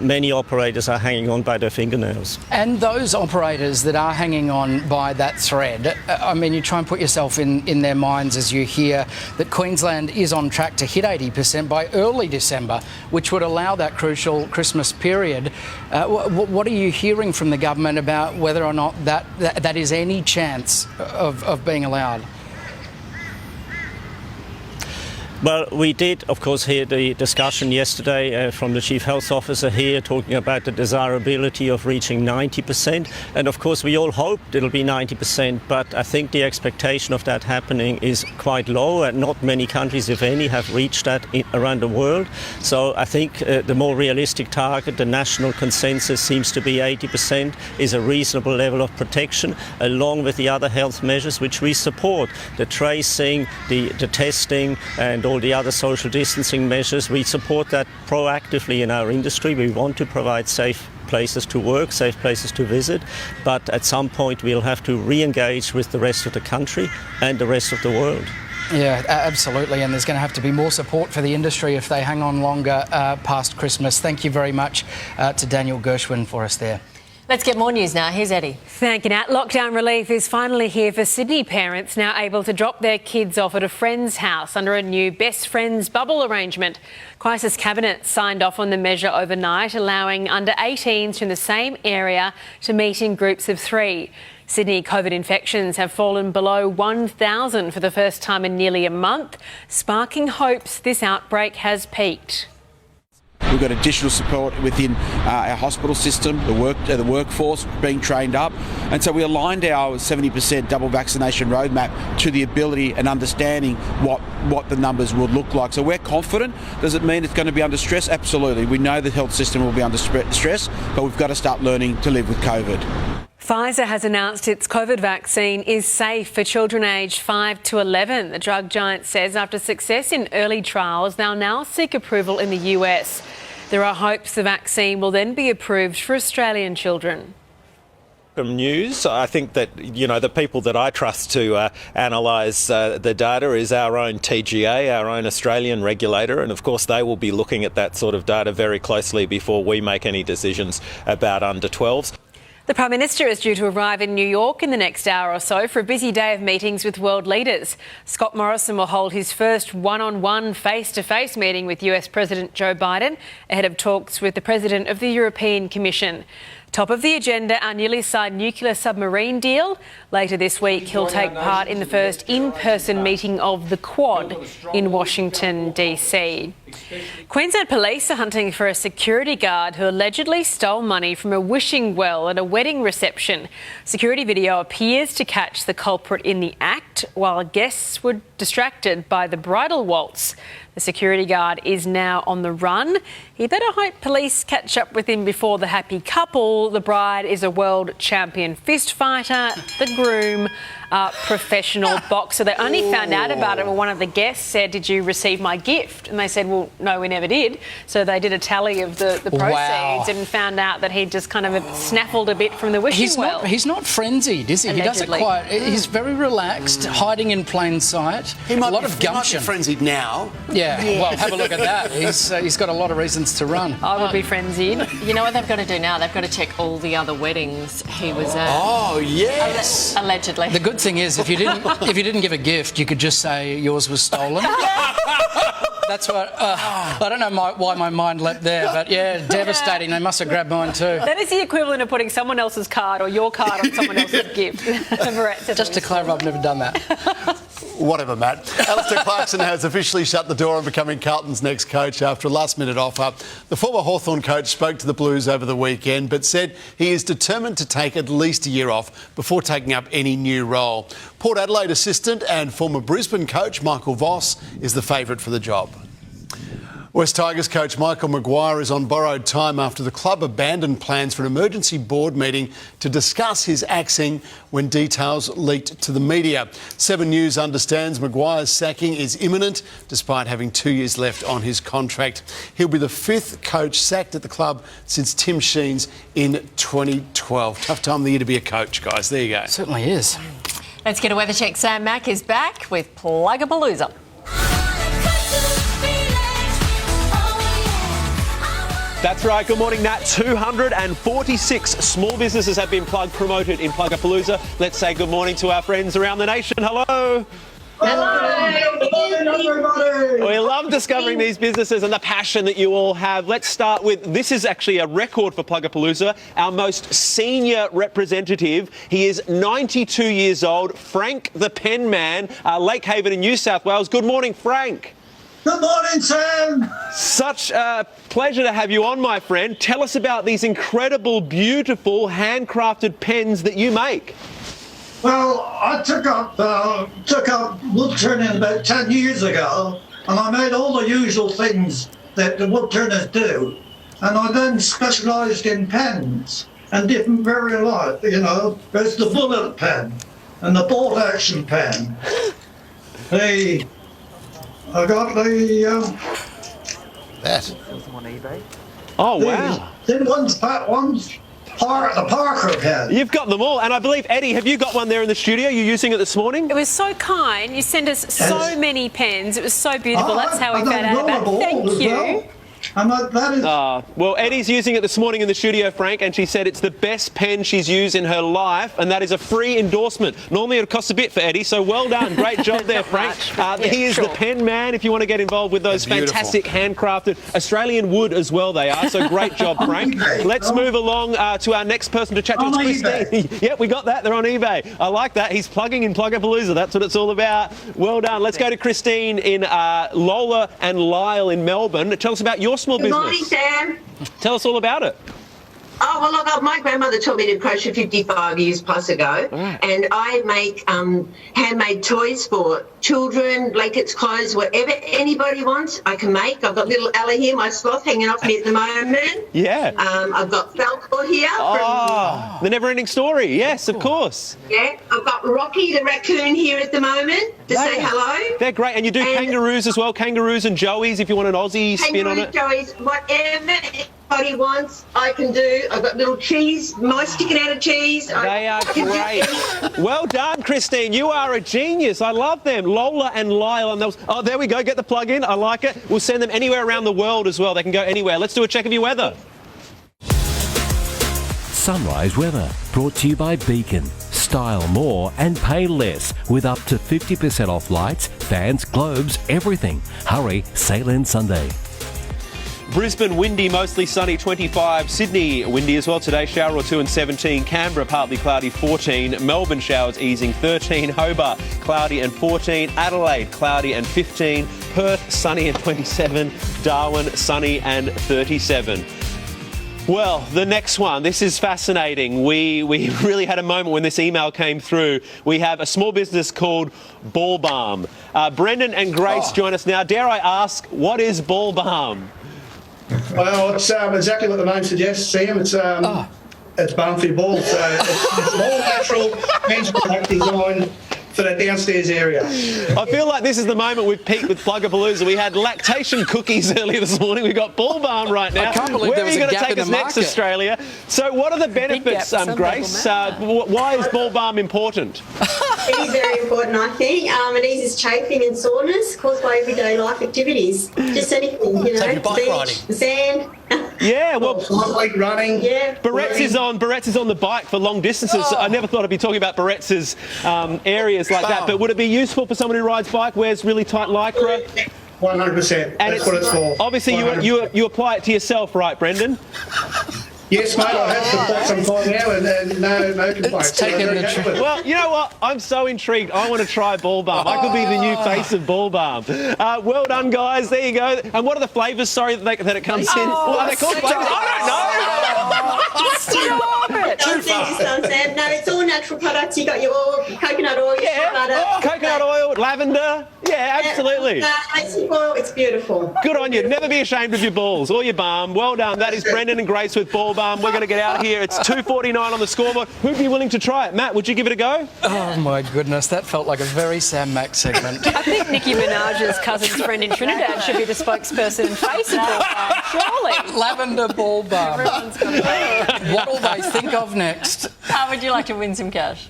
many operators are hanging on by their fingernails. And those operators that are hanging on by that thread, I mean, you try and put yourself in their minds as you hear that Queensland is on track to hit 80% by early December, which would allow that crucial Christmas period. What are you hearing from the government about whether or not that is any chance of being allowed? Well, we did, of course, hear the discussion yesterday from the Chief Health Officer here, talking about the desirability of reaching 90%. And of course, we all hoped it'll be 90%, but I think the expectation of that happening is quite low, and not many countries, if any, have reached that around the world. So I think the more realistic target, the national consensus, seems to be 80% is a reasonable level of protection, along with the other health measures which we support, the tracing, the testing, and all the other social distancing measures. We support that proactively in our industry. We want to provide safe places to work, safe places to visit, but at some point we'll have to re-engage with the rest of the country and the rest of the world. Yeah, absolutely, and there's going to have to be more support for the industry if they hang on longer past Christmas. Thank you very much to Daniel Gershwin for us there. Let's get more news now. Here's Eddie. Thank you, Nat. Lockdown relief is finally here for Sydney parents, now able to drop their kids off at a friend's house under a new Best Friends bubble arrangement. Crisis Cabinet signed off on the measure overnight, allowing under 18s from the same area to meet in groups of 3. Sydney COVID infections have fallen below 1,000 for the first time in nearly a month, sparking hopes this outbreak has peaked. We've got additional support within our hospital system, the workforce being trained up. And so we aligned our 70% double vaccination roadmap to the ability and understanding what the numbers would look like. So we're confident. Does it mean it's going to be under stress? Absolutely. We know the health system will be under stress, but we've got to start learning to live with COVID. Pfizer has announced its COVID vaccine is safe for children aged 5 to 11. The drug giant says after success in early trials, they'll now seek approval in the US. There are hopes the vaccine will then be approved for Australian children. From news, I think that, the people that I trust to analyse the data is our own TGA, our own Australian regulator, and of course they will be looking at that sort of data very closely before we make any decisions about under 12s. The Prime Minister is due to arrive in New York in the next hour or so for a busy day of meetings with world leaders. Scott Morrison will hold his first one-on-one face-to-face meeting with US President Joe Biden ahead of talks with the President of the European Commission. Top of the agenda, our newly signed nuclear submarine deal. Later this week, he'll take part in the first in-person meeting of the Quad in Washington, D.C. Queensland Police are hunting for a security guard who allegedly stole money from a wishing well at a wedding reception. Security video appears to catch the culprit in the act while guests were distracted by the bridal waltz. The security guard is now on the run. He better hope police catch up with him before the happy couple. The bride is a world champion fist fighter. The groom, professional boxer. They only found out about it when one of the guests said, "Did you receive my gift?" And they said, "Well, no, we never did." So they did a tally of the proceeds and found out that he just kind of snaffled a bit from the wishing well. He's not frenzied, is he? Allegedly. He does it quite. He's very relaxed, hiding in plain sight. He might a lot be, of gumption. He might be frenzied now. Yeah, well, have a look at that. He's got a lot of reasons to run. I would be frenzied. You know what they've got to do now? They've got to check all the other weddings he was at. Oh, yes. Allegedly. The good thing is, if you didn't give a gift, you could just say yours was stolen. That's what. I don't know why my mind leapt there, but yeah, devastating. They must have grabbed mine too. That is the equivalent of putting someone else's card or your card on someone else's gift. Just to clarify, I've never done that. Whatever, Matt. Alistair Clarkson has officially shut the door on becoming Carlton's next coach after a last-minute offer. The former Hawthorn coach spoke to the Blues over the weekend but said he is determined to take at least a year off before taking up any new role. Port Adelaide assistant and former Brisbane coach Michael Voss is the favourite for the job. West Tigers coach Michael Maguire is on borrowed time after the club abandoned plans for an emergency board meeting to discuss his axing when details leaked to the media. 7 News understands Maguire's sacking is imminent despite having 2 years left on his contract. He'll be the 5th coach sacked at the club since Tim Sheens in 2012. Tough time of the year to be a coach, guys. There you go. It certainly is. Let's get a weather check. Sam Mack is back with Plug-a-Palooza. That's right. Good morning, Nat. 246 small businesses have been promoted in Plug-a-Palooza. Let's say good morning to our friends around the nation. Hello. Hello. Good morning, everybody. We love discovering these businesses and the passion that you all have. Let's start with, this is actually a record for Plug-a-Palooza, our most senior representative. He is 92 years old, Frank the Pen Man, Lake Haven in New South Wales. Good morning, Frank. Good morning, Sam. Such a pleasure to have you on, my friend. Tell us about these incredible, beautiful, handcrafted pens that you make. Well, I took up wood turning about 10 years ago, and I made all the usual things that the wood turners do. And I then specialised in pens and different variants. You know, there's the bullet pen and the bolt action pen. I got the that. Oh wow! One's the Parker pen. You've got them all, and I believe Eddie, have you got one there in the studio? You're using it this morning. It was so kind. You sent us so many pens. It was so beautiful. That's how we found out about it. Thank you. Well, Eddie's using it this morning in the studio, Frank, and she said it's the best pen she's used in her life, and that is a free endorsement. Normally it costs a bit for Eddie, so well done. Great job there, Frank. He is the pen man if you want to get involved with those fantastic handcrafted Australian wood as well they are, so great job, Frank. Let's move along to our next person to chat to. It's Christine. Yep, we got that. They're on eBay. I like that. He's plugging in Plug-a-Palooza. That's what it's all about. Well done. Let's go to Christine in Lola and Lyle in Melbourne. Tell us about your small business. Good morning, Sam. Tell us all about it. Oh, well, look, my grandmother taught me to crochet 55 years plus ago, and I make handmade toys for children, blankets, clothes, whatever anybody wants, I can make. I've got little Ella here, my sloth, hanging off me at the moment. Yeah. I've got Falcor here. The never-ending story. Yes, of course. Yeah. I've got Rocky the raccoon here at the moment to say hello. They're great. And you do kangaroos as well, kangaroos and joeys if you want an Aussie spin on it. Kangaroos, joeys, whatever anybody wants, I can do. I've got little cheese, mice sticking out of cheese. They are great. Well done, Christine. You are a genius. I love them. Lola and Lyle. And those. Oh, there we go. Get the plug in. I like it. We'll send them anywhere around the world as well. They can go anywhere. Let's do a check of your weather. Sunrise weather brought to you by Beacon. Style more and pay less with up to 50% off lights, fans, globes, everything. Hurry, sale ends Sunday. Brisbane, windy, mostly sunny, 25. Sydney, windy as well today, shower or two and 17. Canberra, partly cloudy, 14. Melbourne, showers easing, 13. Hobart, cloudy and 14. Adelaide, cloudy and 15. Perth, sunny and 27. Darwin, sunny and 37. Well, the next one, this is fascinating. We really had a moment when this email came through. We have a small business called Ball Balm. Brendan and Grace join us now. Dare I ask, what is Ball Balm? Well, it's exactly what the name suggests, Sam. It's balm for your balls. So it's all natural, hands product designed for the downstairs area. I feel like this is the moment we've peaked with Pluggapalooza. We had lactation cookies earlier this morning. We've got Ball Balm right now. I can't believe Where there was are you a going to gap take in us the next, market. Australia? So what are the benefits, Grace? Why is Ball Balm important? It is very important, I think. It eases chafing and soreness caused by everyday life activities. Just anything, you know, Take your bike riding. sand. Yeah, well, lightweight running. Yeah. Barrett's is on the bike for long distances. I never thought I'd be talking about Barrett's areas like that. But would it be useful for someone who rides bike, wears really tight lycra? 100%. That's what it's for. Obviously, you apply it to yourself, right, Brendan? Yes, mate, I have for quite some time now, and no complaints. Well, you know what? I'm so intrigued. I want to try Ball Balm. I could be the new face of Ball Balm. Well done, guys. There you go. And what are the flavours, sorry, that it comes in? What are they called flavours? I don't know. No, it's all natural products. You got your oil, coconut oil, butter. Coconut oil, lavender. Yeah, absolutely. Oil, it's beautiful. Good on you. Never be ashamed of your balls or your balm. Well done. That is Brendan and Grace with Ball Balm. We're going to get out of here. It's 2:49 on the scoreboard. Who'd be willing to try it? Matt, would you give it a go? Oh, my goodness. That felt like a very Sam Mac segment. I think Nicki Minaj's cousin's friend in Trinidad should be the spokesperson and face of Ball Balm. Surely. Lavender Ball Balm. Everyone's got it. What will they think of next? How would you like to win some cash?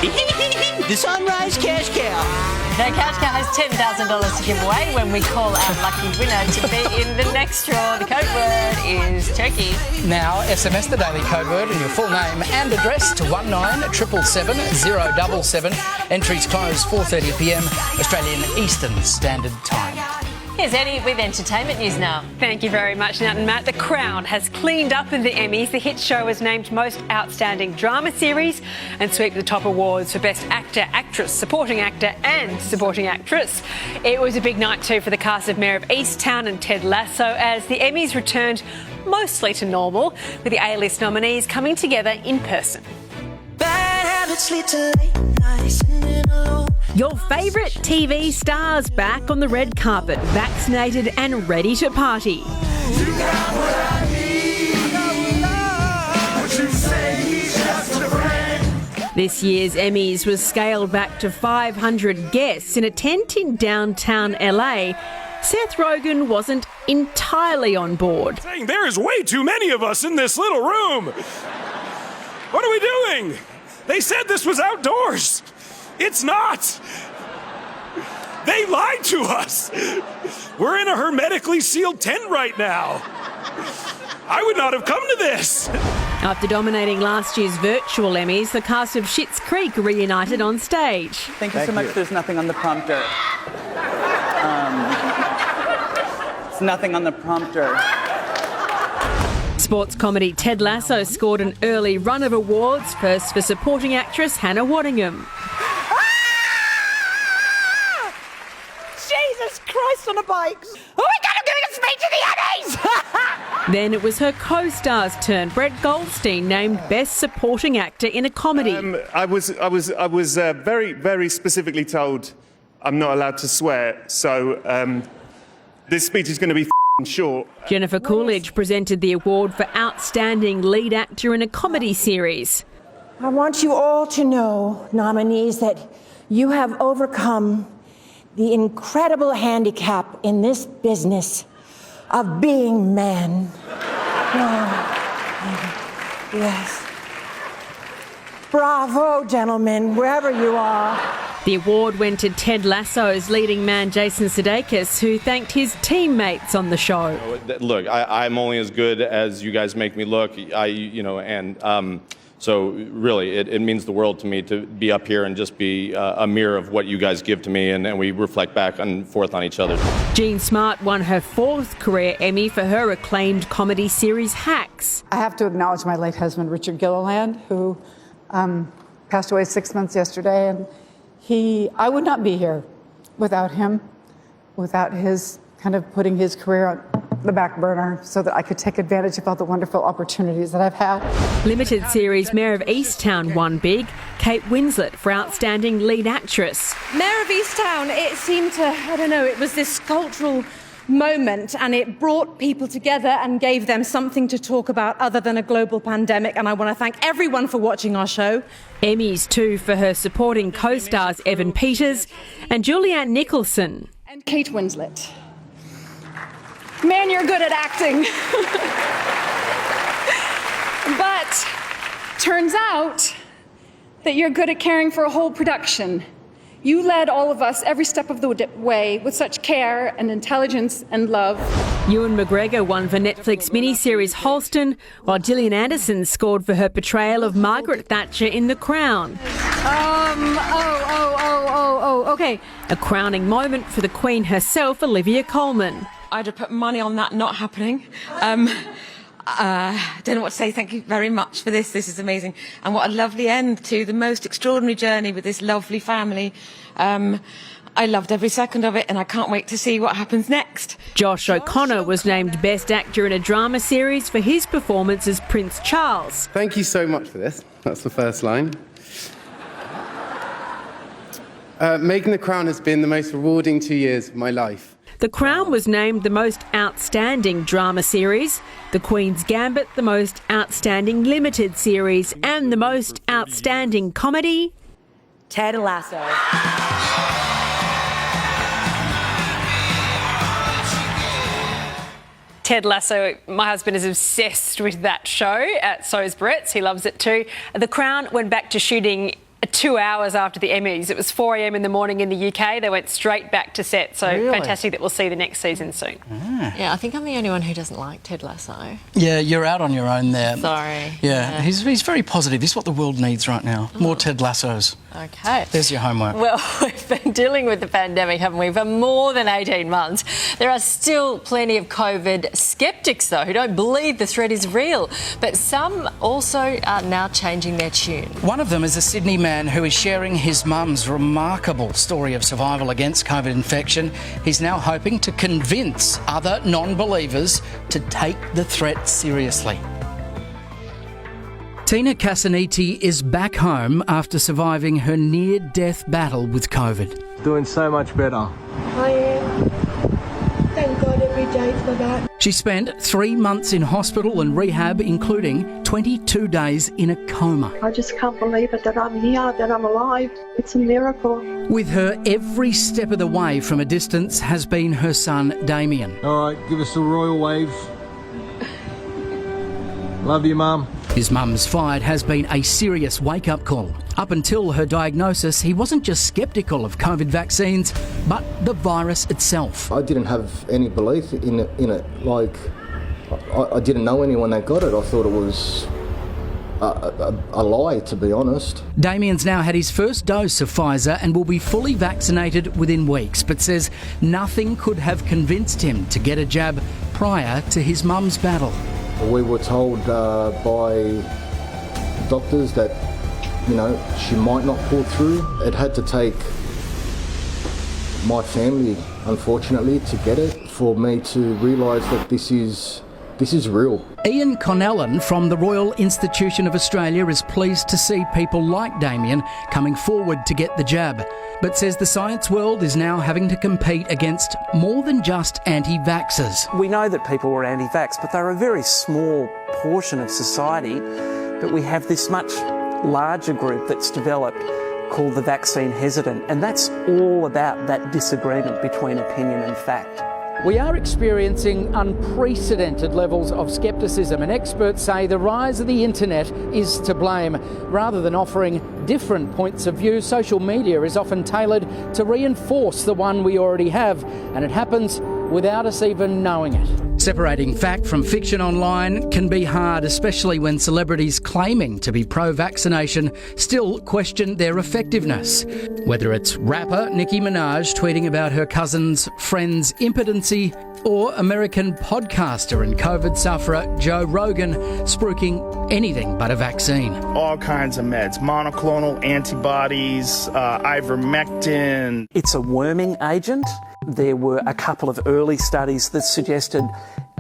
The Sunrise Cash Cow. The cash cow has $10,000 to give away when we call our lucky winner to be in the next draw. The code word is turkey. Now, SMS the daily code word and your full name and address to 1977 077. Entries close 4:30 p.m. Australian Eastern Standard Time. Here's Eddie with entertainment news now. Thank you very much, Nat and Matt. The Crown has cleaned up in the Emmys. The hit show was named Most Outstanding Drama Series and swept the top awards for Best Actor, Actress, Supporting Actor and Supporting Actress. It was a big night too for the cast of Mayor of Easttown and Ted Lasso as the Emmys returned mostly to normal, with the A-list nominees coming together in person. Bad habits lead to late nights sitting alone. Your favourite TV stars back on the red carpet, vaccinated and ready to party. This year's Emmys was scaled back to 500 guests in a tent in downtown LA. Seth Rogen wasn't entirely on board. Saying there is way too many of us in this little room. What are we doing? They said this was outdoors. It's not. They lied to us. We're in a hermetically sealed tent right now. I would not have come to this. After dominating last year's virtual Emmys, the cast of Schitt's Creek reunited on stage. Thank you so much. There's nothing on the prompter. It's nothing on the prompter. Sports comedy Ted Lasso scored an early run of awards, first for supporting actress Hannah Waddingham. Jesus Christ on a bike! Oh, we got to give a speech to the Emmys! Then it was her co-star's turn. Brett Goldstein named Best Supporting Actor in a Comedy. I was very, very specifically told I'm not allowed to swear, so this speech is going to be short. Jennifer Coolidge presented the award for Outstanding Lead Actor in a Comedy Series. I want you all to know, nominees, that you have overcome the incredible handicap in this business of being men. Yes. Bravo, gentlemen, wherever you are. The award went to Ted Lasso's leading man, Jason Sudeikis, who thanked his teammates on the show. Look, I'm only as good as you guys make me look. So really, it means the world to me to be up here and just be a mirror of what you guys give to me, and we reflect back and forth on each other. Jean Smart won her 4th career Emmy for her acclaimed comedy series Hacks. I have to acknowledge my late husband, Richard Gilliland, who passed away 6 months yesterday, and I would not be here without him, without his kind of putting his career on the back burner so that I could take advantage of all the wonderful opportunities that I've had. Limited series Mayor of Easttown won big. Kate Winslet for Outstanding Lead Actress. Mayor of Easttown, it seemed to, it was this cultural moment, and it brought people together and gave them something to talk about other than a global pandemic, and I want to thank everyone for watching our show. Emmys too for her supporting co-stars Evan Peters and Julianne Nicholson. And Kate Winslet. Man, you're good at acting. But turns out that you're good at caring for a whole production. You led all of us every step of the way with such care and intelligence and love. Ewan McGregor won for Netflix miniseries Holston, while Gillian Anderson scored for her portrayal of Margaret Thatcher in The Crown. Okay. A crowning moment for the Queen herself, Olivia Colman. I'd have put money on that not happening. Don't know what to say. Thank you very much for this. This is amazing. And what a lovely end to the most extraordinary journey with this lovely family. I loved every second of it, and I can't wait to see what happens next. Josh O'Connor was named Best Actor in a Drama Series for his performance as Prince Charles. Thank you so much for this. That's the first line. Making the Crown has been the most rewarding 2 years of my life. The Crown was named the most outstanding drama series, The Queen's Gambit the most outstanding limited series, and the most outstanding comedy, Ted Lasso. Ted Lasso, my husband is obsessed with that show, so is Brett's. He loves it too. The Crown went back to shooting 2 hours after the Emmys. It was 4 a.m. in the morning in the UK. They went straight back to set. So Really? fantastic that we'll see the next season soon. Yeah, I think I'm the only one who doesn't like Ted Lasso. Yeah, you're out on your own there. Sorry. Yeah. He's very positive. This is what the world needs right now. More Ted Lassos. Okay. There's your homework. Well, we've been dealing with the pandemic, haven't we, for more than 18 months. There are still plenty of COVID sceptics, though, who don't believe the threat is real. But some also are now changing their tune. One of them is a Sydney man who is sharing his mum's remarkable story of survival against COVID infection. He's now hoping to convince other non-believers to take the threat seriously. Tina Casaniti is back home after surviving her near-death battle with COVID. Doing so much better. I am. Thank God every day for that. She spent 3 months in hospital and rehab, including 22 days in a coma. I just can't believe it that I'm here, that I'm alive. It's a miracle. With her every step of the way from a distance has been her son, Damien. All right, give us the royal waves. Love you, Mum. His mum's fight has been a serious wake-up call. Up until her diagnosis, he wasn't just sceptical of COVID vaccines, but the virus itself. I didn't have any belief in it. Like, I didn't know anyone that got it. I thought it was a lie, to be honest. Damien's now had his first dose of Pfizer and will be fully vaccinated within weeks, but says nothing could have convinced him to get a jab prior to his mum's battle. We were told by doctors that, she might not pull through. It had to take my family, unfortunately, to get it, for me to realise that this is real. Ian Connellan from the Royal Institution of Australia is pleased to see people like Damien coming forward to get the jab, but says the science world is now having to compete against more than just anti-vaxxers. We know that people were anti-vax, but they're a very small portion of society. But we have this much larger group that's developed called the vaccine hesitant, and that's all about that disagreement between opinion and fact. We are experiencing unprecedented levels of scepticism, and experts say the rise of the internet is to blame. Rather than offering different points of view, social media is often tailored to reinforce the one we already have, and it happens without us even knowing it. Separating fact from fiction online can be hard, especially when celebrities claiming to be pro-vaccination still question their effectiveness. Whether it's rapper Nicki Minaj tweeting about her cousin's friend's impotency, or American podcaster and COVID sufferer Joe Rogan spruiking anything but a vaccine. All kinds of meds, monoclonal antibodies, ivermectin. It's a worming agent. There were a couple of early studies that suggested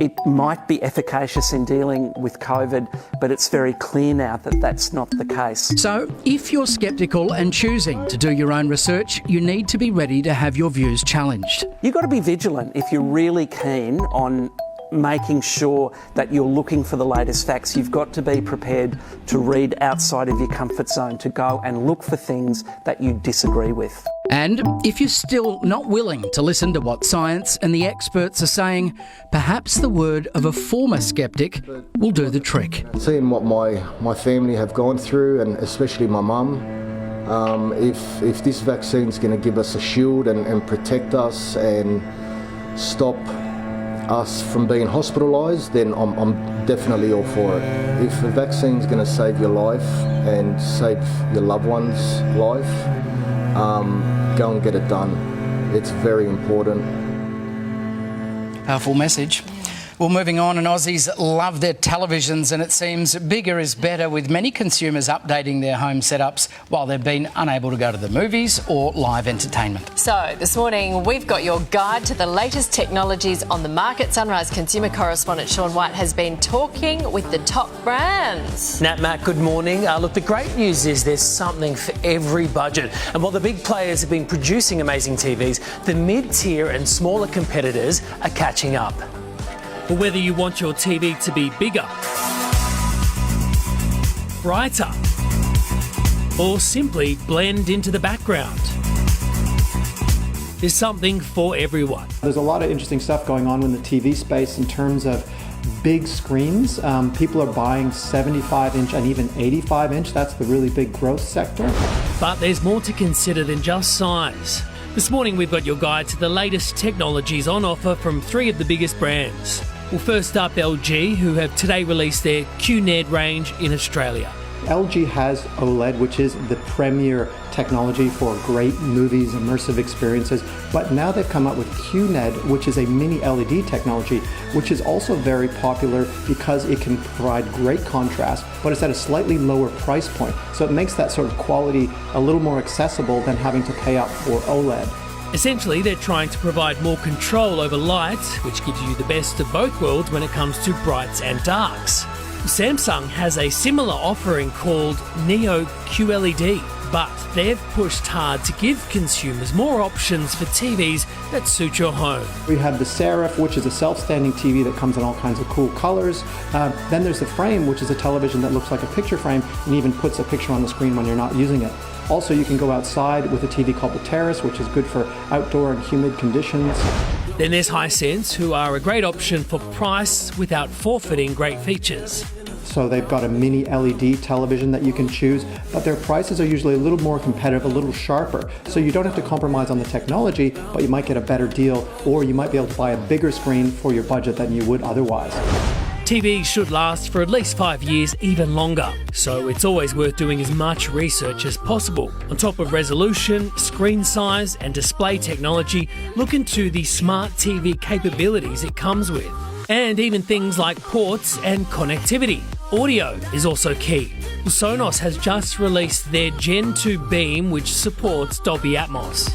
it might be efficacious in dealing with COVID, but it's very clear now that that's not the case. So, if you're sceptical and choosing to do your own research, you need to be ready to have your views challenged. You've got to be vigilant if you're really keen on making sure that you're looking for the latest facts. You've got to be prepared to read outside of your comfort zone, to go and look for things that you disagree with. And if you're still not willing to listen to what science and the experts are saying, perhaps the word of a former sceptic will do the trick. Seeing what my family have gone through, and especially my mum, if this vaccine's going to give us a shield and protect us and stop us from being hospitalised, then I'm definitely all for it. If a vaccine's going to save your life and save your loved one's life, go and get it done. It's very important. Powerful message. Well, moving on, and Aussies love their televisions, and it seems bigger is better, with many consumers updating their home setups while they've been unable to go to the movies or live entertainment. So this morning we've got your guide to the latest technologies on the market. Sunrise consumer correspondent Sean White has been talking with the top brands. Nat, Matt, good morning. Look, the great news is there's something for every budget. And while the big players have been producing amazing TVs, the mid-tier and smaller competitors are catching up. But whether you want your TV to be bigger, brighter, or simply blend into the background, there's something for everyone. There's a lot of interesting stuff going on in the TV space in terms of big screens. People are buying 75-inch and even 85-inch. That's the really big growth sector. But there's more to consider than just size. This morning we've got your guide to the latest technologies on offer from three of the biggest brands. Well, first up, LG, who have today released their QNED range in Australia. LG has OLED, which is the premier technology for great movies, immersive experiences, but now they've come out with QNED, which is a mini LED technology, which is also very popular because it can provide great contrast, but it's at a slightly lower price point. So it makes that sort of quality a little more accessible than having to pay up for OLED. Essentially, they're trying to provide more control over light, which gives you the best of both worlds when it comes to brights and darks. Samsung has a similar offering called Neo QLED, but they've pushed hard to give consumers more options for TVs that suit your home. We have the Serif, which is a self-standing TV that comes in all kinds of cool colors. Then there's the Frame, which is a television that looks like a picture frame and even puts a picture on the screen when you're not using it. Also, you can go outside with a TV called the Terrace, which is good for outdoor and humid conditions. Then there's Hisense, who are a great option for price without forfeiting great features. So they've got a mini LED television that you can choose, but their prices are usually a little more competitive, a little sharper. So you don't have to compromise on the technology, but you might get a better deal, or you might be able to buy a bigger screen for your budget than you would otherwise. TVs should last for at least 5 years, even longer, so it's always worth doing as much research as possible. On top of resolution, screen size and display technology, look into the smart TV capabilities it comes with, and even things like ports and connectivity. Audio is also key. Sonos has just released their Gen 2 Beam, which supports Dolby Atmos.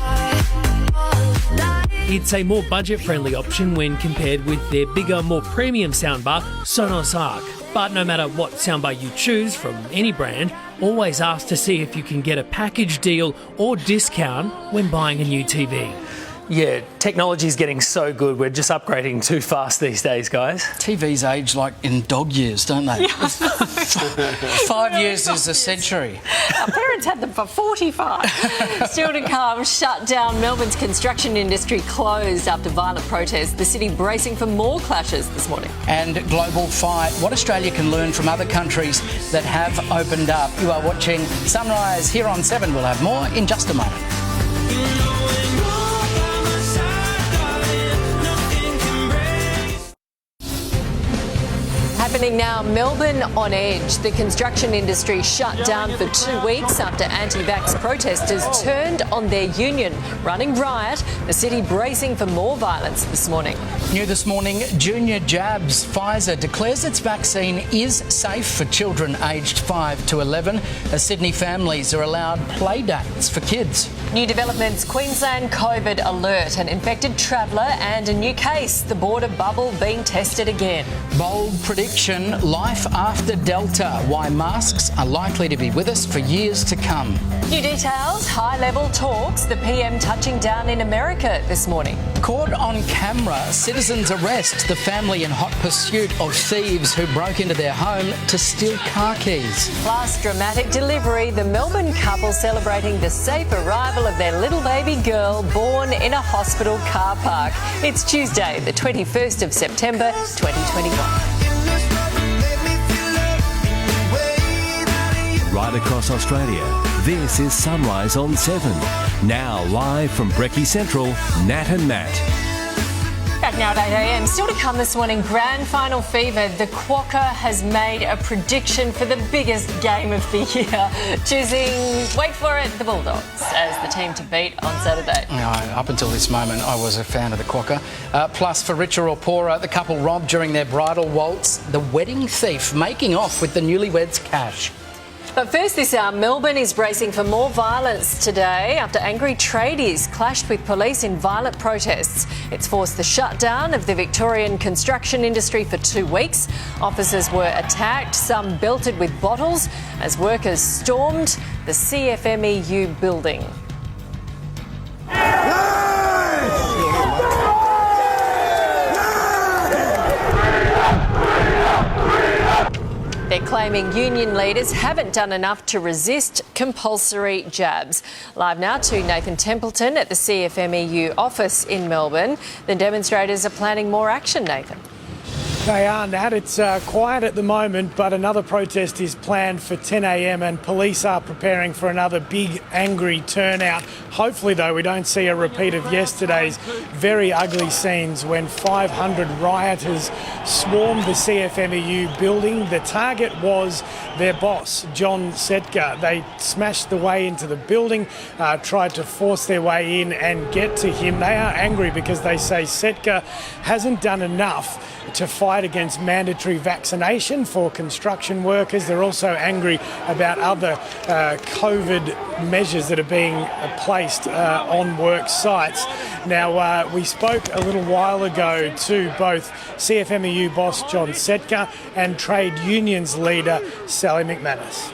It's a more budget-friendly option when compared with their bigger, more premium soundbar, Sonos Arc. But no matter what soundbar you choose from any brand, always ask to see if you can get a package deal or discount when buying a new TV. Yeah, technology's getting so good, we're just upgrading too fast these days, guys. TVs age like in dog years, don't they? 5 years is a century. Our parents had them for 45. Still to come, shut down. Melbourne's construction industry closed after violent protests. The city bracing for more clashes this morning. And global fight. What Australia can learn from other countries that have opened up. You are watching Sunrise here on 7. We'll have more in just a moment. happening now. Melbourne on edge. The construction industry shut down for 2 weeks after anti-vax protesters turned on their union, running riot. The city bracing for more violence this morning. New this morning, junior jabs. Pfizer declares its vaccine is safe for children aged 5 to 11 as Sydney families are allowed play dates for kids. New developments, Queensland COVID alert, an infected traveller and a new case. The border bubble being tested again. Bold prediction, life after Delta, why masks are likely to be with us for years to come. New details, high-level talks, the PM touching down in America this morning. Caught on camera, citizens arrest the family in hot pursuit of thieves who broke into their home to steal car keys. Plus, dramatic delivery, the Melbourne couple celebrating the safe arrival of their little baby girl born in a hospital car park. It's Tuesday, the 21st of September, 2021. Right across Australia, this is Sunrise on 7. Now live from Brekkie Central, Nat and Matt. Back now at 8 a.m. Still to come this morning, grand final fever. The Quokka has made a prediction for the biggest game of the year, choosing, wait for it, the Bulldogs as the team to beat on Saturday. Up until this moment, I was a fan of the Quokka. Plus, for richer or poorer, the couple robbed during their bridal waltz, the wedding thief making off with the newlyweds' cash. But first this hour, Melbourne is bracing for more violence today after angry tradies clashed with police in violent protests. It's forced the shutdown of the Victorian construction industry for 2 weeks. Officers were attacked, some belted with bottles as workers stormed the CFMEU building. They're claiming union leaders haven't done enough to resist compulsory jabs. Live now to Nathan Templeton at the CFMEU office in Melbourne. The demonstrators are planning more action, Nathan. They are, Nat. It's quiet at the moment, but another protest is planned for 10 a.m. and police are preparing for another big, angry turnout. Hopefully, though, we don't see a repeat of yesterday's very ugly scenes when 500 rioters swarmed the CFMEU building. The target was their boss, John Setka. They smashed the way into the building, tried to force their way in and get to him. They are angry because they say Setka hasn't done enough to fight against mandatory vaccination for construction workers. They're also angry about other COVID measures that are being placed on work sites. Now, we spoke a little while ago to both CFMEU boss John Setka and trade unions leader Sally McManus.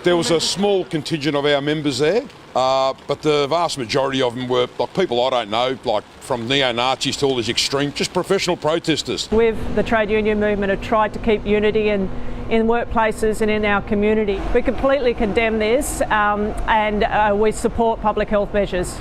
There was a small contingent of our members there, but the vast majority of them were like people I don't know, like from neo-Nazis to all these extreme, just professional protesters. With the trade union movement have tried to keep unity in workplaces and in our community. We completely condemn this and we support public health measures.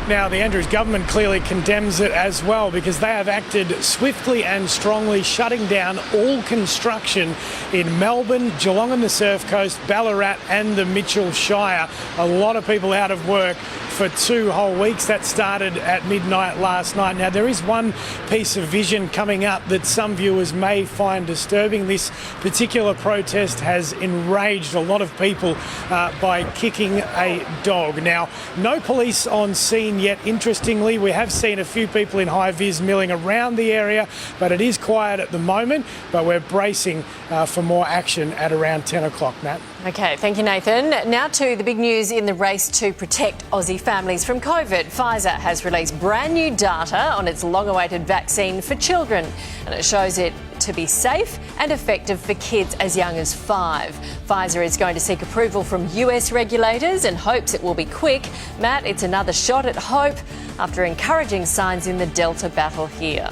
Now, the Andrews government clearly condemns it as well because they have acted swiftly and strongly, shutting down all construction in Melbourne, Geelong and the Surf Coast, Ballarat and the Mitchell Shire. A lot of people out of work for 2 whole weeks. That started at midnight last night. Now, there is one piece of vision coming up that some viewers may find disturbing. This particular protest has enraged a lot of people by kicking a dog. Now, no police on scene yet. Interestingly, we have seen a few people in high-vis milling around the area, but it is quiet at the moment. But we're bracing for more action at around 10 o'clock, Nat. OK, thank you, Nathan. Now to the big news in the race to protect Aussie families from COVID. Pfizer has released brand new data on its long-awaited vaccine for children, and it shows it to be safe and effective for kids as young as 5. Pfizer is going to seek approval from US regulators and hopes it will be quick. Matt, it's another shot at hope after encouraging signs in the Delta battle here.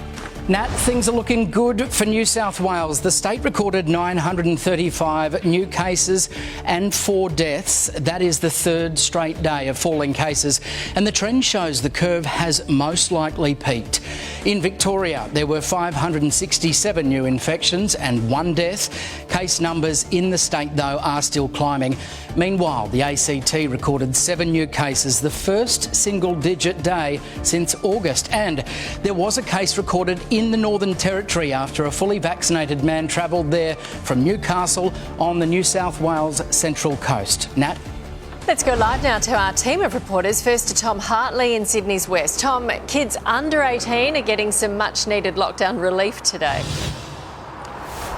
Nat, things are looking good for New South Wales. The state recorded 935 new cases and 4 deaths. That is the 3rd straight day of falling cases. And the trend shows the curve has most likely peaked. In Victoria, there were 567 new infections and 1 death. Case numbers in the state, though, are still climbing. Meanwhile, the ACT recorded 7 new cases, the first single-digit day since August. And there was a case recorded in the Northern Territory after a fully vaccinated man travelled there from Newcastle on the New South Wales Central Coast. Nat? Let's go live now to our team of reporters. First to Tom Hartley in Sydney's West. Tom, kids under 18 are getting some much needed lockdown relief today.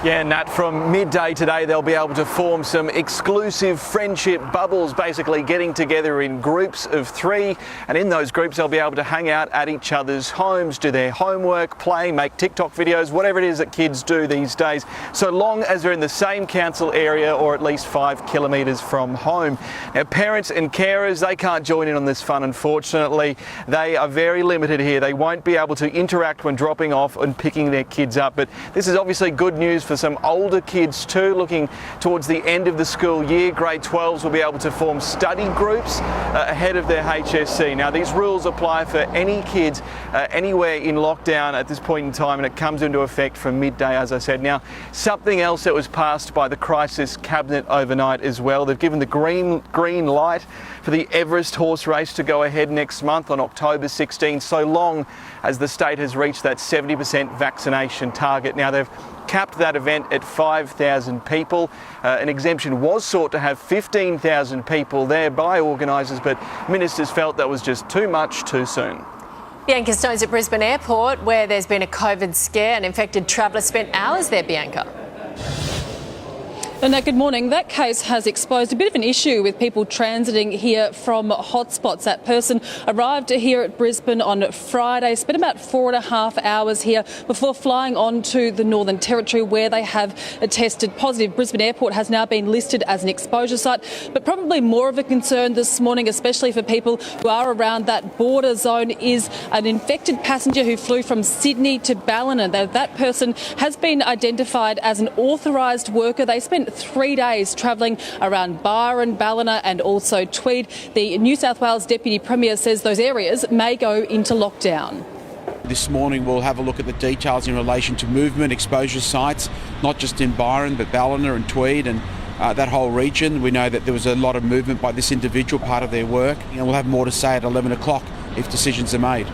Yeah, Nat, from midday today they'll be able to form some exclusive friendship bubbles, basically getting together in groups of 3, and in those groups they'll be able to hang out at each other's homes, do their homework, play, make TikTok videos, whatever it is that kids do these days, so long as they're in the same council area or at least 5 kilometres from home. Now, parents and carers, they can't join in on this fun, unfortunately. They are very limited here. They won't be able to interact when dropping off and picking their kids up, but this is obviously good news for some older kids too, looking towards the end of the school year. Grade 12s will be able to form study groups ahead of their HSC. Now, these rules apply for any kids anywhere in lockdown at this point in time, and it comes into effect from midday, as I said. Now, something else that was passed by the Crisis Cabinet overnight as well, they've given the green light for the Everest horse race to go ahead next month on October 16, so long as the state has reached that 70% vaccination target. Now, they've capped that event at 5,000 people. An exemption was sought to have 15,000 people there by organisers, but ministers felt that was just too much too soon. Bianca Stone's at Brisbane Airport, where there's been a COVID scare. An infected traveller spent hours there, Bianca. And good morning. That case has exposed a bit of an issue with people transiting here from hotspots. That person arrived here at Brisbane on Friday, spent about 4.5 hours here before flying on to the Northern Territory, where they have tested positive. Brisbane Airport has now been listed as an exposure site, but probably more of a concern this morning, especially for people who are around that border zone, is an infected passenger who flew from Sydney to Ballina. That person has been identified as an authorised worker. They spent 3 days travelling around Byron, Ballina and also Tweed. The New South Wales Deputy Premier says those areas may go into lockdown. This morning we'll have a look at the details in relation to movement, exposure sites, not just in Byron but Ballina and Tweed and that whole region. We know that there was a lot of movement by this individual, part of their work, and we'll have more to say at 11 o'clock if decisions are made.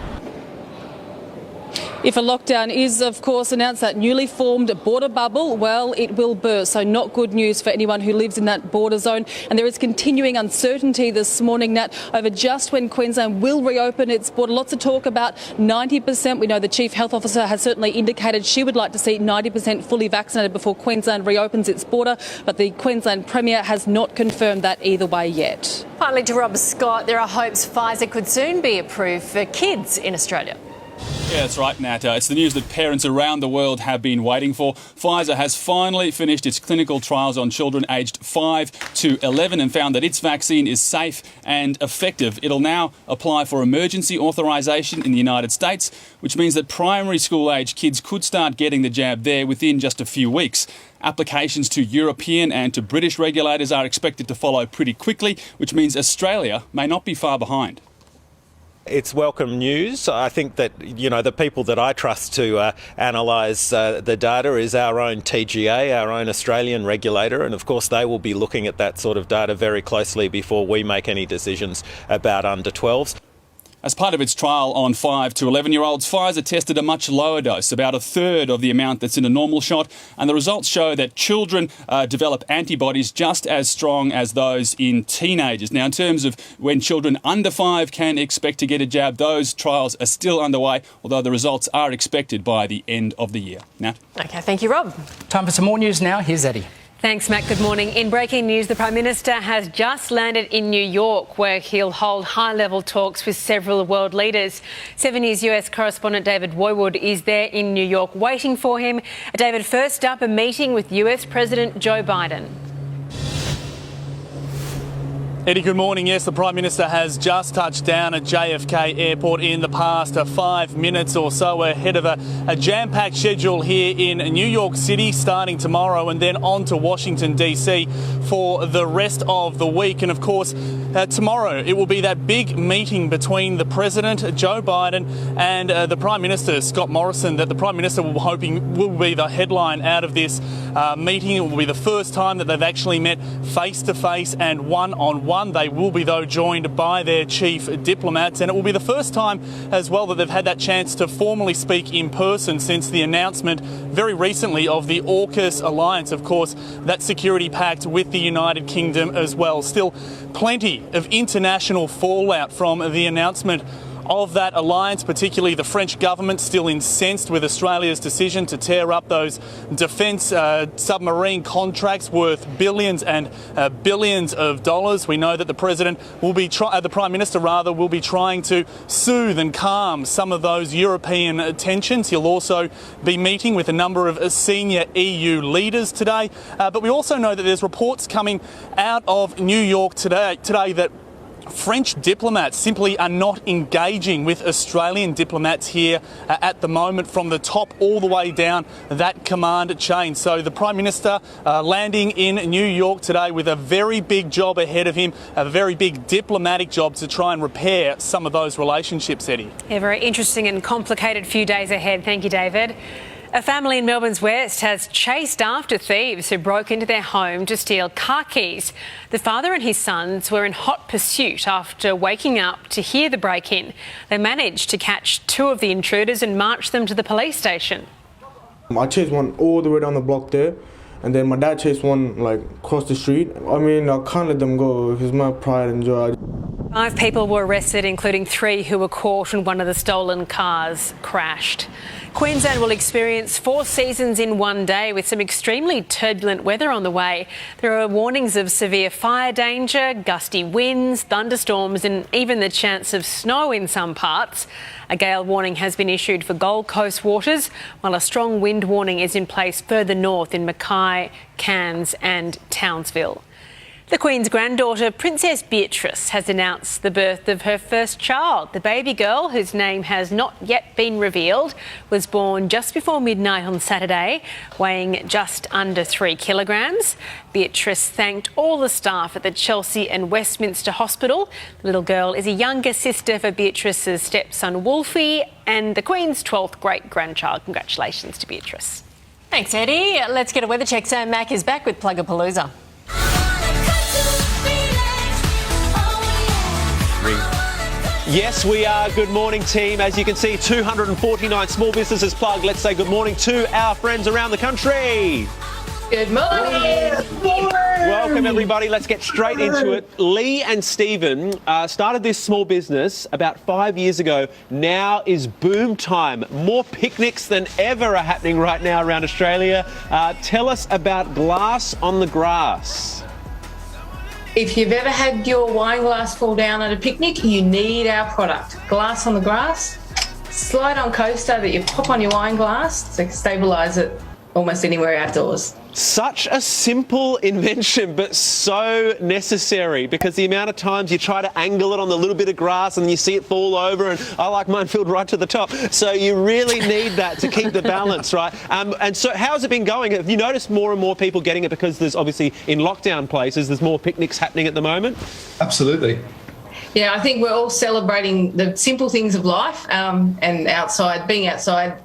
If a lockdown is, of course, announced, that newly formed border bubble, well, it will burst. So not good news for anyone who lives in that border zone. And there is continuing uncertainty this morning, Nat, over just when Queensland will reopen its border. Lots of talk about 90%. We know the Chief Health Officer has certainly indicated she would like to see 90% fully vaccinated before Queensland reopens its border. But the Queensland Premier has not confirmed that either way yet. Finally to Rob Scott, there are hopes Pfizer could soon be approved for kids in Australia. Yeah, that's right, Nat. It's the news that parents around the world have been waiting for. Pfizer has finally finished its clinical trials on children aged 5 to 11 and found that its vaccine is safe and effective. It'll now apply for emergency authorisation in the United States, which means that primary school age kids could start getting the jab there within just a few weeks. Applications to European and to British regulators are expected to follow pretty quickly, which means Australia may not be far behind. It's welcome news. I think that, the people that I trust to analyse the data is our own TGA, our own Australian regulator, and of course they will be looking at that sort of data very closely before we make any decisions about under 12s. As part of its trial on 5 to 11-year-olds, Pfizer tested a much lower dose, about a third of the amount that's in a normal shot, and the results show that children develop antibodies just as strong as those in teenagers. Now, in terms of when children under 5 can expect to get a jab, those trials are still underway, although the results are expected by the end of the year. Nat? OK, thank you, Rob. Time for some more news now. Here's Eddie. Thanks, Matt. Good morning. In breaking news, the Prime Minister has just landed in New York, where he'll hold high-level talks with several world leaders. 7 News US correspondent David Woywood is there in New York waiting for him. David, first up, a meeting with US President Joe Biden. Eddie, good morning. Yes, the Prime Minister has just touched down at JFK Airport in the past 5 minutes or so ahead of a jam-packed schedule here in New York City starting tomorrow and then on to Washington DC for the rest of the week. And of course, tomorrow it will be that big meeting between the President, Joe Biden, and the Prime Minister, Scott Morrison, that the Prime Minister will be the headline out of this meeting. It will be the first time that they've actually met face-to-face and one-on-one. one. They will be, though, joined by their chief diplomats, and it will be the first time as well that they've had that chance to formally speak in person since the announcement very recently of the AUKUS alliance. Of course, that security pact with the United Kingdom as well. Still plenty of international fallout from the announcement of that alliance, particularly the French government still incensed with Australia's decision to tear up those defence submarine contracts worth billions and billions of dollars. We know that the President will be, the Prime Minister rather, will be trying to soothe and calm some of those European tensions. He'll also be meeting with a number of senior EU leaders today. But we also know that there's reports coming out of New York today that French diplomats simply are not engaging with Australian diplomats here at the moment, from the top all the way down that command chain. So the Prime Minister landing in New York today with a very big job ahead of him, a very big diplomatic job to try and repair some of those relationships, Eddie. Yeah, very interesting and complicated few days ahead. Thank you, David. A family in Melbourne's West has chased after thieves who broke into their home to steal car keys. The father and his sons were in hot pursuit after waking up to hear the break-in. They managed to catch two of the intruders and march them to the police station. I chased one all the way down the block there, and then my dad chased one like across the street. I mean, I can't let them go. It's my pride and joy. 5 people were arrested, including 3 who were caught when one of the stolen cars crashed. Queensland will experience 4 seasons in one day with some extremely turbulent weather on the way. There are warnings of severe fire danger, gusty winds, thunderstorms and even the chance of snow in some parts. A gale warning has been issued for Gold Coast waters, while a strong wind warning is in place further north in Mackay, Cairns and Townsville. The Queen's granddaughter, Princess Beatrice, has announced the birth of her first child. The baby girl, whose name has not yet been revealed, was born just before midnight on Saturday, weighing just under 3 kilograms. Beatrice thanked all the staff at the Chelsea and Westminster Hospital. The little girl is a younger sister for Beatrice's stepson Wolfie and the Queen's 12th great-grandchild. Congratulations to Beatrice. Thanks, Eddie. Let's get a weather check. Sam Mack is back with Plugapalooza. Yes, we are. Good morning, team. As you can see, 249 small businesses plugged. Let's say good morning to our friends around the country. Good morning. Welcome, everybody. Let's get straight into it. Lee and Stephen started this small business about 5 years ago. Now is boom time. More picnics than ever are happening right now around Australia. Tell us about Glass on the Grass. If you've ever had your wine glass fall down at a picnic, you need our product. Glass on the Grass, slide-on coaster that you pop on your wine glass to stabilise it almost anywhere outdoors. Such a simple invention, but so necessary, because the amount of times you try to angle it on the little bit of grass and you see it fall over, and I like mine filled right to the top. So you really need that to keep the balance, right? And so how's it been going? Have you noticed more and more people getting it because there's obviously in lockdown places, there's more picnics happening at the moment? Absolutely. Yeah, I think we're all celebrating the simple things of life and outside, being outside,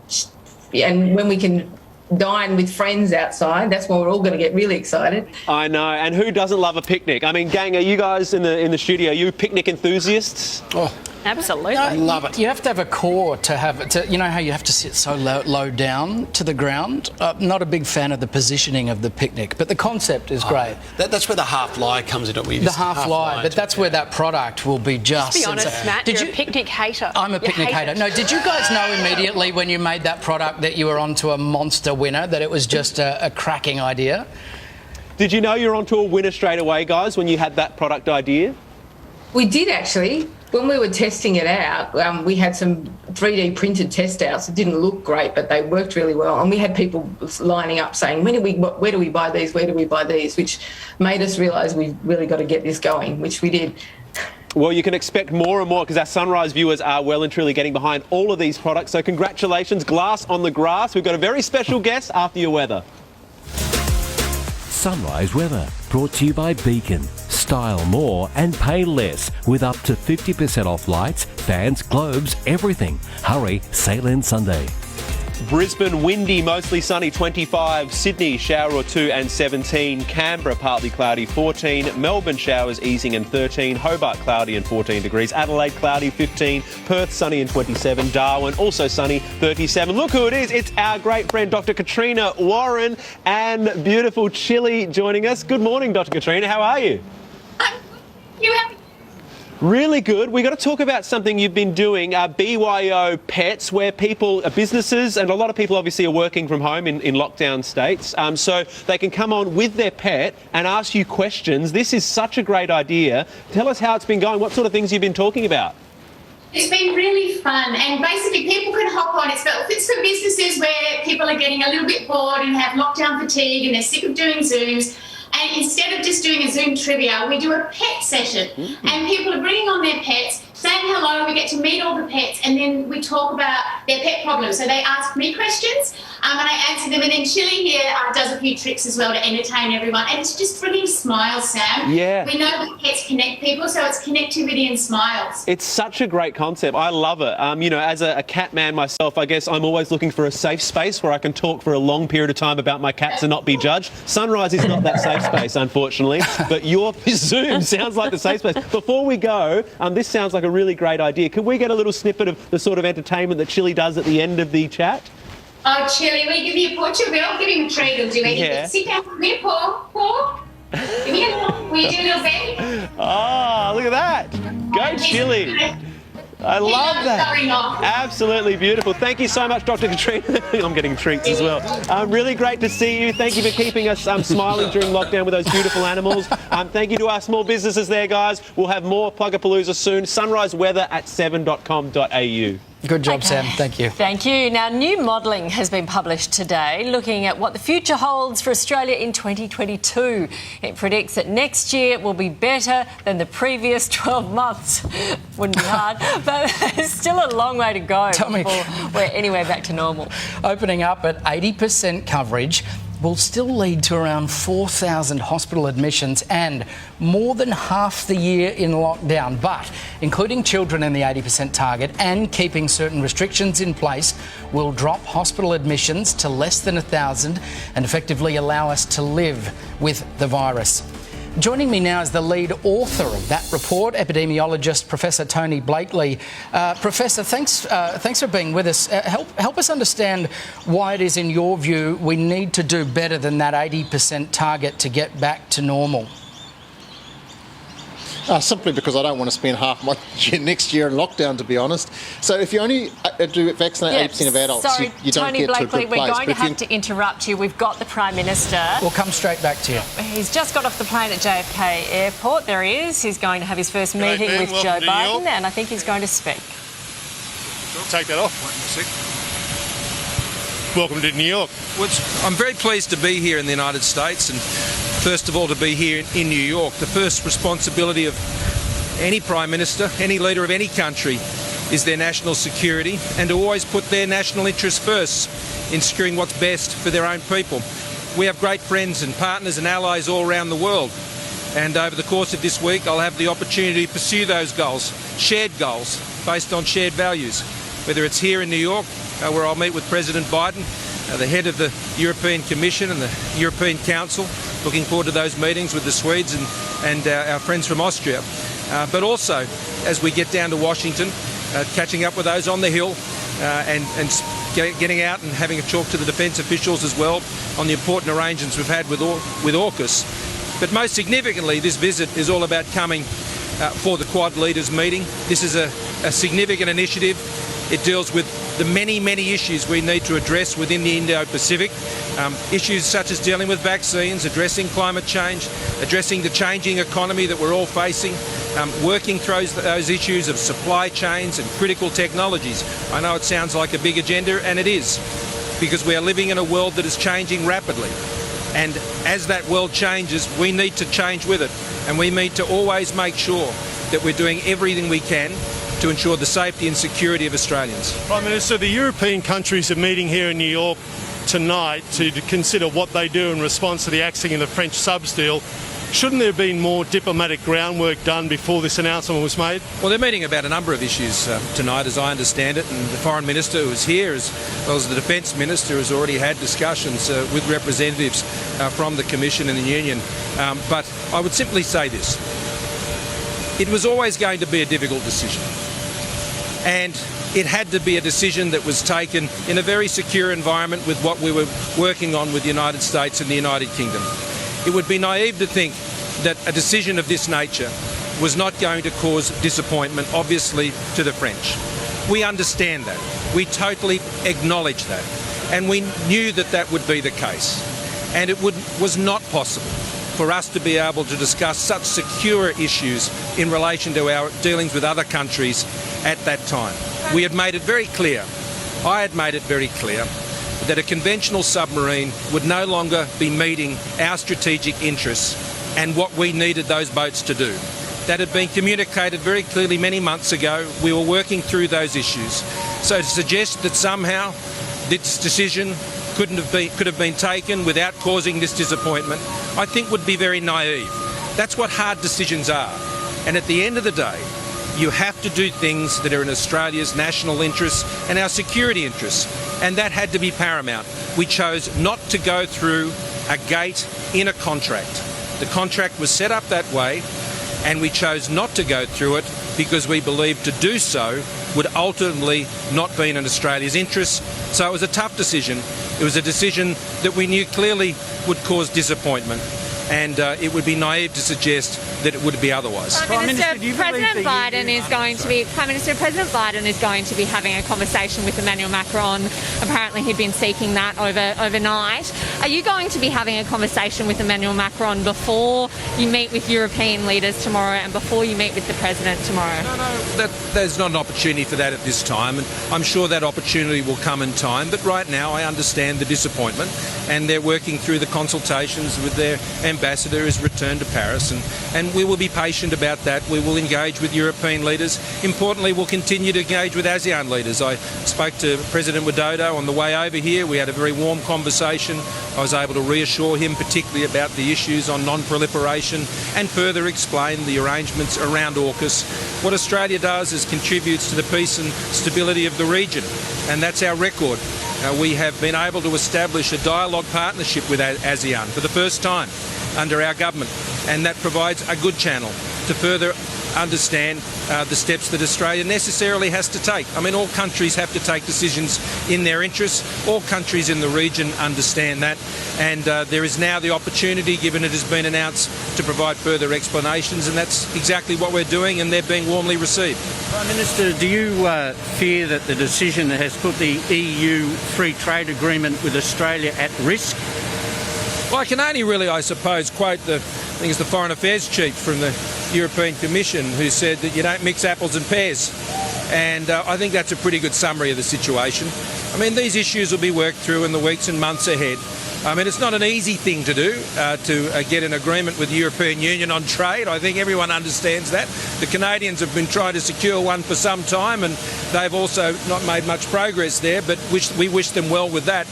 and when we can dine with friends outside, that's when we're all going to get really excited. I know, and who doesn't love a picnic? I mean, gang, are you guys in the studio, are you picnic enthusiasts? Oh, absolutely. I love it. You have to have a core to have it. You know how you have to sit so low down to the ground? Not a big fan of the positioning of the picnic, but the concept is great. That's where the half lie comes into it. The half lie, but that's where that product will be just... Let's be honest, Matt, you're a picnic hater. I'm a picnic hater. No, did you guys know immediately when you made that product that you were onto a monster winner, that it was just a cracking idea? Did you know you were onto a winner straight away, guys, when you had that product idea? We did, actually. When we were testing it out, we had some 3D printed test outs. It didn't look great, but they worked really well. And we had people lining up saying, where do we buy these? Where do we buy these? Which made us realise we've really got to get this going, which we did. Well, you can expect more and more because our Sunrise viewers are well and truly getting behind all of these products. So congratulations, Glass on the Grass. We've got a very special guest after your weather. Sunrise Weather, brought to you by Beacon. Style more and pay less with up to 50% off lights, fans, globes, everything. Hurry, sale ends Sunday. Brisbane, windy, mostly sunny, 25. Sydney, shower or two and 17. Canberra, partly cloudy, 14. Melbourne, showers easing and 13. Hobart, cloudy and 14 degrees. Adelaide, cloudy, 15. Perth, sunny and 27. Darwin, also sunny, 37. Look who it is. It's our great friend, Dr. Katrina Warren, and beautiful Chile joining us. Good morning, Dr. Katrina. How are you? Really good. We've got to talk about something you've been doing, BYO Pets, where people, businesses, and a lot of people obviously are working from home in lockdown states, so they can come on with their pet and ask you questions. This is such a great idea. Tell us how it's been going. What sort of things you've been talking about? It's been really fun, and basically people can hop on. It's for businesses where people are getting a little bit bored and have lockdown fatigue and they're sick of doing Zooms. And instead of just doing a Zoom trivia, we do a pet session. And people are bringing on their pets, saying hello, we get to meet all the pets, and then we talk about their pet problems. So they ask me questions, and I answer them. And then Chile here does a few tricks as well to entertain everyone. And it's just bringing smiles, Sam. Yeah. We know that pets connect people, so it's connectivity and smiles. It's such a great concept. I love it. As a cat man myself, I guess I'm always looking for a safe space where I can talk for a long period of time about my cats and not be judged. Sunrise is not that safe space, unfortunately, but your Zoom sounds like the safe space. Before we go, this sounds like a really great idea. Could we get a little snippet of the sort of entertainment that Chile does at the end of the chat? Oh, Chile, we give you a paw. We'll give him a treat. He'll do anything. Yeah. Sit down with me, paw. Give me a little. Will you do a little bit? Oh, look at that. Go Chile. I love that. Absolutely beautiful. Thank you so much, Dr. Katrina. I'm getting treats as well. Really great to see you. Thank you for keeping us smiling during lockdown with those beautiful animals. Thank you to our small businesses there, guys. We'll have more Plugapalooza soon. Sunrise weather at 7.com.au. Good job, Sam. Thank you. Thank you. Now, new modelling has been published today looking at what the future holds for Australia in 2022. It predicts that next year will be better than the previous 12 months. Wouldn't be hard, but there's still a long way to go before we're anywhere back to normal. Opening up at 80% coverage will still lead to around 4,000 hospital admissions and more than half the year in lockdown. But including children in the 80% target and keeping certain restrictions in place will drop hospital admissions to less than 1,000 and effectively allow us to live with the virus. Joining me now is the lead author of that report, epidemiologist Professor Tony Blakely. Professor, thanks for being with us. Help us understand why it is, in your view, we need to do better than that 80% target to get back to normal. Simply because I don't want to spend half my next year in lockdown, to be honest. So if you only do vaccinate 80% of adults, sorry, you don't Tony get Blakely, to a good place. we're going to have to interrupt you. We've got the Prime Minister. We'll come straight back to you. He's just got off the plane at JFK Airport. There he is. He's going to have his first meeting with Joe Biden, and I think he's going to speak. I'll take that off. Wait a sec. Welcome to New York. I'm very pleased to be here in the United States, and first of all to be here in New York. The first responsibility of any Prime Minister, any leader of any country, is their national security and to always put their national interests first in securing what's best for their own people. We have great friends and partners and allies all around the world, and over the course of this week I'll have the opportunity to pursue those goals, shared goals, based on shared values, whether it's here in New York, where I'll meet with President Biden, the head of the European Commission and the European Council. Looking forward to those meetings with the Swedes and our friends from Austria. But also, as we get down to Washington, catching up with those on the Hill and getting out and having a talk to the defence officials as well on the important arrangements we've had with AUKUS. But most significantly, this visit is all about coming for the Quad Leaders meeting. This is a significant initiative. It deals with the many, many issues we need to address within the Indo-Pacific. Issues such as dealing with vaccines, addressing climate change, addressing the changing economy that we're all facing, working through those issues of supply chains and critical technologies. I know it sounds like a big agenda, and it is, because we are living in a world that is changing rapidly. And as that world changes, we need to change with it. And we need to always make sure that we're doing everything we can to ensure the safety and security of Australians. Prime Minister, the European countries are meeting here in New York tonight to consider what they do in response to the axing of the French subs deal. Shouldn't there have been more diplomatic groundwork done before this announcement was made? Well, they're meeting about a number of issues tonight, as I understand it, and the Foreign Minister who is here, as well as the Defence Minister, has already had discussions with representatives from the Commission and the Union. But I would simply say this. It was always going to be a difficult decision. And it had to be a decision that was taken in a very secure environment with what we were working on with the United States and the United Kingdom. It would be naive to think that a decision of this nature was not going to cause disappointment, obviously, to the French. We understand that. We totally acknowledge that. And we knew that that would be the case. And it was not possible for us to be able to discuss such secure issues in relation to our dealings with other countries at that time. We had made it very clear, I had made it very clear, that a conventional submarine would no longer be meeting our strategic interests and what we needed those boats to do. That had been communicated very clearly many months ago. We were working through those issues. So to suggest that somehow this decision could have been taken without causing this disappointment, I think would be very naive. That's what hard decisions are. And at the end of the day, you have to do things that are in Australia's national interests and our security interests. And that had to be paramount. We chose not to go through a gate in a contract. The contract was set up that way, and we chose not to go through it because we believed to do so would ultimately not be in Australia's interests. So it was a tough decision. It was a decision that we knew clearly would cause disappointment, and it would be naive to suggest that it would be otherwise. Prime Minister, President Biden is going to be having a conversation with Emmanuel Macron. Apparently he'd been seeking that overnight. Are you going to be having a conversation with Emmanuel Macron before you meet with European leaders tomorrow and before you meet with the President tomorrow? No, there's not an opportunity for that at this time, and I'm sure that opportunity will come in time. But right now I understand the disappointment, and they're working through the consultations with their ambassador who's returned to Paris, and we will be patient about that. We will engage with European leaders. Importantly, we'll continue to engage with ASEAN leaders. I spoke to President Widodo on the way over here. We had a very warm conversation. I was able to reassure him particularly about the issues on non-proliferation and further explain the arrangements around AUKUS. What Australia does is contributes to the peace and stability of the region, and that's our record. We have been able to establish a dialogue partnership with ASEAN for the first time under our government, and that provides a good channel to further understand the steps that Australia necessarily has to take. I mean, all countries have to take decisions in their interests. All countries in the region understand that, and there is now the opportunity, given it has been announced, to provide further explanations, and that's exactly what we're doing, and they're being warmly received. Prime Minister, do you fear that the decision has put the EU free trade agreement with Australia at risk? Well, I can only really, I suppose, quote I think it's the Foreign Affairs Chief from the European Commission, who said that you don't mix apples and pears. And I think that's a pretty good summary of the situation. I mean, these issues will be worked through in the weeks and months ahead. I mean, it's not an easy thing to do, to get an agreement with the European Union on trade. I think everyone understands that. The Canadians have been trying to secure one for some time, and they've also not made much progress there, but we wish them well with that.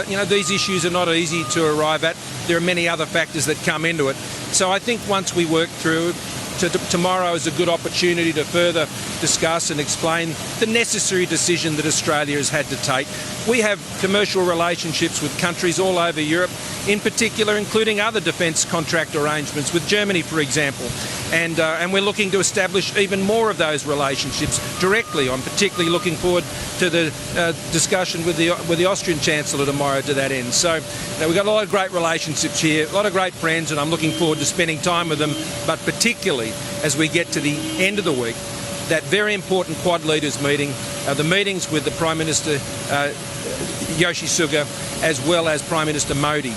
You know, these issues are not easy to arrive at. There are many other factors that come into it. So I think once we work through, tomorrow is a good opportunity to further discuss and explain the necessary decision that Australia has had to take. We have commercial relationships with countries all over Europe, in particular including other defence contract arrangements with Germany, for example. And we're looking to establish even more of those relationships directly. I'm particularly looking forward to the discussion with the Austrian Chancellor tomorrow to that end. So we've got a lot of great relationships here, a lot of great friends, and I'm looking forward to spending time with them, but particularly as we get to the end of the week, that very important Quad Leaders meeting, the meetings with the Prime Minister Yoshisuga, as well as Prime Minister Modi.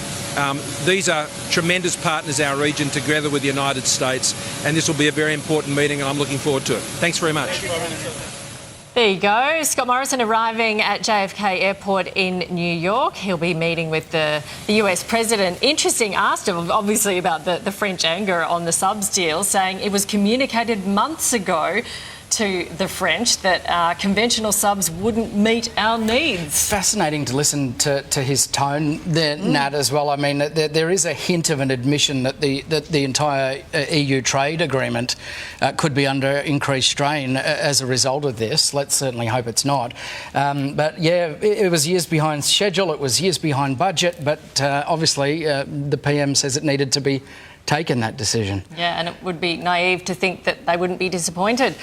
These are tremendous partners, our region, together with the United States, and this will be a very important meeting, and I'm looking forward to it. Thanks very much. There you go. Scott Morrison arriving at JFK Airport in New York. He'll be meeting with the US President. Interesting, asked him obviously about the French anger on the subs deal, saying it was communicated months ago to the French that conventional subs wouldn't meet our needs. Fascinating to listen to his tone there, Nat, as well. I mean, there is a hint of an admission that the entire EU trade agreement could be under increased strain as a result of this. Let's certainly hope it's not. But yeah, it was years behind schedule, it was years behind budget, but obviously the PM says it needed to be taken, that decision. Yeah, and it would be naive to think that they wouldn't be disappointed.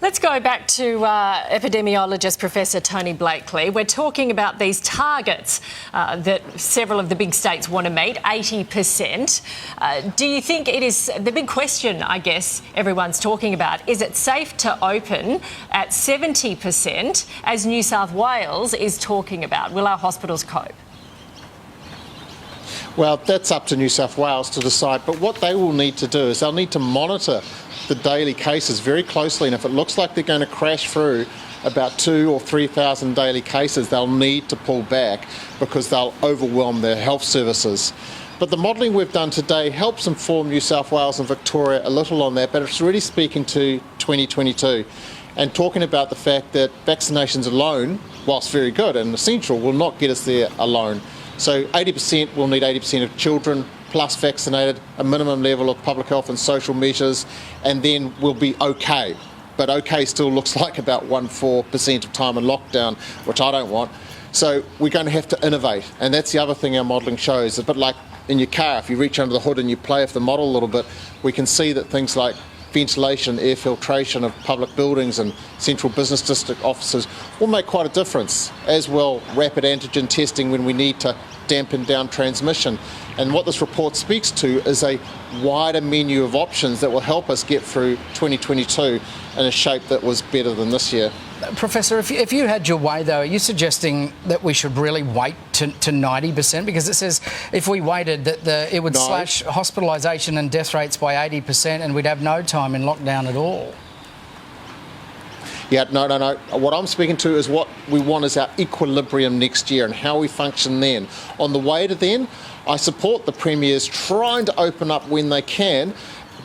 Let's go back to epidemiologist Professor Tony Blakely. We're talking about these targets that several of the big states want to meet, 80%. Do you think it is, the big question, I guess, everyone's talking about, is it safe to open at 70%, as New South Wales is talking about? Will our hospitals cope? Well, that's up to New South Wales to decide, but what they will need to do is they'll need to monitor the daily cases very closely, and if it looks like they're going to crash through about 2,000 or 3,000 daily cases, they'll need to pull back because they'll overwhelm their health services. But the modelling we've done today helps inform New South Wales and Victoria a little on that, but it's really speaking to 2022 and talking about the fact that vaccinations alone, whilst very good and essential, will not get us there alone. So 80%, we'll need 80% of children plus vaccinated, a minimum level of public health and social measures, and then we'll be okay. But okay still looks like about 1-4% of time in lockdown, which I don't want. So we're going to have to innovate, and that's the other thing our modelling shows. A bit like in your car, if you reach under the hood and you play with the model a little bit, we can see that things like ventilation, air filtration of public buildings and central business district offices will make quite a difference, as well rapid antigen testing when we need to dampen down transmission. And what this report speaks to is a wider menu of options that will help us get through 2022 in a shape that was better than this year. Professor, if you had your way, though, are you suggesting that we should really wait to 90%? Because it says if we waited, that it would slash hospitalisation and death rates by 80% and we'd have no time in lockdown at all. Yeah, no. What I'm speaking to is what we want is our equilibrium next year and how we function then. On the way to then, I support the Premiers trying to open up when they can,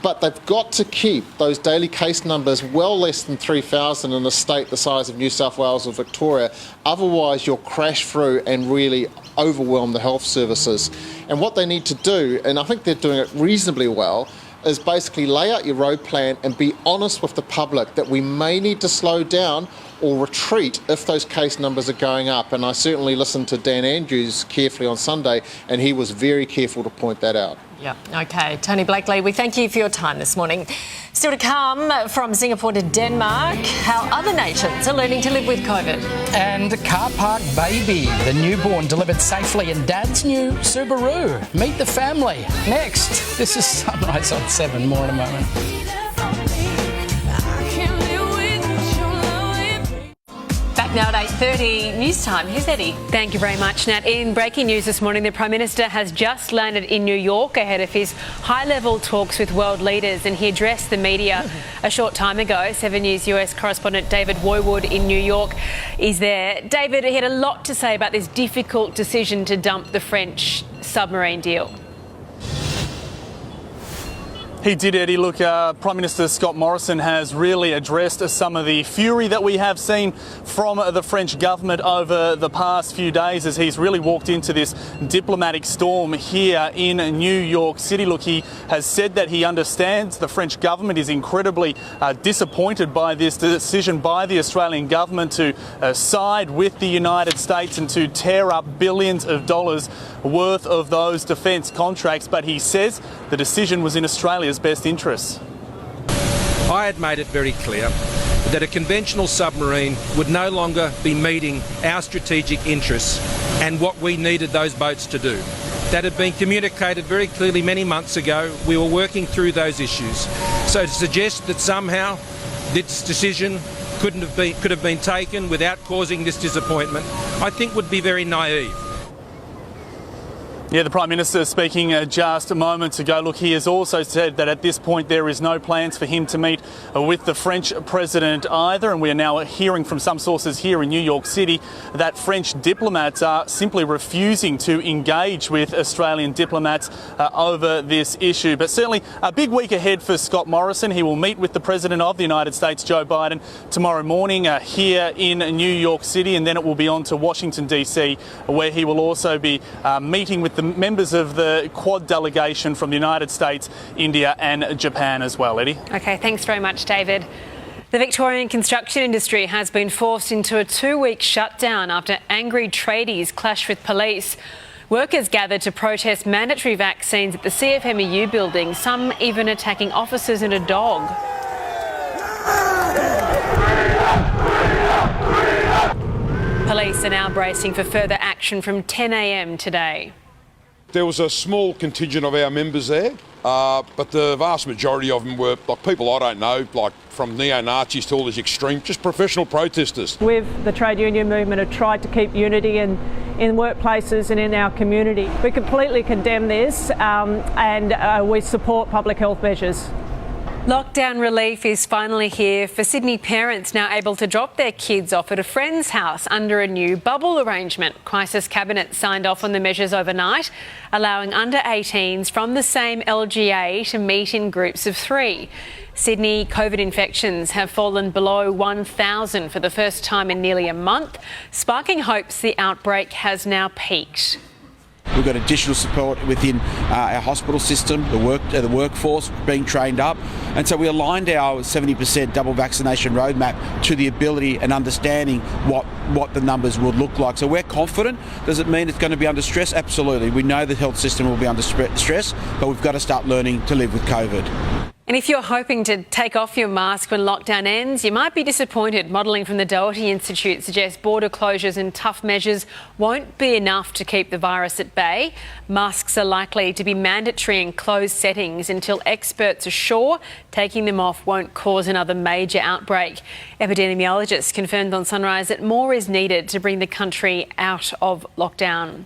but they've got to keep those daily case numbers well less than 3,000 in a state the size of New South Wales or Victoria. Otherwise, you'll crash through and really overwhelm the health services. And what they need to do, and I think they're doing it reasonably well, is basically lay out your road plan and be honest with the public that we may need to slow down or retreat if those case numbers are going up. And I certainly listened to Dan Andrews carefully on Sunday, and he was very careful to point that out. Yeah, OK. Tony Blakely, we thank you for your time this morning. Still to come, from Singapore to Denmark, how other nations are learning to live with COVID. And car park baby, the newborn delivered safely in Dad's new Subaru. Meet the family. Next, this is Sunrise on 7. More in a moment. Back now at 8:30 news time. Here's Eddie. Thank you very much, Nat. In breaking news this morning, the Prime Minister has just landed in New York ahead of his high-level talks with world leaders, and he addressed the media a short time ago. 7 News US correspondent David Woywood in New York is there. David, he had a lot to say about this difficult decision to dump the French submarine deal. He did, Eddie. Look, Prime Minister Scott Morrison has really addressed some of the fury that we have seen from the French government over the past few days as he's really walked into this diplomatic storm here in New York City. Look, he has said that he understands the French government is incredibly disappointed by this decision by the Australian government to side with the United States and to tear up billions of dollars worth of those defence contracts. But he says the decision was in Australia's best interests. I had made it very clear that a conventional submarine would no longer be meeting our strategic interests and what we needed those boats to do. That had been communicated very clearly many months ago. We were working through those issues. So to suggest that somehow this decision could have been taken without causing this disappointment, I think would be very naive. Yeah, the Prime Minister speaking just moments ago. Look, he has also said that at this point there is no plans for him to meet with the French President either, and we are now hearing from some sources here in New York City that French diplomats are simply refusing to engage with Australian diplomats over this issue. But certainly a big week ahead for Scott Morrison. He will meet with the President of the United States, Joe Biden, tomorrow morning here in New York City, and then it will be on to Washington DC, where he will also be meeting with the members of the Quad delegation from the United States, India and Japan as well. Eddie? OK, thanks very much, David. The Victorian construction industry has been forced into a 2-week shutdown after angry tradies clashed with police. Workers gathered to protest mandatory vaccines at the CFMEU building, some even attacking officers and a dog. Police are now bracing for further action from 10 a.m. today. There was a small contingent of our members there, but the vast majority of them were like people I don't know, like from neo-Nazis to all these extreme, just professional protesters. With the trade union movement have tried to keep unity in workplaces and in our community. We completely condemn this and we support public health measures. Lockdown relief is finally here for Sydney parents now able to drop their kids off at a friend's house under a new bubble arrangement. Crisis Cabinet signed off on the measures overnight, allowing under 18s from the same LGA to meet in groups of 3. Sydney COVID infections have fallen below 1,000 for the first time in nearly a month, sparking hopes the outbreak has now peaked. We've got additional support within our hospital system, the workforce being trained up. And so we aligned our 70% double vaccination roadmap to the ability and understanding what the numbers would look like. So we're confident. Does it mean it's going to be under stress? Absolutely. We know the health system will be under stress, but we've got to start learning to live with COVID. And if you're hoping to take off your mask when lockdown ends, you might be disappointed. Modelling from the Doherty Institute suggests border closures and tough measures won't be enough to keep the virus at bay. Masks are likely to be mandatory in closed settings until experts are sure taking them off won't cause another major outbreak. Epidemiologists confirmed on Sunrise that more is needed to bring the country out of lockdown.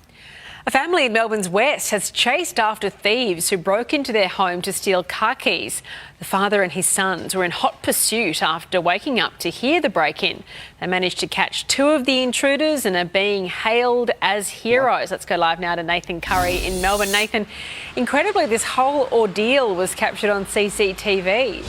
A family in Melbourne's west has chased after thieves who broke into their home to steal car keys. The father and his sons were in hot pursuit after waking up to hear the break-in. They managed to catch 2 of the intruders and are being hailed as heroes. Let's go live now to Nathan Curry in Melbourne. Nathan, incredibly, this whole ordeal was captured on CCTV.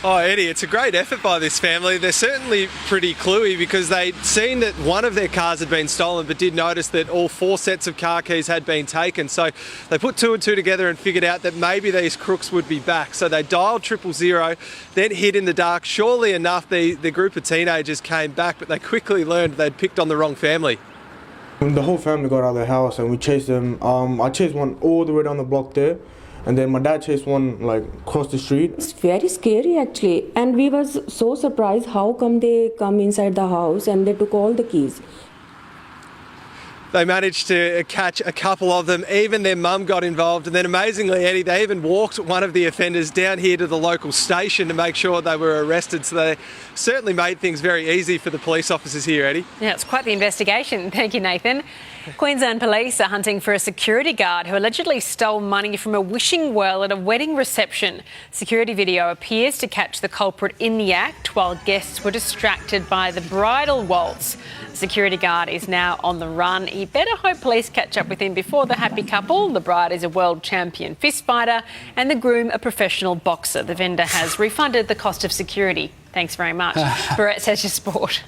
Oh, Eddie, it's a great effort by this family. They're certainly pretty cluey because they'd seen that one of their cars had been stolen but did notice that all 4 sets of car keys had been taken. So they put 2 and 2 together and figured out that maybe these crooks would be back. So they dialed 000, then hid in the dark. Surely enough, the group of teenagers came back, but they quickly learned they'd picked on the wrong family. The whole family got out of the house and we chased them. I chased one all the way down the block there. And then my dad chased one like across the street. It's very scary actually, and we was so surprised how come they come inside the house and they took all the keys. They managed to catch a couple of them. Even their mum got involved. And then amazingly, Eddie, they even walked one of the offenders down here to the local station to make sure they were arrested. So they certainly made things very easy for the police officers here, Eddie. Yeah, it's quite the investigation. Thank you, Nathan. Queensland police are hunting for a security guard who allegedly stole money from a wishing well at a wedding reception. Security video appears to catch the culprit in the act while guests were distracted by the bridal waltz. The security guard is now on the run. He better hope police catch up with him before the happy couple. The bride is a world champion fist fighter and the groom a professional boxer. The vendor has refunded the cost of security. Thanks very much. Barrett says your sport.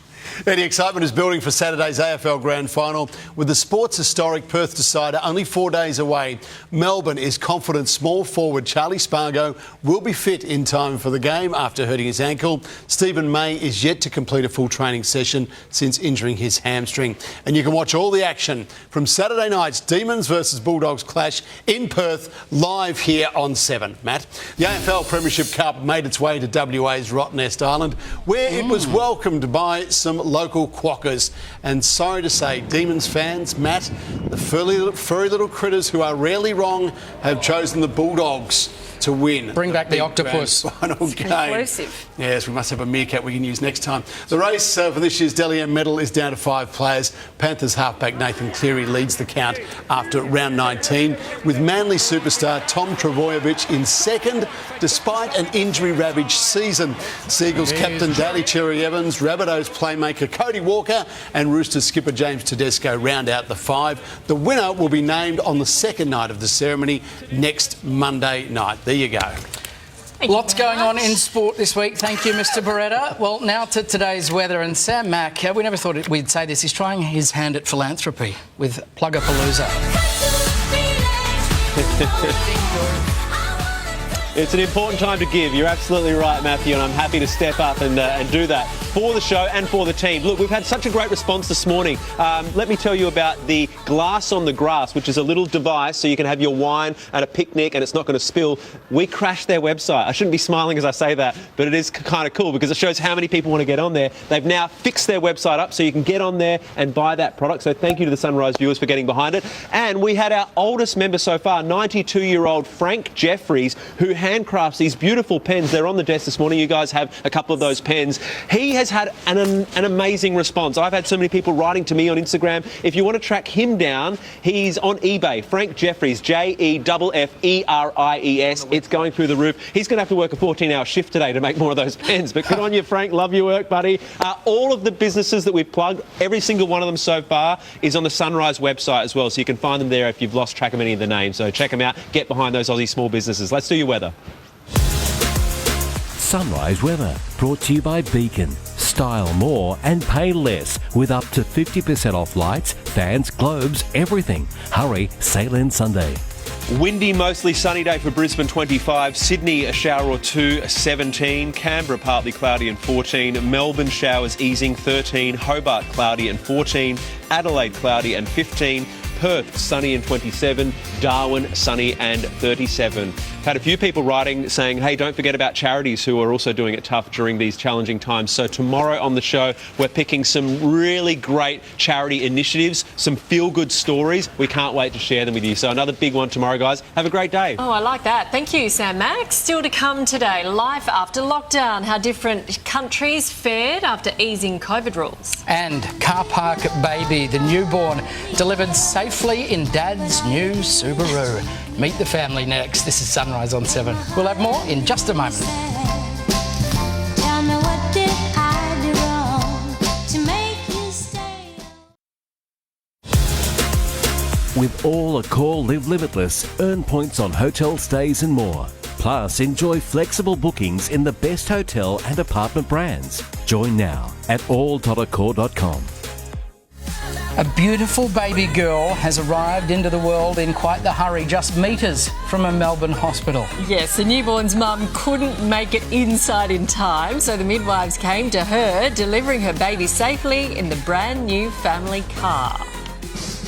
Eddie, excitement is building for Saturday's AFL Grand Final. With the sport's historic Perth decider only 4 days away, Melbourne is confident small forward Charlie Spargo will be fit in time for the game after hurting his ankle. Stephen May is yet to complete a full training session since injuring his hamstring. And you can watch all the action from Saturday night's Demons versus Bulldogs clash in Perth live here on 7. Matt, the AFL Premiership Cup made its way to WA's Rottnest Island, where it was welcomed by some local quackers. And sorry to say, Demons fans, Matt, the furry little critters who are rarely wrong have chosen the Bulldogs. to win. Bring back the big octopus. grand final game. Inclusive. Yes, we must have a meerkat we can use next time. The race for this year's Dally M medal is down to 5 players. Panthers halfback Nathan Cleary leads the count after round 19, with Manly superstar Tom Trbojevic in second, despite an injury-ravaged season. Seagulls captain Daly Cherry-Evans, Rabbitohs playmaker Cody Walker and Roosters skipper James Tedesco round out the 5. The winner will be named on the second night of the ceremony next Monday night. There you go. Lots going on in sport this week. Thank you, Mr. Beretta. Well, now to today's weather. And Sam Mack, we never thought we'd say this, he's trying his hand at philanthropy with Plugapalooza. It's an important time to give. You're absolutely right, Matthew, and I'm happy to step up and do that for the show and for the team. Look, we've had such a great response this morning. Let me tell you about the Glass on the Grass, which is a little device so you can have your wine at a picnic and it's not going to spill. We crashed their website. I shouldn't be smiling as I say that, but it is kind of cool because it shows how many people want to get on there. They've now fixed their website up so you can get on there and buy that product. So thank you to the Sunrise viewers for getting behind it. And we had our oldest member so far, 92-year-old Frank Jeffries, who handcrafts these beautiful pens. They're on the desk this morning. You guys have a couple of those pens. He has had an amazing response. I've had so many people writing to me on Instagram. If you want to track him down, he's on eBay. Frank Jeffries, Jeffreys. It's going through the roof. He's going to have to work a 14-hour shift today to make more of those pens. But good on you, Frank. Love your work, buddy. All of the businesses that we've plugged, every single one of them so far is on the Sunrise website as well. So you can find them there if you've lost track of any of the names. So check them out. Get behind those Aussie small businesses. Let's do your weather. Sunrise weather brought to you by Beacon. Style more and pay less with up to 50% off lights, fans, globes, everything. Hurry, sale ends Sunday. Windy, mostly sunny day for Brisbane, 25. Sydney, a shower or two, 17. Canberra, partly cloudy and 14. Melbourne, showers easing, 13. Hobart, cloudy and 14. Adelaide, cloudy and 15. Perth, sunny and 27. Darwin, sunny and 37. Had a few people writing saying, hey, don't forget about charities who are also doing it tough during these challenging times. So tomorrow on the show, we're picking some really great charity initiatives, some feel-good stories. We can't wait to share them with you. So another big one tomorrow, guys. Have a great day. Oh, I like that. Thank you, Sam Max. Still to come today, life after lockdown, how different countries fared after easing COVID rules. And car park baby, the newborn, delivered safely in Dad's new Subaru. Meet the family next. This is Sunrise on 7. We'll have more in just a moment. Tell me what did I do wrong to make you stay? With all Accor Live Limitless, earn points on hotel stays and more. Plus, enjoy flexible bookings in the best hotel and apartment brands. Join now at all.accor.com. A beautiful baby girl has arrived into the world in quite the hurry, just metres from a Melbourne hospital. Yes, the newborn's mum couldn't make it inside in time, so the midwives came to her, delivering her baby safely in the brand new family car.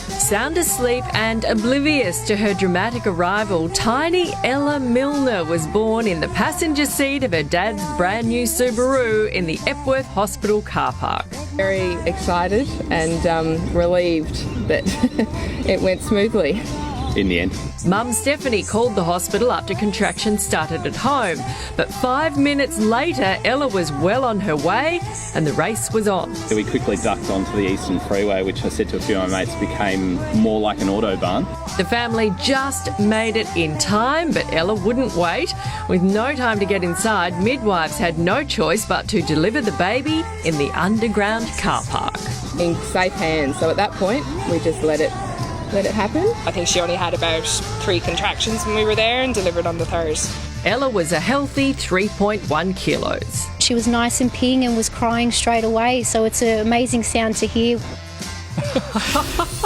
Sound asleep and oblivious to her dramatic arrival, tiny Ella Milner was born in the passenger seat of her dad's brand new Subaru in the Epworth Hospital car park. Very excited and relieved that it went smoothly. In the end. Mum Stephanie called the hospital after contractions started at home, but 5 minutes later Ella was well on her way and the race was on. So we quickly ducked onto the Eastern Freeway, which I said to a few of my mates became more like an autobahn. The family just made it in time, but Ella wouldn't wait. With no time to get inside, midwives had no choice but to deliver the baby in the underground car park. In safe hands, so at that point we just let it happen. I think she only had about 3 contractions when we were there and delivered on the 3rd. Ella was a healthy 3.1 kilos. She was nice and peeing and was crying straight away, so it's an amazing sound to hear.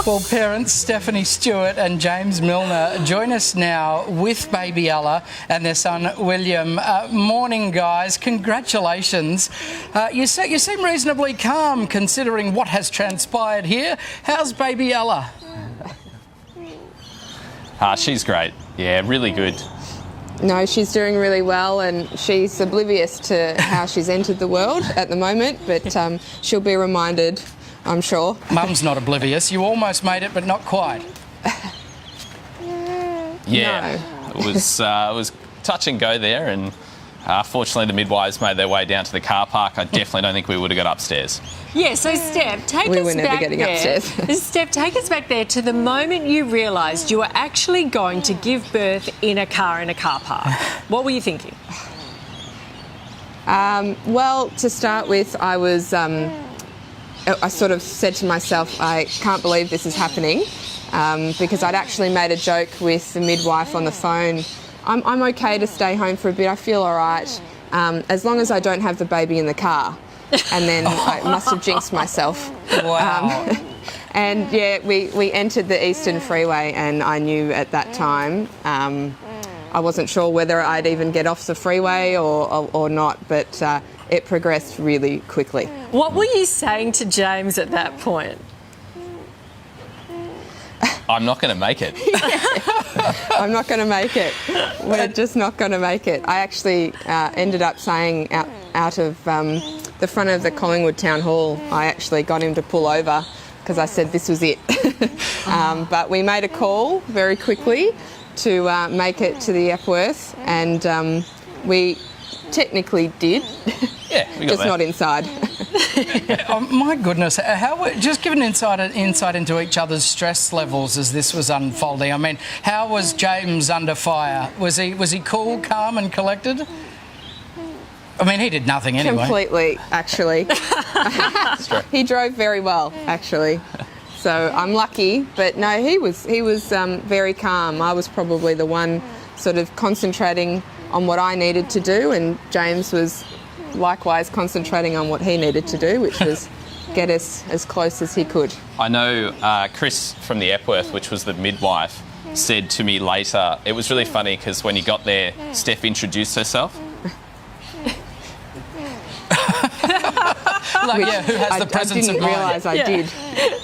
Well, parents Stephanie Stewart and James Milner join us now with baby Ella and their son William. Morning, guys. Congratulations. You seem reasonably calm considering what has transpired here. How's baby Ella? She's great. Yeah, really good. No, she's doing really well and she's oblivious to how she's entered the world at the moment, but she'll be reminded, I'm sure. Mum's not oblivious. You almost made it, but not quite. Yeah, no. It was touch and go there, and fortunately the midwives made their way down to the car park. I definitely don't think we would have got upstairs. Yeah, so Steph, take We us were never back getting there. upstairs. Steph, take us back there to the moment you realised you were actually going to give birth in a car park. What were you thinking? Well, to start with, I was. I sort of said to myself, I can't believe this is happening, because I'd actually made a joke with the midwife on the phone. I'm okay to stay home for a bit. I feel all right, as long as I don't have the baby in the car. And then I must have jinxed myself. Wow. And yeah, we entered the Eastern Freeway, and I knew at that time, I wasn't sure whether I'd even get off the freeway or not, but it progressed really quickly. What were you saying to James at that point? I'm not going to make it. I'm not going to make it. We're just not going to make it. I actually ended up saying out of the front of the Collingwood Town Hall, I actually got him to pull over because I said this was it. But we made a call very quickly to make it to the Epworth, and we technically did. Yeah, we got just there. not inside. Oh, my goodness, just give an insight into each other's stress levels as this was unfolding. I mean, how was James under fire? Was he cool, calm and collected? I mean, he did nothing anyway. Completely, actually. He drove very well, actually. So I'm lucky, but no, he was very calm. I was probably the one sort of concentrating on what I needed to do, and James was likewise concentrating on what he needed to do, which was get us as close as he could. I know Chris from the Epworth, which was the midwife, said to me later, it was really funny because when he got there, Steph introduced herself. Who has the presence of mind? I didn't realise I did.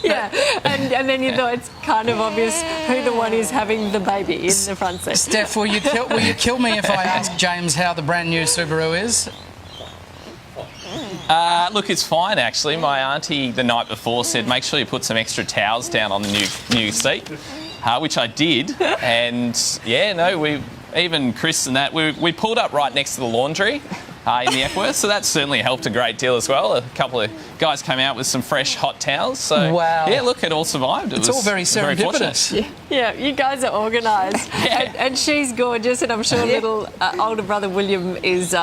Yeah, and then you thought it's kind of obvious who the one is having the baby in the front seat. Steph, will you kill me if I ask James how the brand new Subaru is? Look, it's fine actually. My auntie the night before said make sure you put some extra towels down on the new seat, which I did. And yeah, no, even Chris and that, we pulled up right next to the laundry in the Epworth, so that certainly helped a great deal as well. A couple of guys came out with some fresh hot towels. So wow. Yeah, look, it all survived. It's all very serendipitous. Yeah, you guys are organised, and she's gorgeous, and I'm sure little older brother William is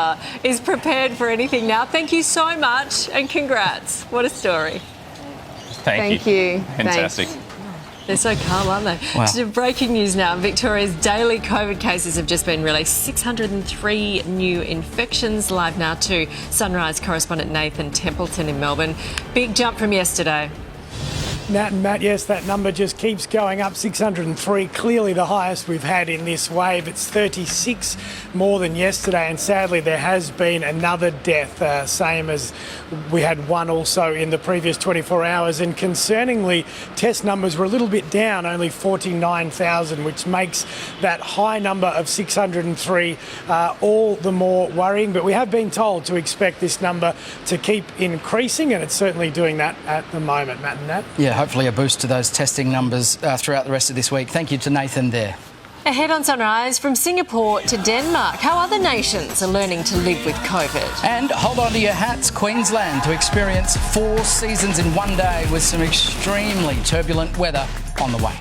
prepared for anything now. Thank you so much, and congrats. What a story. Thank you. Fantastic. Thanks. They're so calm, aren't they? Wow. So breaking news now. Victoria's daily COVID cases have just been released. 603 new infections. Live now to Sunrise correspondent Nathan Templeton in Melbourne. Big jump from yesterday. Nat and Matt, yes, that number just keeps going up. 603, clearly the highest we've had in this wave. It's 36 more than yesterday, and sadly there has been another death, same as we had one also in the previous 24 hours. And concerningly, test numbers were a little bit down, only 49,000, which makes that high number of 603 all the more worrying. But we have been told to expect this number to keep increasing, and it's certainly doing that at the moment, Matt and Nat. Yeah, hopefully a boost to those testing numbers throughout the rest of this week. Thank you to Nathan there. Ahead on Sunrise, from Singapore to Denmark, how other nations are learning to live with COVID. And hold on to your hats, Queensland, to experience 4 seasons in one day with some extremely turbulent weather on the way.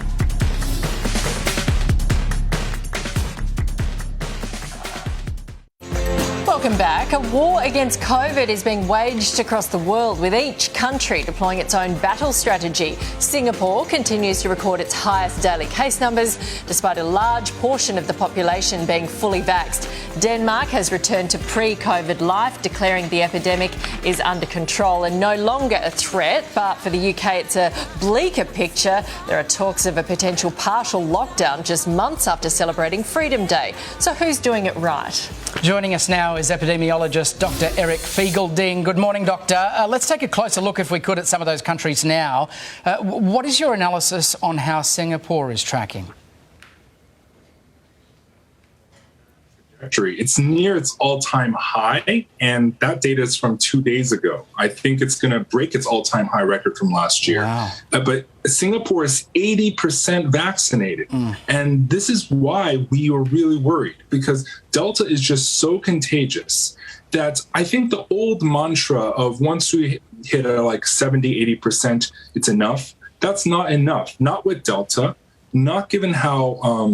Welcome back. A war against COVID is being waged across the world, with each country deploying its own battle strategy. Singapore continues to record its highest daily case numbers, despite a large portion of the population being fully vaxxed. Denmark has returned to pre-COVID life, declaring the epidemic is under control and no longer a threat. But for the UK, it's a bleaker picture. There are talks of a potential partial lockdown just months after celebrating Freedom Day. So who's doing it right? Joining us now is epidemiologist Dr. Eric Fiegelding. Good morning, Doctor. Let's take a closer look, if we could, at some of those countries now. What is your analysis on how Singapore is tracking? trajectory. It's near its all-time high, and that data is from 2 days ago. I think it's going to break its all-time high record from last year. Wow. But Singapore is 80% vaccinated, and this is why we are really worried, because Delta is just so contagious that I think the old mantra of once we hit like 70, 80%, it's enough. That's not enough. Not with Delta, not given how,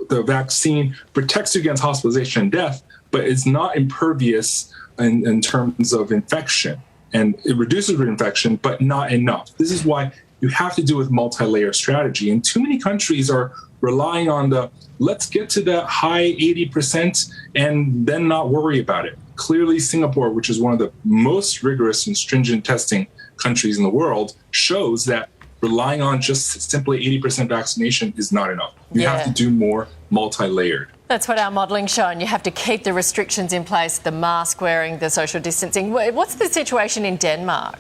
the vaccine protects you against hospitalization and death, but it's not impervious in terms of infection. And it reduces reinfection, but not enough. This is why you have to do with multi-layer strategy. And too many countries are relying on let's get to that high 80% and then not worry about it. Clearly, Singapore, which is one of the most rigorous and stringent testing countries in the world, shows that relying on just simply 80% vaccination is not enough. You have to do more multi-layered. That's what our modelling's shown. You have to keep the restrictions in place, the mask wearing, the social distancing. What's the situation in Denmark?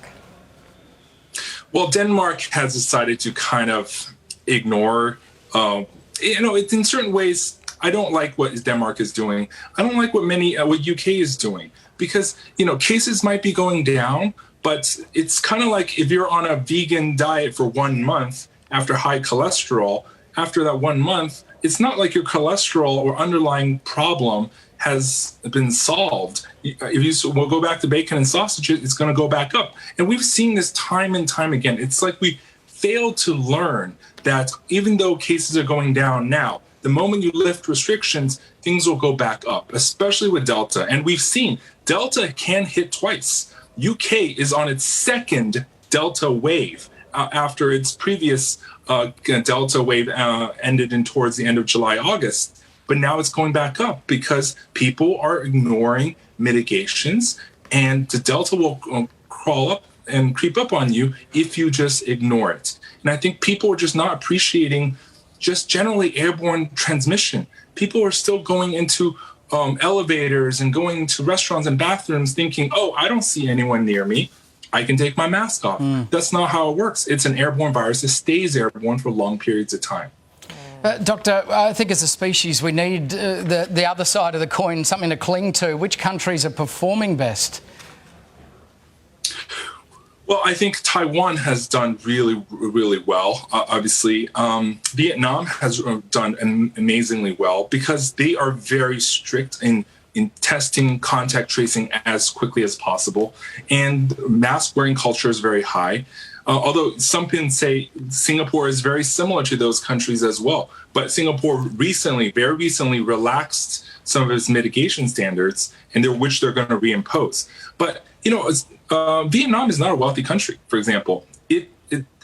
Well, Denmark has decided to kind of ignore, it's in certain ways. I don't like what Denmark is doing. I don't like what UK is doing, because, cases might be going down, but it's kind of like if you're on a vegan diet for 1 month after high cholesterol, after that 1 month, it's not like your cholesterol or underlying problem has been solved. We'll go back to bacon and sausages, it's going to go back up. And we've seen this time and time again. It's like we failed to learn that even though cases are going down now, the moment you lift restrictions, things will go back up, especially with Delta. And we've seen Delta can hit twice. UK is on its second Delta wave after its previous Delta wave ended towards the end of July, August. But now it's going back up because people are ignoring mitigations, and the Delta will crawl up and creep up on you if you just ignore it. And I think people are just not appreciating just generally airborne transmission. People are still going into elevators and going to restaurants and bathrooms thinking, oh, I don't see anyone near me, I can take my mask off. That's not how it works. It's an airborne virus. It stays airborne for long periods of time. Doctor, I think as a species we need the other side of the coin, something to cling to. Which countries are performing best? Well, I think Taiwan has done really, really well. Obviously, Vietnam has done amazingly well because they are very strict in testing, contact tracing as quickly as possible. And mask wearing culture is very high. Although some can say Singapore is very similar to those countries as well. But Singapore very recently relaxed some of its mitigation standards, which they're going to reimpose. But, Vietnam is not a wealthy country, for example.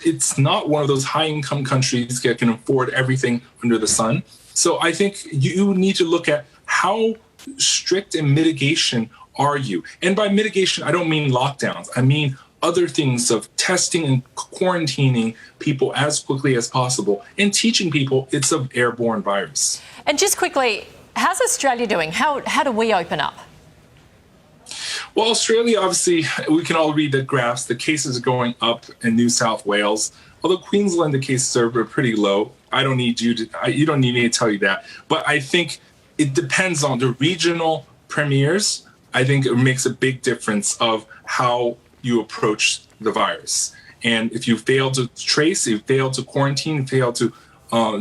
It's not one of those high-income countries that can afford everything under the sun. So I think you need to look at how strict in mitigation are you. And by mitigation, I don't mean lockdowns. I mean other things of testing and quarantining people as quickly as possible and teaching people it's an airborne virus. And just quickly, how's Australia doing? How do we open up? Well, Australia, obviously, we can all read the graphs. The cases are going up in New South Wales. Although Queensland, the cases are pretty low. You don't need me to tell you that. But I think it depends on the regional premiers. I think it makes a big difference of how you approach the virus. And if you fail to trace, you fail to quarantine, you fail to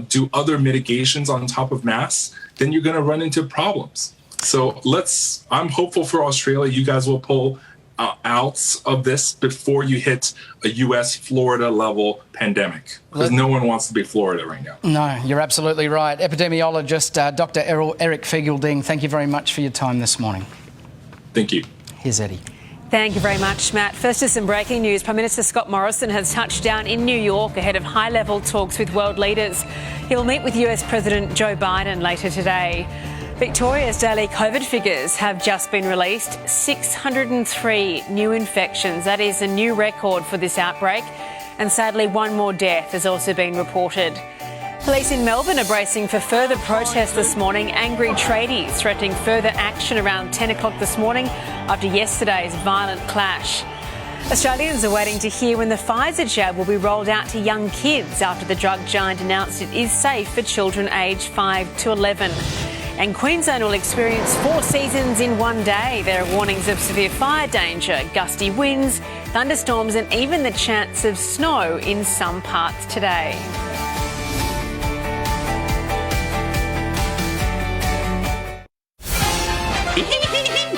do other mitigations on top of masks, then you're going to run into problems. So I'm hopeful for Australia. You guys will pull out of this before you hit a U.S. Florida level pandemic, because no one wants to be Florida right now. No, you're absolutely right. Epidemiologist Dr. Eric Fiegelding, thank you very much for your time this morning. Thank you. Here's Eddie. Thank you very much, Matt. First is some breaking news. Prime Minister Scott Morrison has touched down in New York ahead of high-level talks with world leaders. He'll meet with US President Joe Biden later today. Victoria's daily COVID figures have just been released. 603 new infections. That is a new record for this outbreak. And sadly, one more death has also been reported. Police in Melbourne are bracing for further protests this morning. Angry tradies threatening further action around 10 o'clock this morning after yesterday's violent clash. Australians are waiting to hear when the Pfizer jab will be rolled out to young kids after the drug giant announced it is safe for children aged 5 to 11. And Queensland will experience 4 seasons in one day. There are warnings of severe fire danger, gusty winds, thunderstorms and even the chance of snow in some parts today.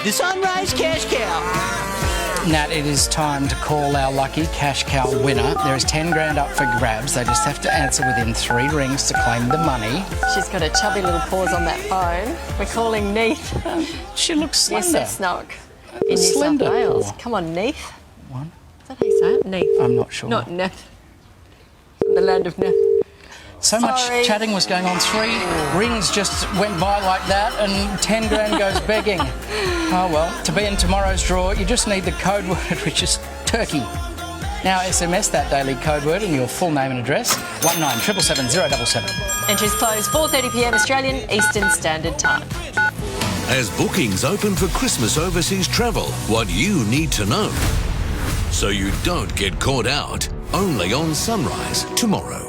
The Sunrise Cash Cow. Nat, it is time to call our lucky cash cow winner. There is 10 grand up for grabs. They just have to answer within 3 rings to claim the money. She's got a chubby little paws on that phone. We're calling Neith. She looks slender. Yes, Snock in New Slender South Wales. paw. Come on, Neith. One. Is that how you say it? Neith. I'm not sure. Not Neith. The land of Neith. So much Sorry. chatting was going on. 3 rings just went by like that and 10 grand goes begging. Oh well, to be in tomorrow's draw, you just need the code word, which is turkey. Now SMS that daily code word and your full name and address, 19777077. Entries close 4:30pm Australian Eastern Standard Time. As bookings open for Christmas overseas travel, what you need to know so you don't get caught out, only on Sunrise tomorrow.